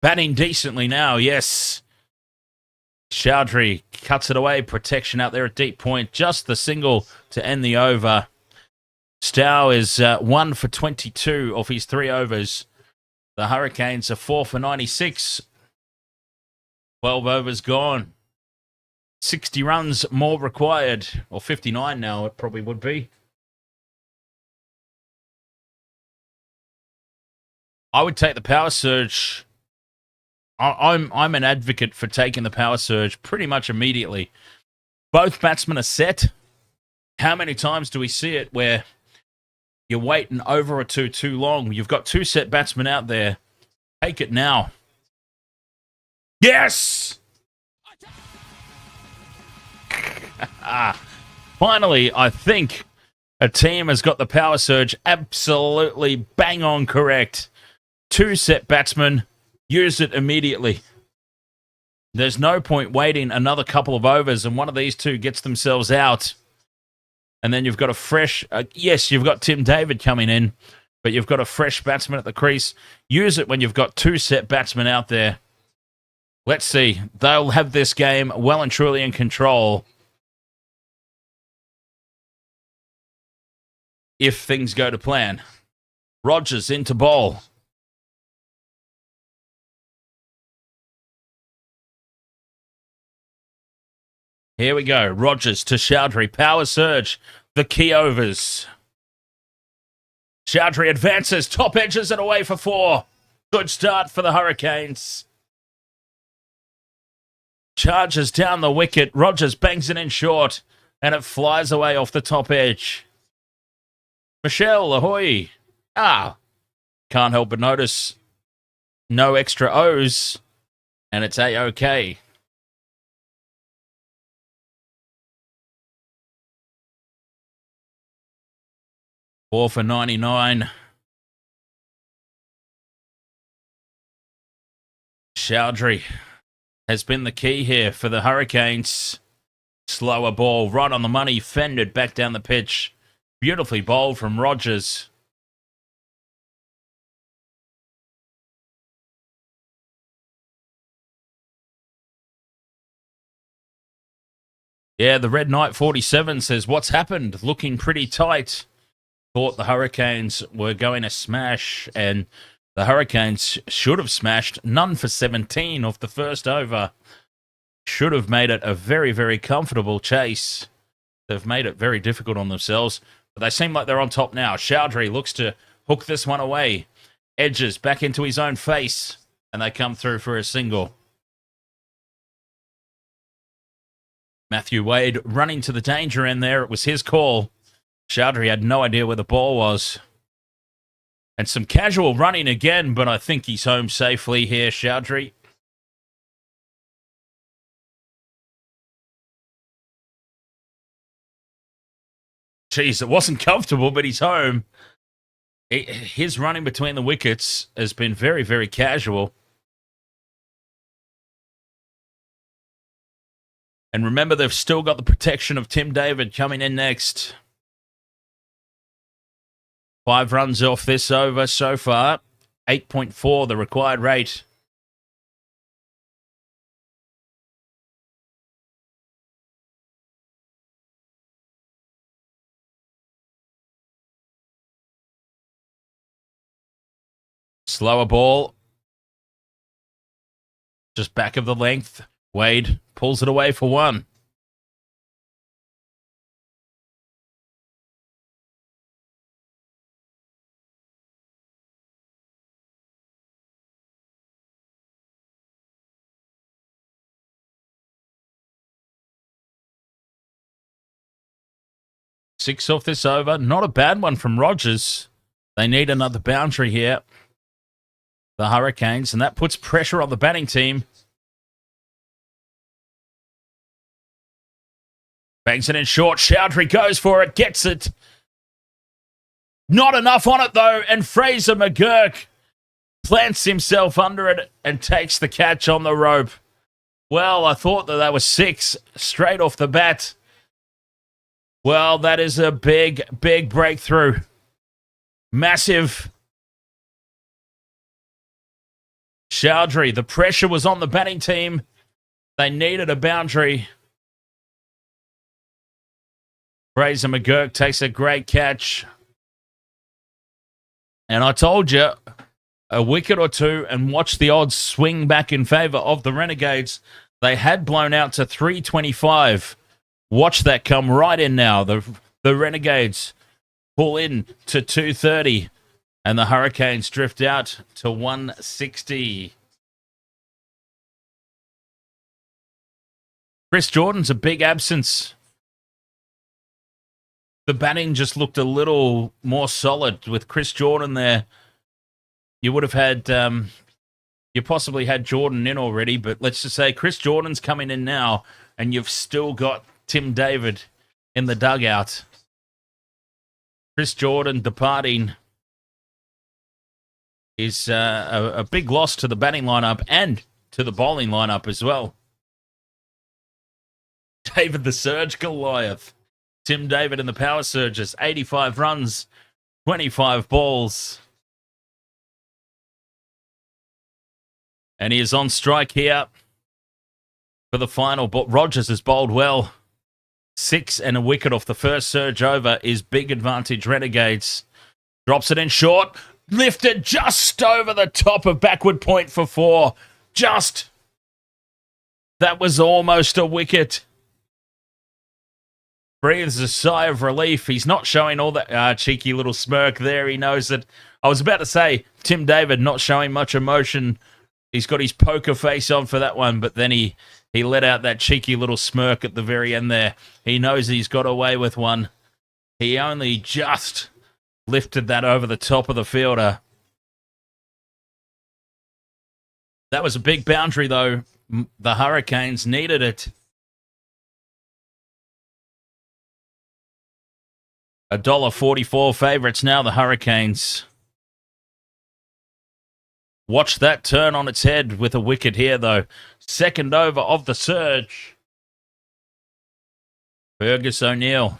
S1: Batting decently now, yes. Chowdhury cuts it away. Protection out there at deep point. Just the single to end the over. Stow is 1 for 22 of his 3 overs. The Hurricanes are 4 for 96. 12 overs gone. 60 runs more required. Or 59 now, it probably would be. I would take the power surge. I'm an advocate for taking the power surge pretty much immediately. Both batsmen are set. How many times do we see it where you're waiting over or two too long? You've got 2 set batsmen out there. Take it now. Yes! Finally, I think a team has got the power surge absolutely bang on correct. 2 set batsmen. Use it immediately. There's no point waiting another couple of overs and one of these 2 gets themselves out. And then you've got a fresh... yes, you've got Tim David coming in, but you've got a fresh batsman at the crease. Use it when you've got 2 set batsmen out there. Let's see. They'll have this game well and truly in control if things go to plan. Rogers into bowl. Here we go. Rogers to Chowdhury. Power surge. The key overs. Chowdhury advances. Top edges and away for 4. Good start for the Hurricanes. Charges down the wicket. Rogers bangs it in short, and it flies away off the top edge. Michelle, ahoy. Can't help but notice no extra O's, and it's A-OK. Four for 99. Chowdhury has been the key here for the Hurricanes. Slower ball, right on the money, fended back down the pitch. Beautifully bowled from Rogers. Yeah, the Red Knight 47 says, what's happened? Looking pretty tight. Thought the Hurricanes were going to smash, and the Hurricanes should have smashed. None for 17 off the first over. Should have made it a very, very comfortable chase. They've made it very difficult on themselves, but they seem like they're on top now. Chowdhury looks to hook this one away. Edges back into his own face, and they come through for a single. Matthew Wade running to the danger end there. It was his call. Chowdhury had no idea where the ball was. And some casual running again, but I think he's home safely here, Chowdhury. Jeez, it wasn't comfortable, but he's home. His running between the wickets has been very, very casual. And remember, they've still got the protection of Tim David coming in next. 5 runs off this over so far. 8.4, the required rate. Slower ball. Just back of the length. Wade pulls it away for 1. Six off this over. Not a bad one from Rogers. They need another boundary here. The Hurricanes, and that puts pressure on the batting team. Bangs it in short. Chowdhury goes for it. Gets it. Not enough on it, though. And Fraser McGurk plants himself under it and takes the catch on the rope. Well, I thought that was 6 straight off the bat. Well, that is a big, big breakthrough. Massive. Chowdhury, the pressure was on the batting team. They needed a boundary. Fraser McGurk takes a great catch. And I told you, a wicket or two and watch the odds swing back in favour of the Renegades. They had blown out to 325. Watch that come right in now. The Renegades pull in to 230. And the Hurricanes drift out to 160. Chris Jordan's a big absence. The batting just looked a little more solid with Chris Jordan there. You would have had, you possibly had Jordan in already, but let's just say Chris Jordan's coming in now, and you've still got Tim David in the dugout. Chris Jordan departing is a big loss to the batting lineup and to the bowling lineup as well. David the Surge Goliath. Tim David in the power surges. 85 runs, 25 balls. And he is on strike here for the final. But Rogers has bowled well. 6 and a wicket off the first surge over is big advantage Renegades. Drops it in short. Lifted just over the top of backward point for 4. Just. That was almost a wicket. Breathes a sigh of relief. He's not showing all that cheeky little smirk there. He knows that. I was about to say, Tim David not showing much emotion. He's got his poker face on for that one, but then he He let out that cheeky little smirk at the very end there. He knows he's got away with one. He only just lifted that over the top of the fielder. That was a big boundary, though. The Hurricanes needed it. $1.44 favourites now, the Hurricanes. Watch that turn on its head with a wicket here, though. Second over of the surge. Fergus O'Neill.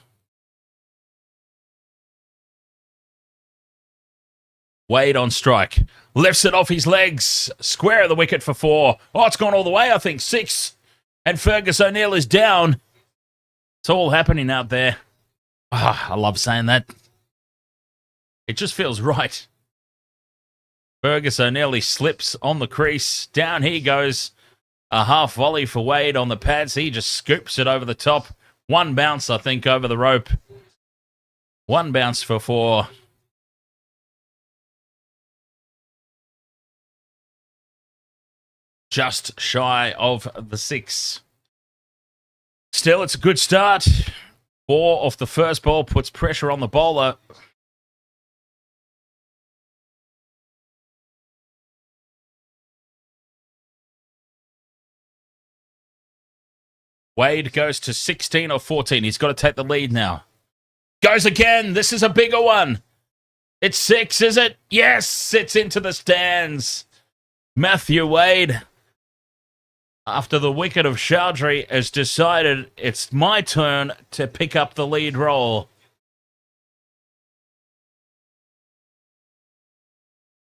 S1: Wade on strike. Lifts it off his legs. Square of the wicket for 4. Oh, it's gone all the way, I think. 6. And Fergus O'Neill is down. It's all happening out there. I love saying that. It just feels right. Fergus O'Neill, he slips on the crease. Down he goes. A half volley for Wade on the pads. He just scoops it over the top. One bounce, I think, over the rope. One bounce for 4. Just shy of the 6. Still, it's a good start. 4 off the first ball puts pressure on the bowler. Wade goes to 16 or 14. He's got to take the lead now. Goes again. This is a bigger one. It's 6, is it? Yes, it's into the stands. Matthew Wade, after the wicket of Chowdhury, has decided it's my turn to pick up the lead role.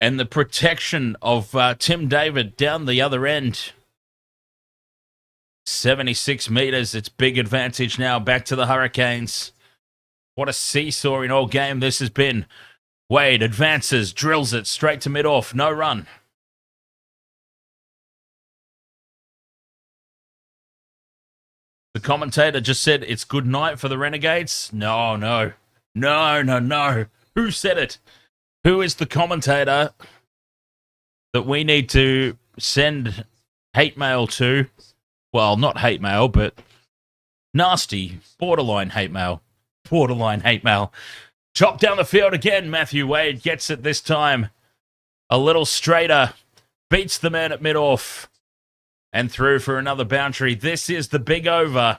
S1: And the protection of Tim David down the other end. 76 metres. It's big advantage now. Back to the Hurricanes. What a seesawing all game this has been. Wade advances, drills it straight to mid-off. No run. The commentator just said it's good night for the Renegades. No. Who said it? Who is the commentator that we need to send hate mail to? Well, not hate mail, but nasty, borderline hate mail. Borderline hate mail. Chop down the field again. Matthew Wade gets it this time. A little straighter. Beats the man at mid-off. And through for another boundary. This is the big over.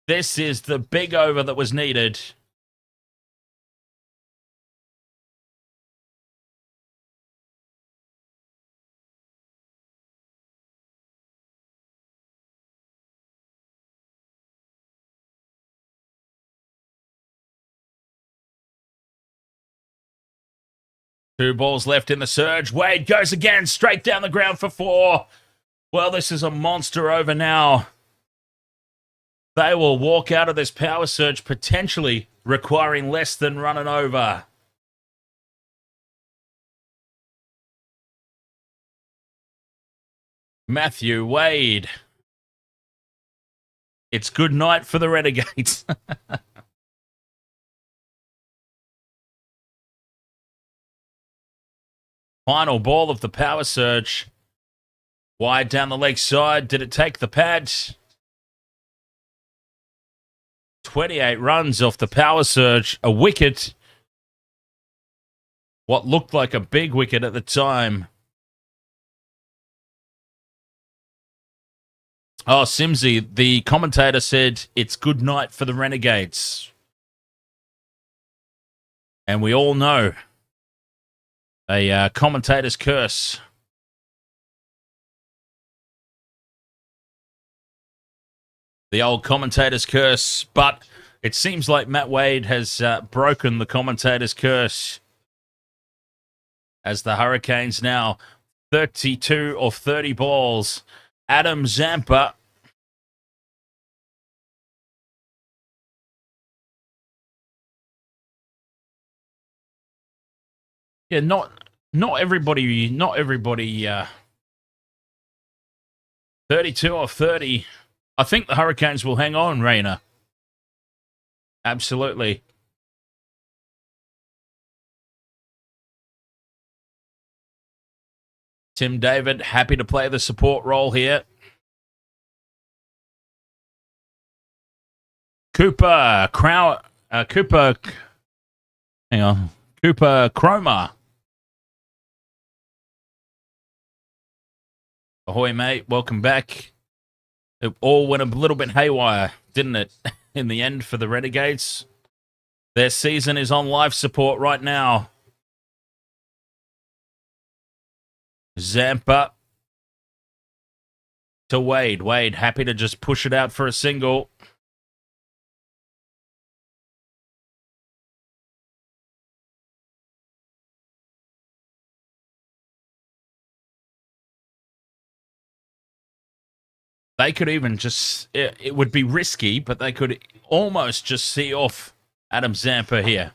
S1: This is the big over that was needed. Two balls left in the surge. Wade goes again, straight down the ground for 4. Well, this is a monster over now. They will walk out of this power surge potentially requiring less than running over. Matthew Wade. It's good night for the Renegades. Final ball of the power surge. Wide down the leg side. Did it take the pad? 28 runs off the power surge. A wicket. What looked like a big wicket at the time. Oh, Simsy, the commentator said it's good night for the Renegades. And we all know a commentator's curse. The old commentator's curse. But it seems like Matt Wade has broken the commentator's curse. As the Hurricanes now 32 of 30 balls. Adam Zampa. Yeah, not everybody 32 or 30. I think the Hurricanes will hang on, Rainer. Absolutely. Tim David, happy to play the support role here. Cooper Chroma. Ahoy, mate. Welcome back. It all went a little bit haywire, didn't it, in the end for the Renegades? Their season is on life support right now. Zampa to Wade. Wade happy to just push it out for a single. They could even just, it would be risky, but they could almost just see off Adam Zampa here.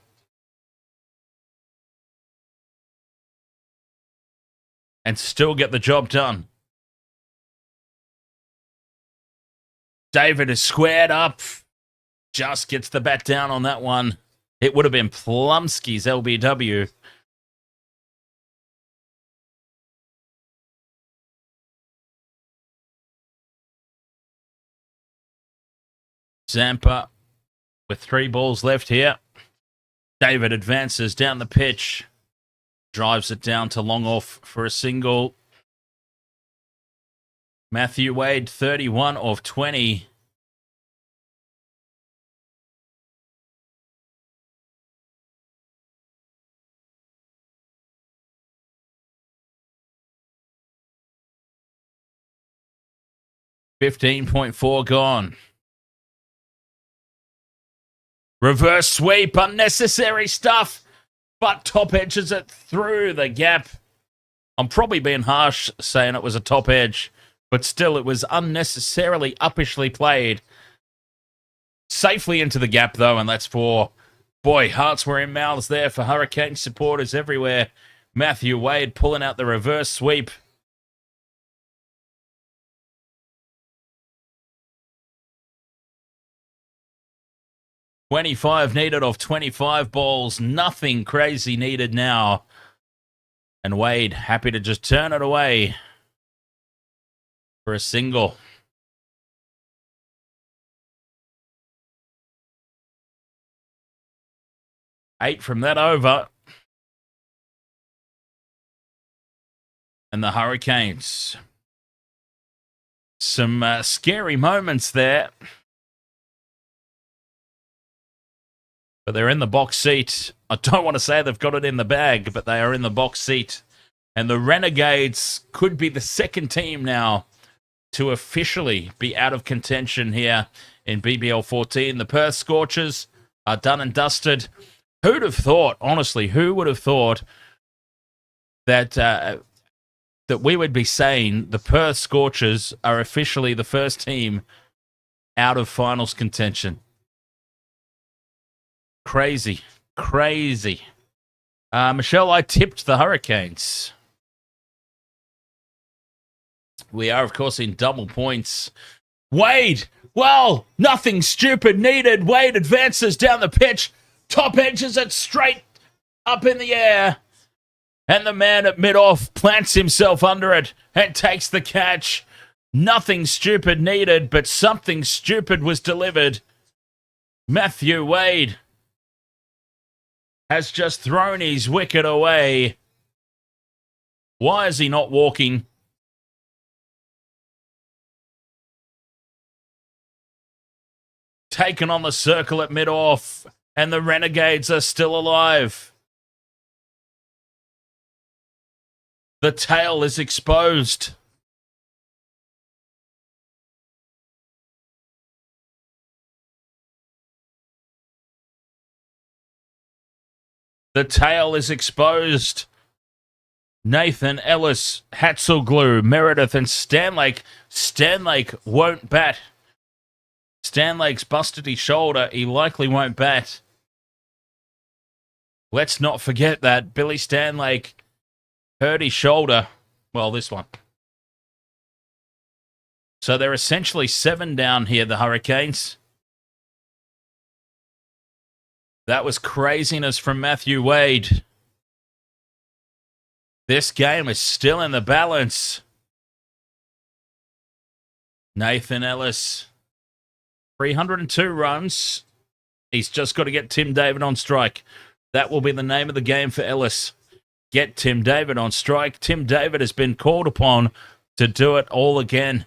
S1: And still get the job done. David is squared up. Just gets the bat down on that one. It would have been Plumsky's LBW. Zampa with 3 balls left here. David advances down the pitch. Drives it down to long off for a single. Matthew Wade, 31 of 20. $15.4 gone. Reverse sweep, unnecessary stuff, but top edges it through the gap. I'm probably being harsh saying it was a top edge, but still it was unnecessarily uppishly played. Safely into the gap though, and that's 4. Boy, hearts were in mouths there for Hurricane supporters everywhere. Matthew Wade pulling out the reverse sweep. $25 needed off 25 balls. Nothing crazy needed now. And Wade happy to just turn it away for a single. Eight from that over. And the Hurricanes. Some scary moments there. But they're in the box seat. I don't want to say they've got it in the bag, but they are in the box seat. And the Renegades could be the second team now to officially be out of contention here in BBL 14. The Perth Scorchers are done and dusted. Who'd have thought, honestly, who would have thought that that we would be saying the Perth Scorchers are officially the first team out of finals contention? Crazy. Michelle, I tipped the Hurricanes. We are, of course, in double points. Wade, well, nothing stupid needed. Wade advances down the pitch. Top edges it straight up in the air. And the man at mid-off plants himself under it and takes the catch. Nothing stupid needed, but something stupid was delivered. Matthew Wade has just thrown his wicket away. Why is he not walking? Taken on the circle at mid-off, and the Renegades are still alive. The tail is exposed. The tail is exposed. Nathan Ellis, Hatzelglue, Meredith, and Stanlake. Stanlake won't bat. Stanlake's busted his shoulder. He likely won't bat. Let's not forget that Billy Stanlake hurt his shoulder. Well, this one. So they're essentially 7 down here, the Hurricanes. That was craziness from Matthew Wade. This game is still in the balance. Nathan Ellis, 302 runs. He's just got to get Tim David on strike. That will be the name of the game for Ellis. Get Tim David on strike. Tim David has been called upon to do it all again.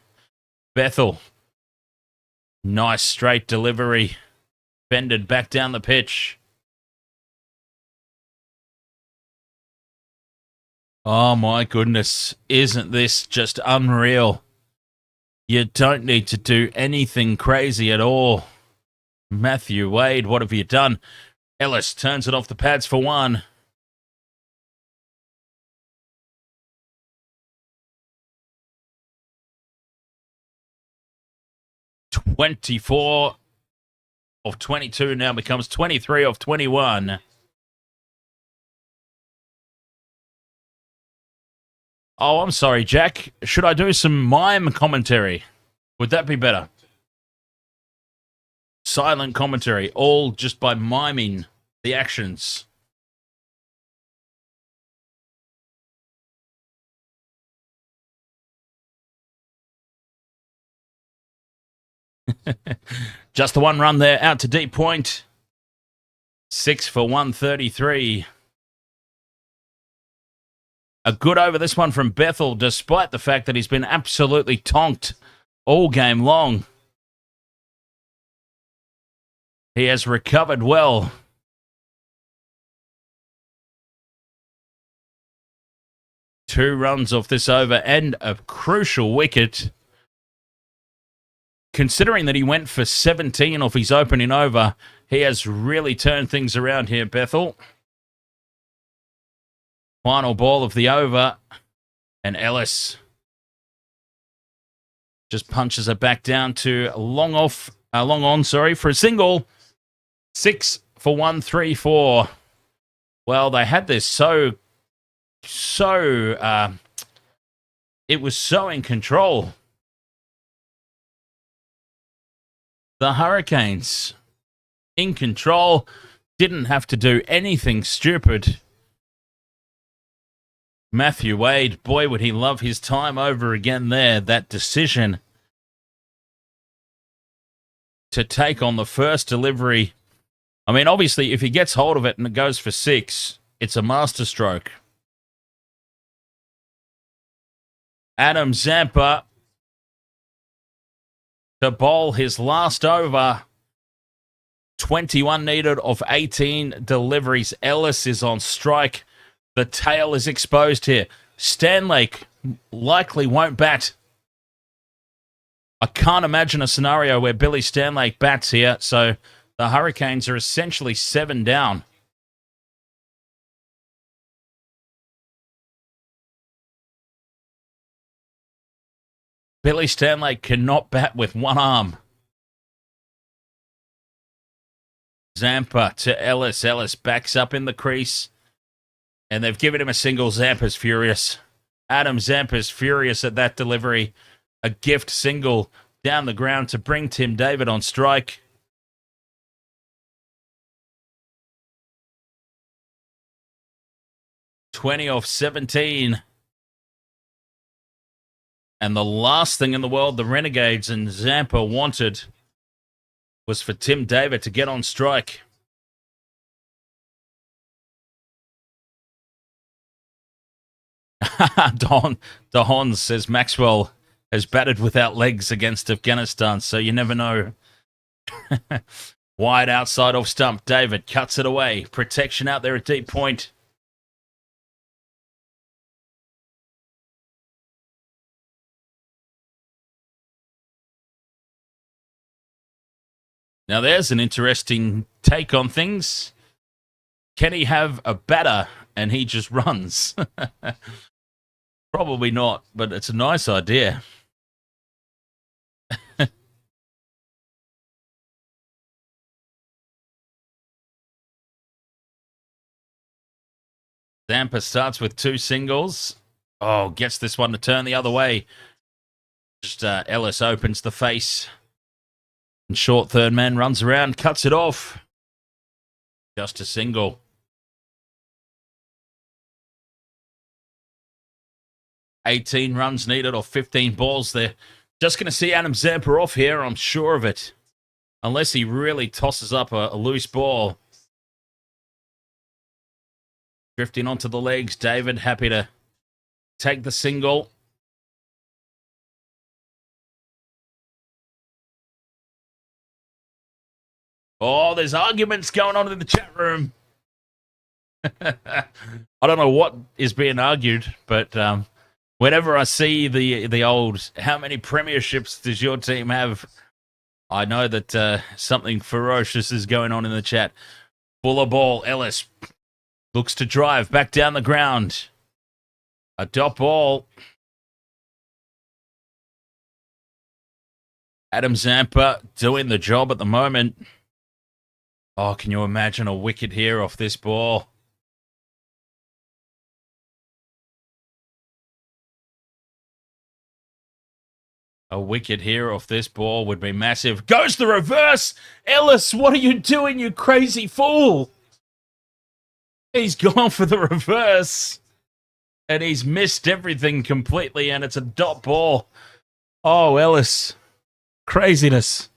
S1: Bethel. Nice straight delivery. Bended back down the pitch. Oh my goodness. Isn't this just unreal? You don't need to do anything crazy at all. Matthew Wade, what have you done? Ellis turns it off the pads for one. "24 of 22 now becomes 23 of 21. Oh, I'm sorry, Jack. Should I do some mime commentary? Would that be better? Silent commentary, all just by miming the actions. Just the one run there out to deep point. 6 for 133. A good over this one from Bethel, despite the fact that he's been absolutely tonked all game long. He has recovered well. Two runs off this over and a crucial wicket. Considering that he went for 17 off his opening over, he has really turned things around here, Bethel. Final ball of the over, and Ellis just punches it back down to long on, for a single. 6 for 134. Well, they had this it was so in control. The Hurricanes in control, didn't have to do anything stupid. Matthew Wade, boy, would he love his time over again there. That decision to take on the first delivery. I mean, obviously, if he gets hold of it and it goes for 6, it's a masterstroke. Adam Zampa to bowl his last over. 21 needed of 18 deliveries. Ellis is on strike. The tail is exposed here. Stanley likely won't bat. I can't imagine a scenario where Billy Stanley bats here, so the Hurricanes are essentially 7 down. Billy Stanley cannot bat with one arm. Zampa to Ellis. Ellis backs up in the crease. And they've given him a single. Zampa's furious. Adam Zampa's furious at that delivery. A gift single down the ground to bring Tim David on strike. "20 off 17. And the last thing in the world the Renegades and Zampa wanted was for Tim David to get on strike. Don says Maxwell has batted without legs against Afghanistan, so you never know. Wide outside off stump. David cuts it away. Protection out there at deep point. Now there's an interesting take on things. Can he have a batter and he just runs? Probably not, but it's a nice idea. Zampa starts with 2 singles. Oh, gets this one to turn the other way. Just Ellis opens the face. And short third man runs around, cuts it off. Just a single. 18 runs needed or 15 balls there. Just going to see Adam Zampa off here, I'm sure of it. Unless he really tosses up a loose ball. Drifting onto the legs. David happy to take the single. Oh, there's arguments going on in the chat room. I don't know what is being argued, but whenever I see the old, how many premierships does your team have? I know that something ferocious is going on in the chat. Fuller ball. Ellis looks to drive back down the ground. A dot ball. Adam Zampa doing the job at the moment. Oh, can you imagine a wicket here off this ball? A wicket here off this ball would be massive. Goes the reverse! Ellis, what are you doing, you crazy fool? He's gone for the reverse. And he's missed everything completely, and it's a dot ball. Oh, Ellis. Craziness.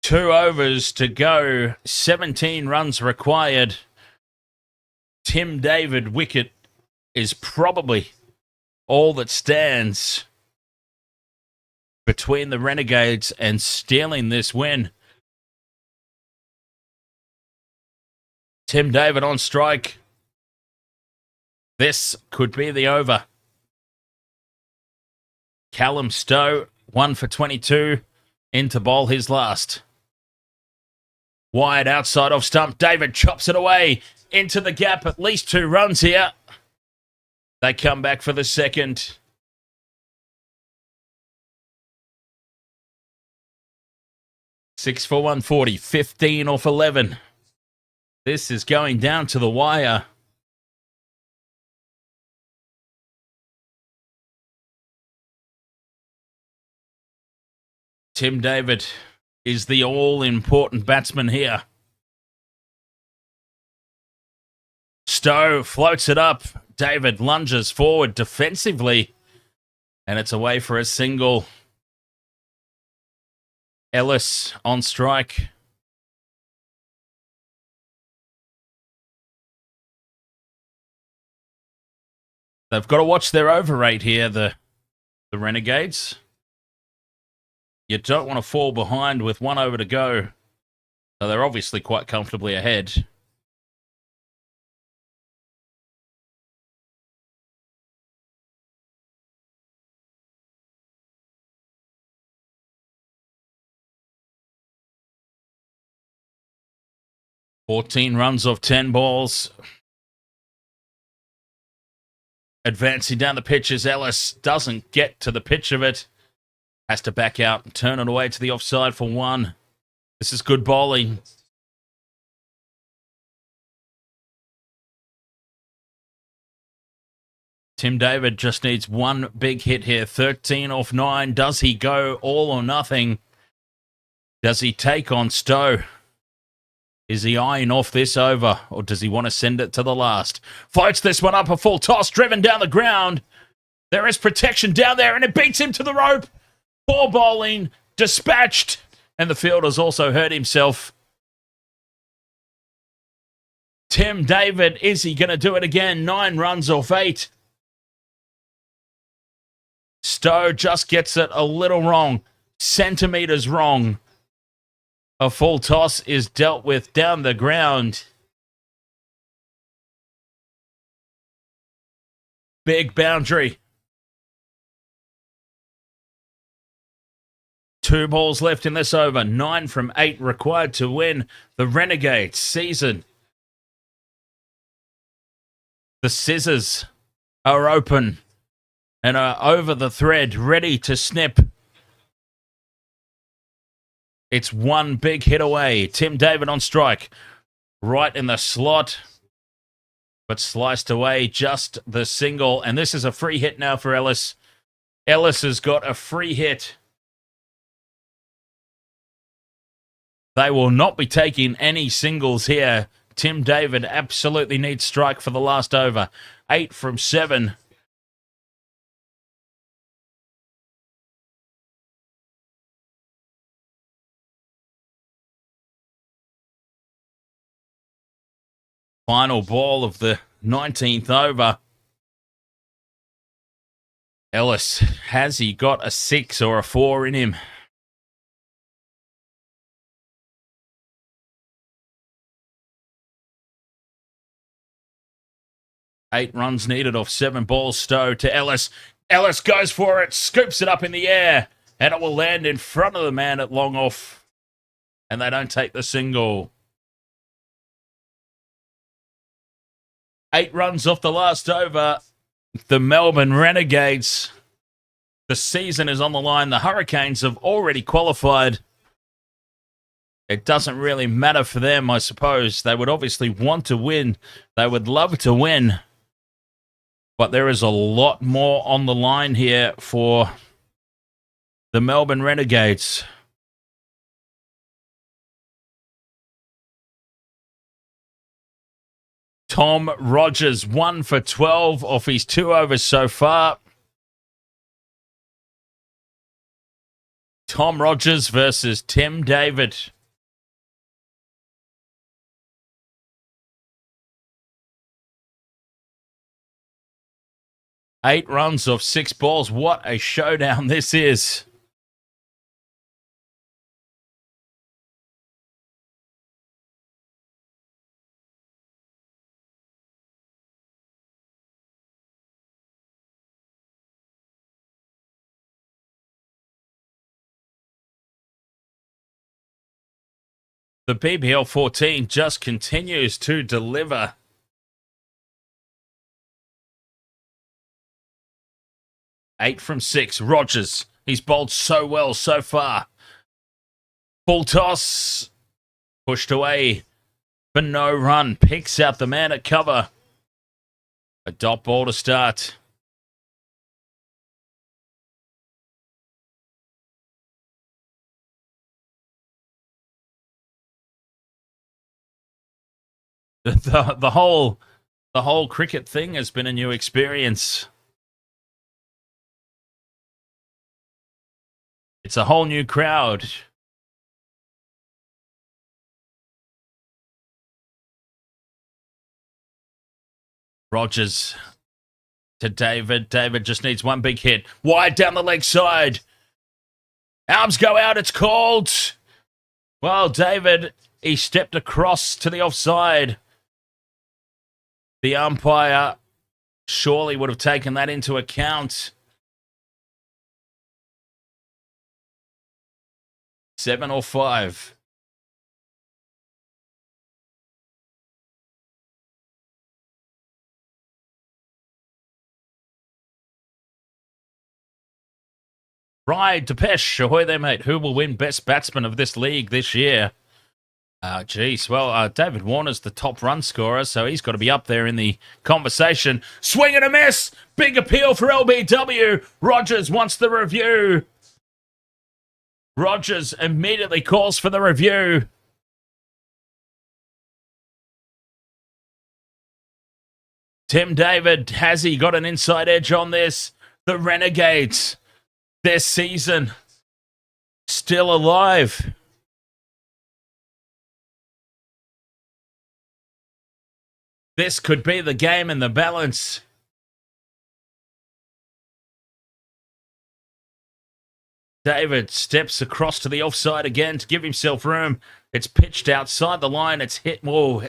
S1: Two overs to go. 17 runs required. Tim David wicket is probably all that stands between the Renegades and stealing this win. Tim David on strike. This could be the over. Callum Stowe, 1 for 22, in to bowl his last. Wide outside off stump. David chops it away into the gap. At least 2 runs here. They come back for the second. Six for 140. 15 off 11. This is going down to the wire. Tim David is the all-important batsman here. Stowe floats it up. David lunges forward defensively. And it's away for a single. Ellis on strike. They've got to watch their over rate here, the Renegades. You don't want to fall behind with 1 over to go. So they're obviously quite comfortably ahead. $14 runs off 10 balls. Advancing down the pitch as Ellis doesn't get to the pitch of it. Has to back out and turn it away to the offside for 1. This is good bowling. Tim David just needs 1 big hit here. 13 off 9. Does he go all or nothing? Does he take on Stowe? Is he eyeing off this over, or does he want to send it to the last? Floats this one up, a full toss, driven down the ground. There is protection down there, and it beats him to the rope. Poor bowling, dispatched, and the fielder's also hurt himself. Tim David, is he going to do it again? 9 runs off 8. Stowe just gets it a little wrong. Centimetres wrong. A full toss is dealt with down the ground. Big boundary. 2 balls left in this over. 9 from 8 required to win the Renegades season The scissors are open and are over the thread, ready to snip. It's one big hit away. Tim David on strike. Right in the slot. But sliced away just the single. And this is a free hit now for Ellis. Ellis has got a free hit. They will not be taking any singles here. Tim David absolutely needs strike for the last over. 8 from 7. Final ball of the 19th over. Ellis, has he got a 6 or a 4 in him? Eight runs needed off 7 balls. Stowe to Ellis. Ellis goes for it, scoops it up in the air, and it will land in front of the man at long off. And they don't take the single. 8 runs off the last over. The Melbourne Renegades. The season is on the line. The Hurricanes have already qualified. It doesn't really matter for them, I suppose. They would obviously want to win. They would love to win. But there is a lot more on the line here for the Melbourne Renegades. Tom Rogers, 1 for 12 off his 2 overs so far. Tom Rogers versus Tim David. Eight runs off 6 balls. What a showdown this is. The BBL 14 just continues to deliver. Eight from 6. Rogers. He's bowled so well so far. Full toss. Pushed away for no run. Picks out the man at cover. A dot ball to start. The whole cricket thing has been a new experience. It's a whole new crowd. Rogers to David. David just needs one big hit. Wide down the leg side. Arms go out. It's called. Well, David, he stepped across to the offside. The umpire surely would have taken that into account. 7 or 5. Right, Depeche, ahoy there, mate. Who will win best batsman of this league this year? David Warner's the top run scorer, so he's got to be up there in the conversation. Swing and a miss! Big appeal for LBW. Rogers wants the review. Rogers immediately calls for the review. Tim David, has he got an inside edge on this? The Renegades, their season still alive. This could be the game in the balance. David steps across to the offside again to give himself room. It's pitched outside the line. It's hit more.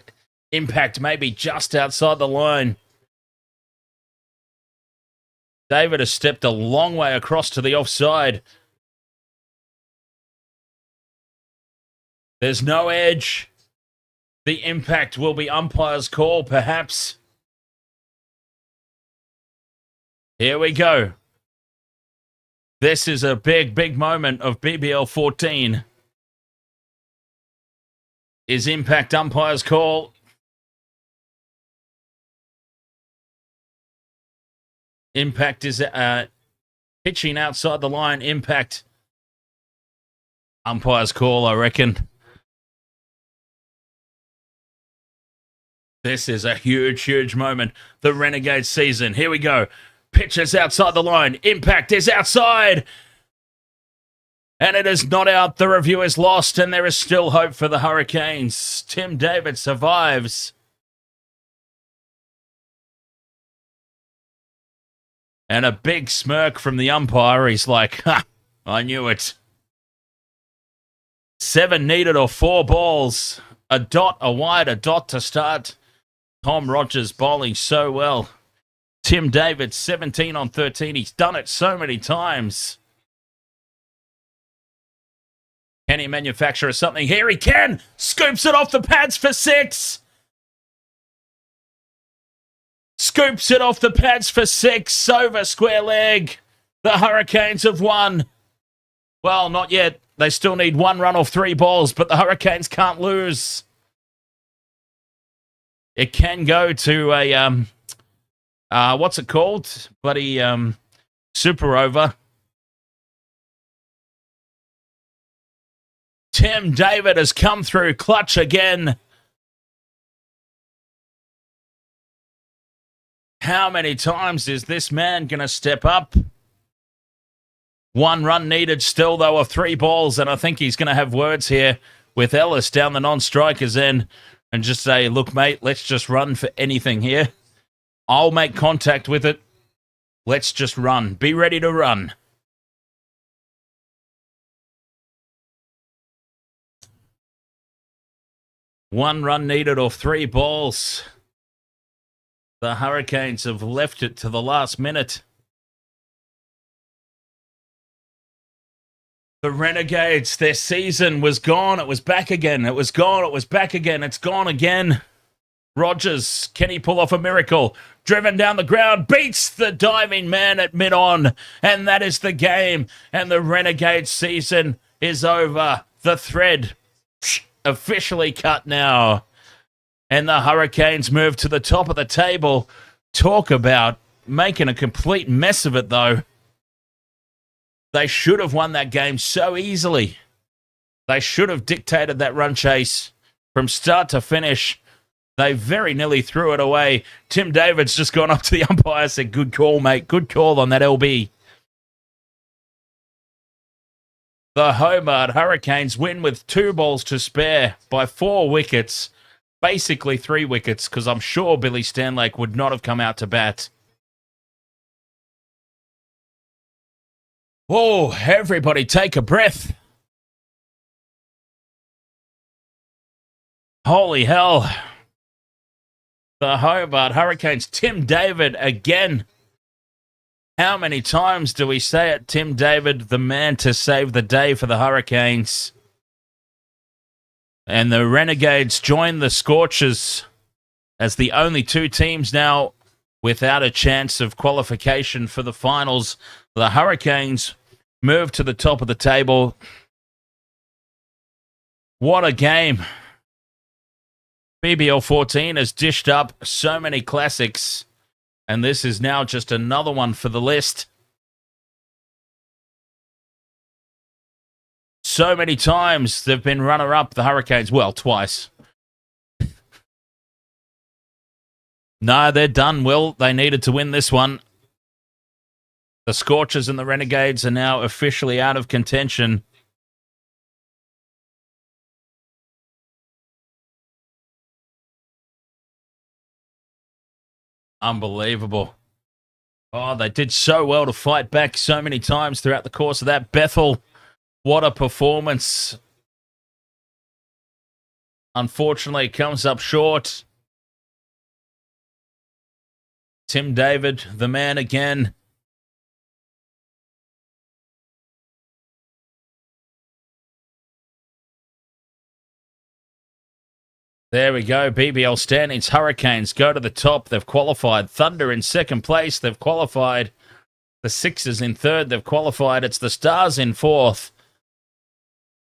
S1: Impact maybe just outside the line. David has stepped a long way across to the offside. There's no edge. The impact will be umpire's call, perhaps. Here we go. This is a big, big moment of BBL 14. Is impact umpire's call. Impact is pitching outside the line. Impact umpire's call, I reckon. This is a huge, huge moment. The Renegades season. Here we go. Pitch is outside the line. Impact is outside. And it is not out. The review is lost, and there is still hope for the Hurricanes. Tim David survives. And a big smirk from the umpire. He's like, ha, I knew it. 7 needed or 4 balls. A dot, a wide, a dot to start. Tom Rogers bowling so well. Tim David, 17 on 13. He's done it so many times. Can he manufacture something here? He can! Scoops it off the pads for 6! Scoops it off the pads for 6. Over square leg. The Hurricanes have won. Well, not yet. They still need 1 run off 3 balls, but the Hurricanes can't lose. It can go to a, what's it called? Bloody super over. Tim David has come through clutch again. How many times is this man going to step up? 1 run needed still, though, of 3 balls, and I think he's going to have words here with Ellis down the non-strikers end and just say, look, mate, let's just run for anything here. I'll make contact with it. Let's just run. Be ready to run. One run needed off 3 balls. The Hurricanes have left it to the last minute. The Renegades, their season was gone. It was back again. It was gone. It was back again. It's gone again. Rogers, can he pull off a miracle? Driven down the ground, beats the diving man at mid-on. And that is the game. And the Renegade season is over. The thread officially cut now. And the Hurricanes move to the top of the table. Talk about making a complete mess of it, though. They should have won that game so easily. They should have dictated that run chase from start to finish. They very nearly threw it away. Tim David's just gone up to the umpire and said, good call, mate. Good call on that LB. The Hobart Hurricanes win with 2 balls to spare by 4 wickets. Basically 3 wickets, because I'm sure Billy Stanlake would not have come out to bat. Whoa, everybody take a breath. Holy hell. The Hobart Hurricanes, Tim David again. How many times do we say it? Tim David, the man to save the day for the Hurricanes. And the Renegades join the Scorchers as the only 2 teams now without a chance of qualification for the finals. The Hurricanes move to the top of the table. What a game. BBL 14 has dished up so many classics, and this is now just another one for the list. So many times they've been runner-up, the Hurricanes. Well, twice. No, they're done, Will. They needed to win this one. The Scorchers and the Renegades are now officially out of contention. Unbelievable. Oh, they did so well to fight back so many times throughout the course of that. Bethel, what a performance. Unfortunately, it comes up short. Tim David, the man again. There we go. BBL standings. Hurricanes go to the top. They've qualified. Thunder in second place. They've qualified. The Sixers in third. They've qualified. It's the Stars in fourth.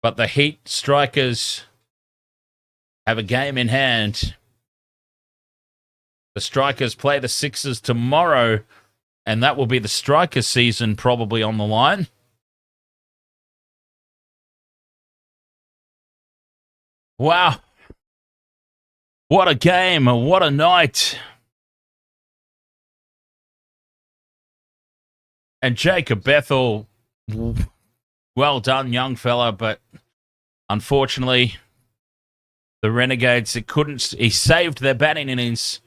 S1: But the Heat Strikers have a game in hand. The Strikers play the Sixers tomorrow, and that will be the Striker season probably on the line. Wow. What a game. What a night. And Jacob Bethel, well done, young fella, but unfortunately, the Renegades, he saved their batting innings.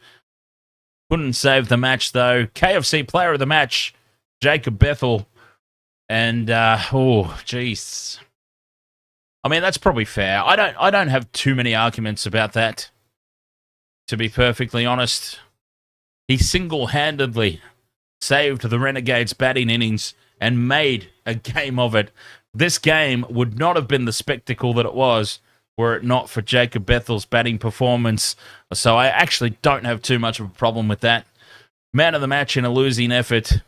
S1: Couldn't save the match, though. KFC player of the match, Jacob Bethel. And, jeez. I mean, that's probably fair. I don't have too many arguments about that, to be perfectly honest. He single-handedly saved the Renegades' batting innings and made a game of it. This game would not have been the spectacle that it was were it not for Jacob Bethel's batting performance. So I actually don't have too much of a problem with that. Man of the match in a losing effort.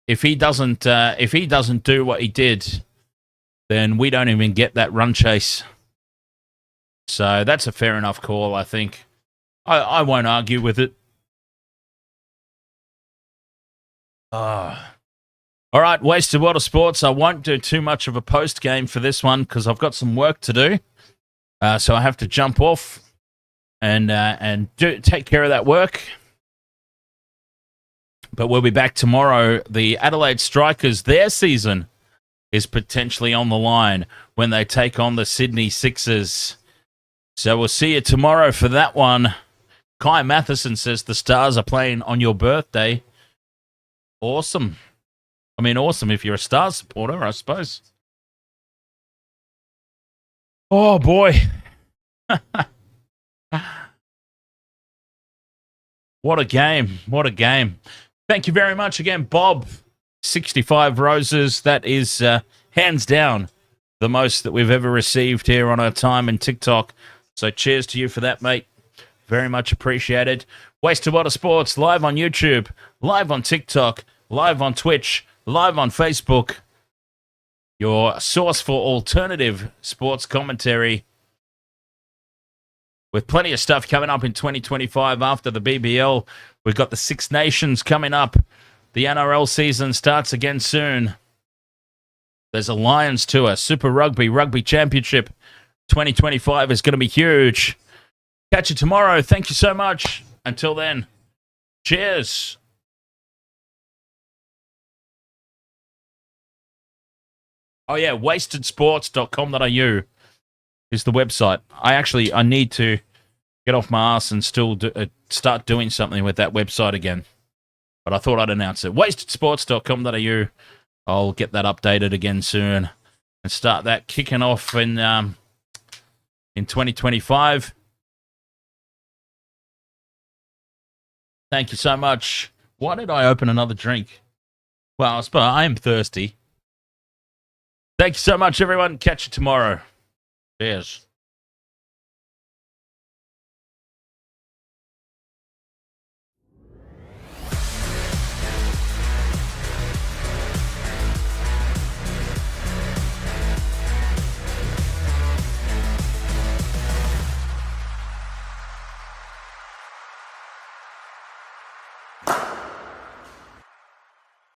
S1: If he doesn't do what he did, then we don't even get that run chase. So that's a fair enough call, I think. I won't argue with it. All right, Wasted Water Sports. I won't do too much of a post game for this one because I've got some work to do. So I have to jump off and take care of that work. But we'll be back tomorrow. The Adelaide Strikers, their season is potentially on the line when they take on the Sydney Sixers. So we'll see you tomorrow for that one. Kai Matheson says the Stars are playing on your birthday. Awesome. I mean, awesome if you're a Stars supporter, I suppose. Oh, boy. What a game. What a game. Thank you very much again, Bob. 65 roses. That is, hands down, the most that we've ever received here on our time in TikTok. So cheers to you for that, mate. Very much appreciated. Wasted Water Sports, live on YouTube, live on TikTok, live on Twitch, live on Facebook. Your source for alternative sports commentary. With plenty of stuff coming up in 2025 after the BBL. We've got the Six Nations coming up. The NRL season starts again soon. There's a Lions tour, Super Rugby, Rugby Championship. 2025 is going to be huge. Catch you tomorrow. Thank you so much. Until then, cheers. Oh yeah, wastedsports.com.au is the website. I need to get off my ass and still start doing something with that website again. But I thought I'd announce it. Wastedsports.com.au. I'll get that updated again soon and start that kicking off in 2025. Thank you so much. Why did I open another drink? Well, I suppose I am thirsty. Thank you so much, everyone. Catch you tomorrow. Cheers.